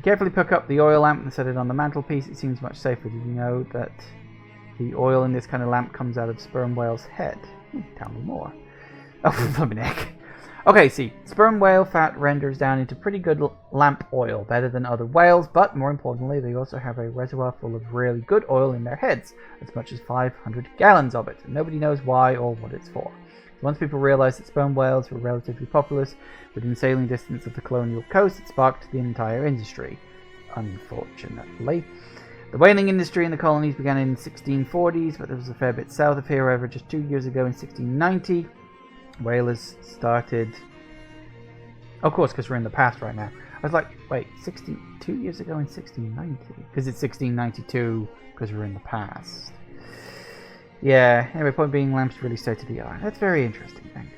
Carefully pick up the oil lamp and set it on the mantelpiece. It seems much safer. Did you know that the oil in this kind of lamp comes out of sperm whale's head? Tell me more. Oh, flipping heck. Okay, see, sperm whale fat renders down into pretty good lamp oil, better than other whales, but more importantly, they also have a reservoir full of really good oil in their heads, as much as 500 gallons of it, and nobody knows why or what it's for. Once people realized that sperm whales were relatively populous within sailing distance of the colonial coast, it sparked the entire industry, unfortunately. The whaling industry in the colonies began in the 1640s, but there was a fair bit south of here. However, just 2 years ago in 1690, whalers started... Of course, because we're in the past right now. I was like, wait, 2 years ago in 1690? Because it's 1692, because we're in the past. Yeah, anyway, point being, lamps really state of the art. That's very interesting, thank you.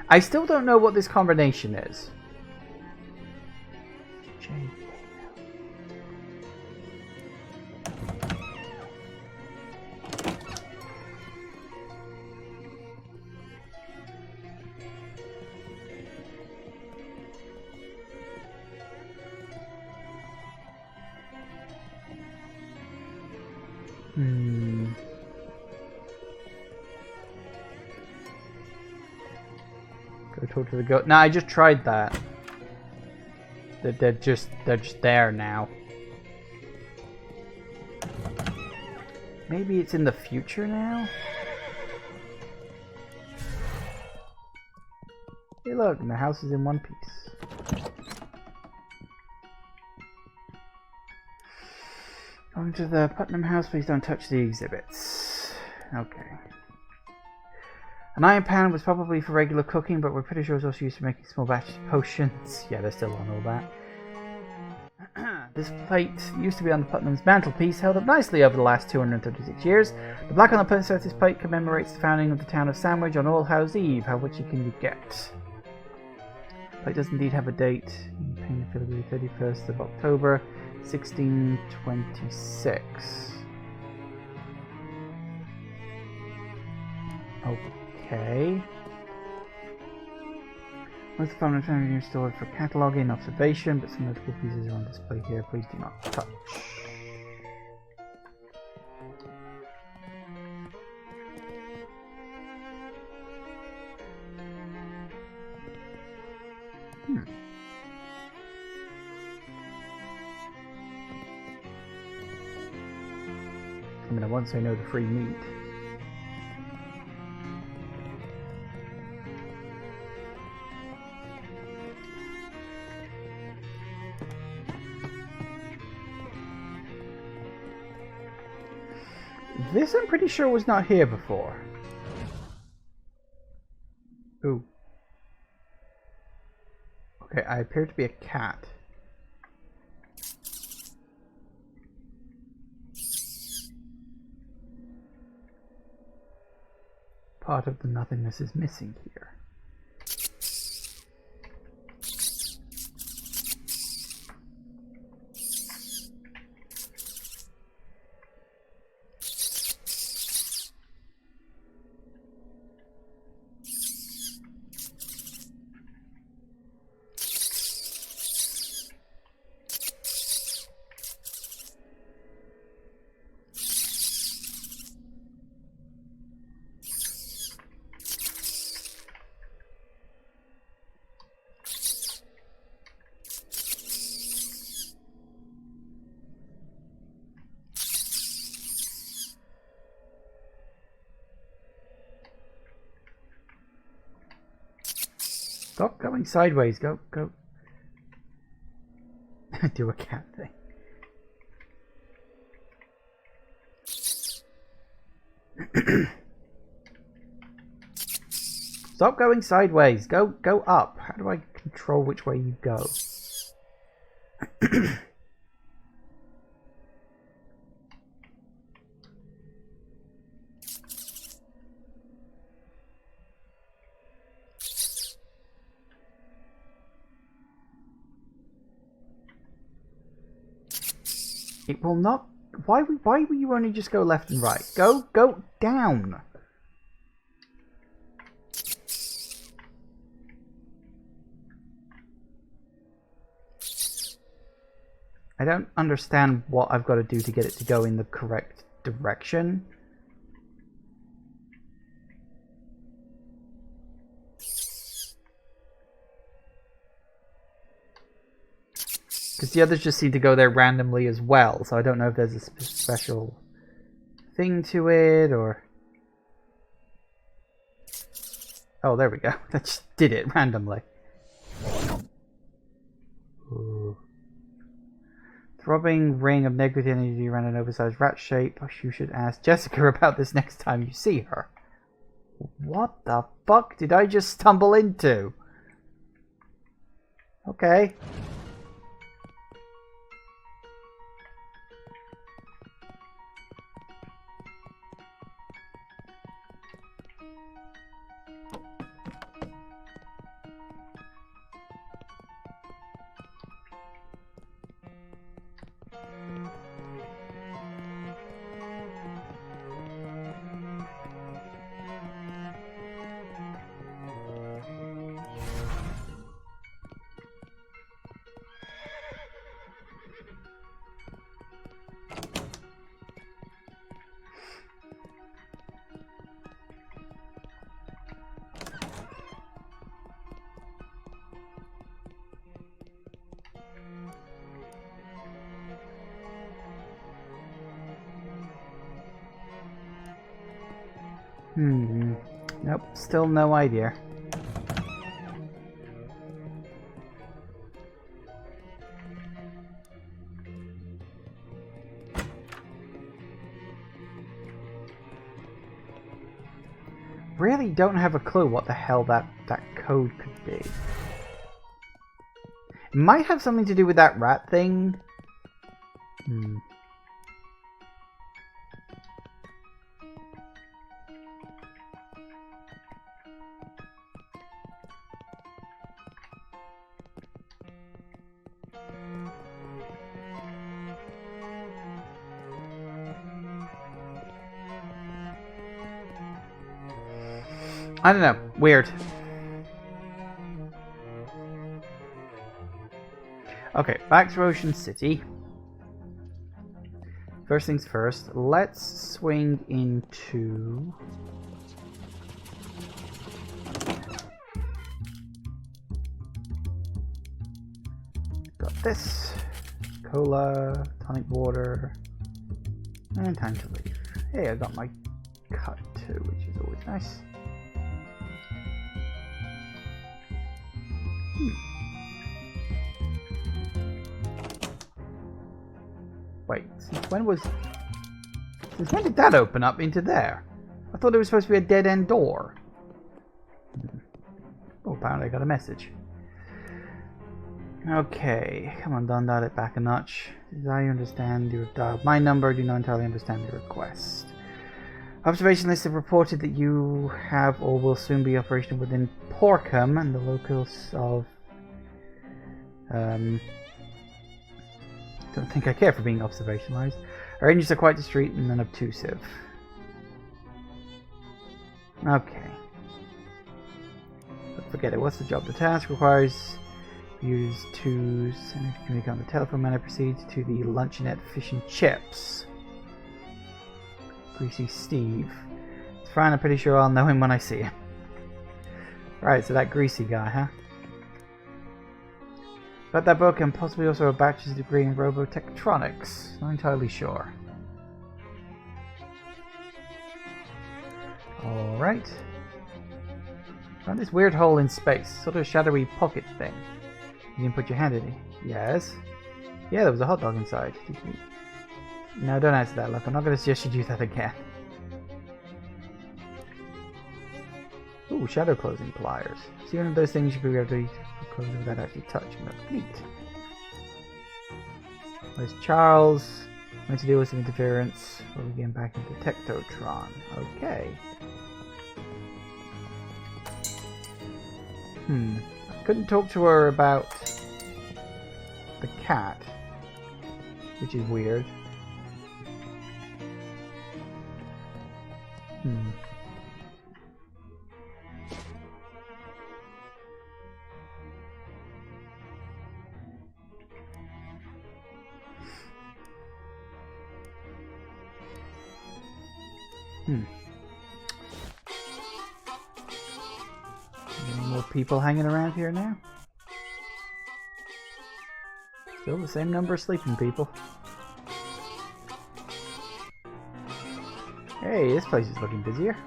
I still don't know what this combination is. Go talk to the goat. No, I just tried that. They're just there now. Maybe it's in the future now? Hey look, and the house is in one piece. Going to the Putnam house, please don't touch the exhibits. Okay. An iron pan was probably for regular cooking, but we're pretty sure it's also used for making small batches of potions. Yeah, they're still on all that. This plate used to be on the Putnam's mantelpiece, held up nicely over the last 236 years. The black on the plate of this plate commemorates the founding of the town of Sandwich on All Hallows Eve. How witchy can you get? The plate does indeed have a date. Painted February 31st of October, 1626. Okay. Most of the found are stored for cataloguing and observation, but some notable pieces are on display here. Please do not touch. I mean, I won't say no to free meat. This I'm pretty sure was not here before. Ooh. Okay, I appear to be a cat. Part of the nothingness is missing here. Stop going sideways. Go. Do a cat thing. Stop going sideways. Go up. How do I control which way you go? It will not. Why will you only just go left and right? Go down. I don't understand what I've got to do to get it to go in the correct direction. Because the others just seem to go there randomly as well, so I don't know if there's a special thing to it, or... Oh, there we go. That just did it randomly. Ooh. Throbbing ring of negative energy around an oversized rat shape. Oh, you should ask Jessica about this next time you see her. What the fuck did I just stumble into? Okay. Nope, still no idea. really don't have a clue what the hell that code could be. It might have something to do with that rat thing. I don't know. Weird. Okay, back to Ocean City. First things first, let's swing into... Got this. Cola, tonic water, and time to leave. Hey, I got my cut too, which is always nice. Wait, since when did that open up into there? I thought it was supposed to be a dead-end door. Oh, apparently I got a message. Okay, come on, Don, dial it back a notch. As I understand, you have dialed my number. Do not entirely understand your request. Observation lists have reported that you have or will soon be operational within Porkham and the locals of... don't think I care for being observationalized. Our agents are quite discreet and unobtrusive. Okay. But forget it. What's the job? The task requires use to communicate on the telephone man. Proceeds to the luncheonette fish and chips. Greasy Steve. It's fine, I'm pretty sure I'll know him when I see him. Right, so that greasy guy, huh? Got that book and possibly also a bachelor's degree in robotectronics. Not entirely sure. Alright. Found this weird hole in space. Sort of shadowy pocket thing. You can put your hand in it. Yes. Yeah, there was a hot dog inside. No, don't answer that, look. I'm not going to suggest you do that again. Ooh, shadow closing pliers. See, one of those things you could be able to close without actually touching them. Neat. Where's Charles? Meant to deal with some interference. We'll be getting back into Tectotron. Okay. I couldn't talk to her about the cat, which is weird. Any more people hanging around here now? Still the same number of sleeping people. Hey, this place is looking busier.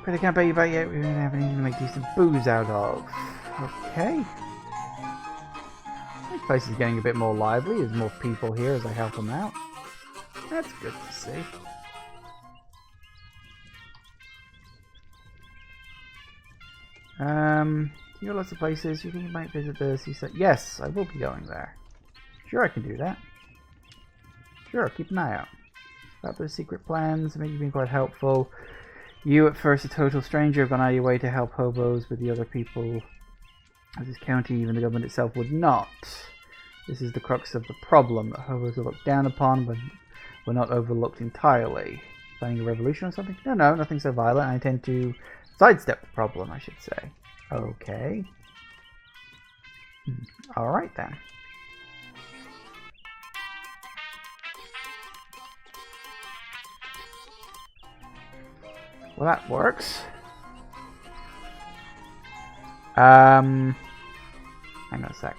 But I can't bet you about yet. We don't have anything to make decent booze out of. Okay. This place is getting a bit more lively. There's more people here as I help them out. That's good to see. You got lots of places. You think you might visit the Seaside? Yes, I will be going there. Sure, I can do that. Sure, keep an eye out. About those secret plans, maybe you've been quite helpful. You, at first a total stranger, have gone out of your way to help hobos with the other people of this county. Even the government itself would not. This is the crux of the problem, that hobos are looked down upon, but we're not overlooked entirely. Planning a revolution or something? No, nothing so violent. I intend to sidestep the problem, I should say. Okay. Alright then. Well, that works. Hang on a sec.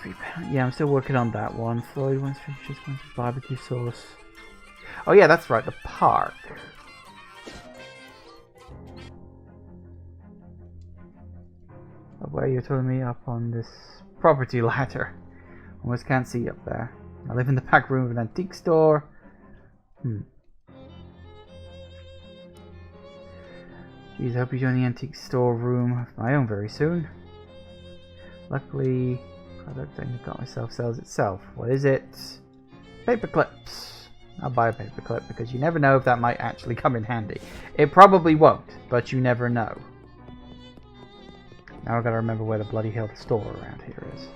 £3. Yeah, I'm still working on that one. Floyd wants finishes, wants barbecue sauce. Oh yeah, that's right, the park. Where you're telling me up on this property ladder. Almost can't see up there. I live in the back room of an antique store. Geez, I hope you join the antique store room of my own very soon. Luckily, product I got myself sells itself. What is it? Paper clips. I'll buy a paper clip because you never know if that might actually come in handy. It probably won't, but you never know. Now I've got to remember where the bloody hell the store around here is.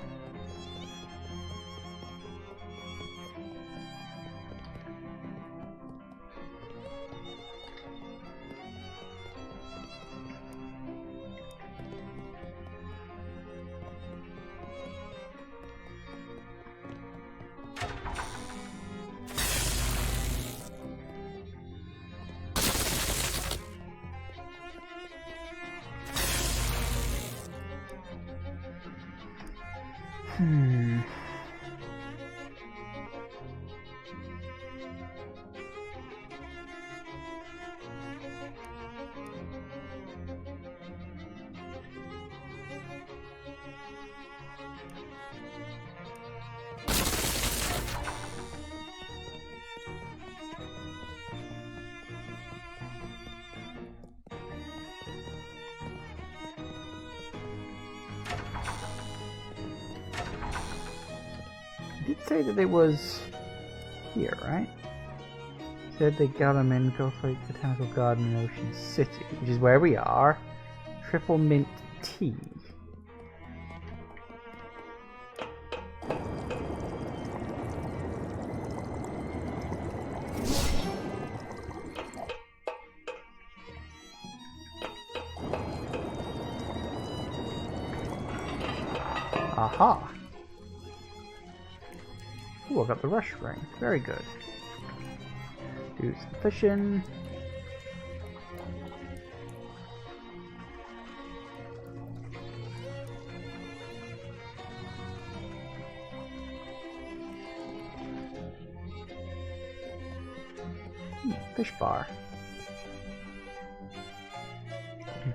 Did say that it was here, right? Said they got them in Gulf Lake Botanical Garden in Ocean City, which is where we are. Triple mint tea. Aha! Ooh, I got the rush ring. Very good. Do some fishing. Fish bar.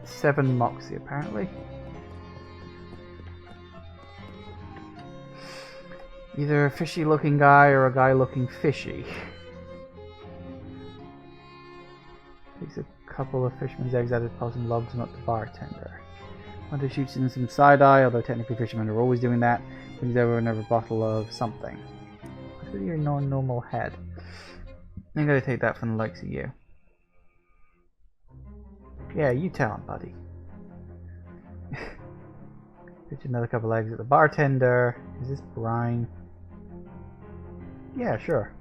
7 moxie apparently. Either a fishy looking guy or a guy looking fishy. Takes a couple of fisherman's eggs out of the pot and logs them up to bartender. Hunter shoots in some side-eye, although technically fishermen are always doing that. Brings over another bottle of something. What's with your non-normal head? I'm gonna take that from the likes of you. Yeah, you tell him, buddy. Pitch another couple eggs at the bartender. Is this brine? Yeah, sure.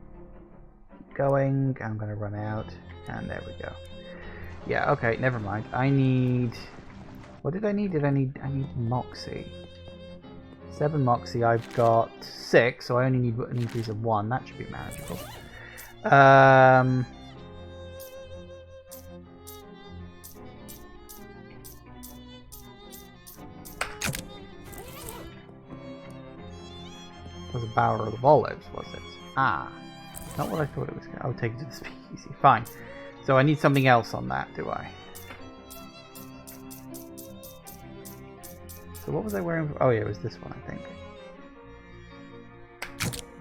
Keep going. I'm gonna run out. And there we go. Yeah, okay, never mind. I need... What did I need? I need moxie. 7 moxie. I've got 6, so I only need an increase of 1. That should be manageable. Was a barrel of olives, was it? Ah, not what I thought it was. I'll take it to the speakeasy. Fine. So I need something else on that, do I? So what was I wearing? Oh yeah, it was this one, I think.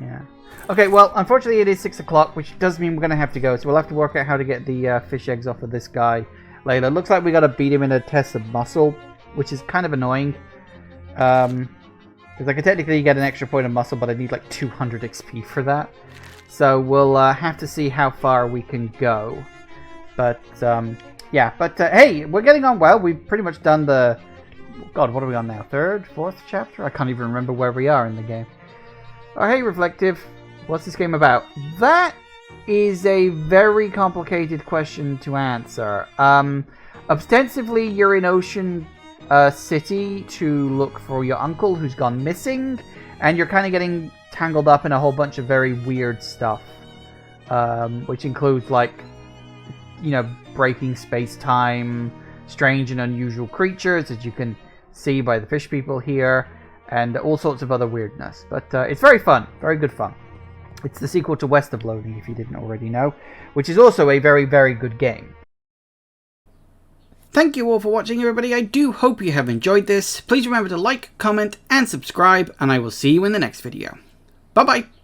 Yeah. Okay, well, unfortunately it is 6 o'clock, which does mean we're going to have to go. So we'll have to work out how to get the fish eggs off of this guy later. Looks like we got to beat him in a test of muscle, which is kind of annoying. Because I could technically get an extra point of muscle, but I need like 200 XP for that. So we'll have to see how far we can go. But, yeah. But, hey, we're getting on well. We've pretty much done the... God, what are we on now? 3rd? 4th chapter? I can't even remember where we are in the game. Oh, hey, Reflective. What's this game about? That is a very complicated question to answer. Ostensibly, you're in Ocean City to look for your uncle who's gone missing, and you're kind of getting tangled up in a whole bunch of very weird stuff, which includes, like, you know, breaking space-time, strange and unusual creatures, as you can see by the fish people here, and all sorts of other weirdness. But it's very fun, very good fun. It's the sequel to West of Loathing, if you didn't already know, which is also a very, very good game. Thank you all for watching, everybody. I do hope you have enjoyed this. Please remember to like, comment, and subscribe, and I will see you in the next video. Bye-bye!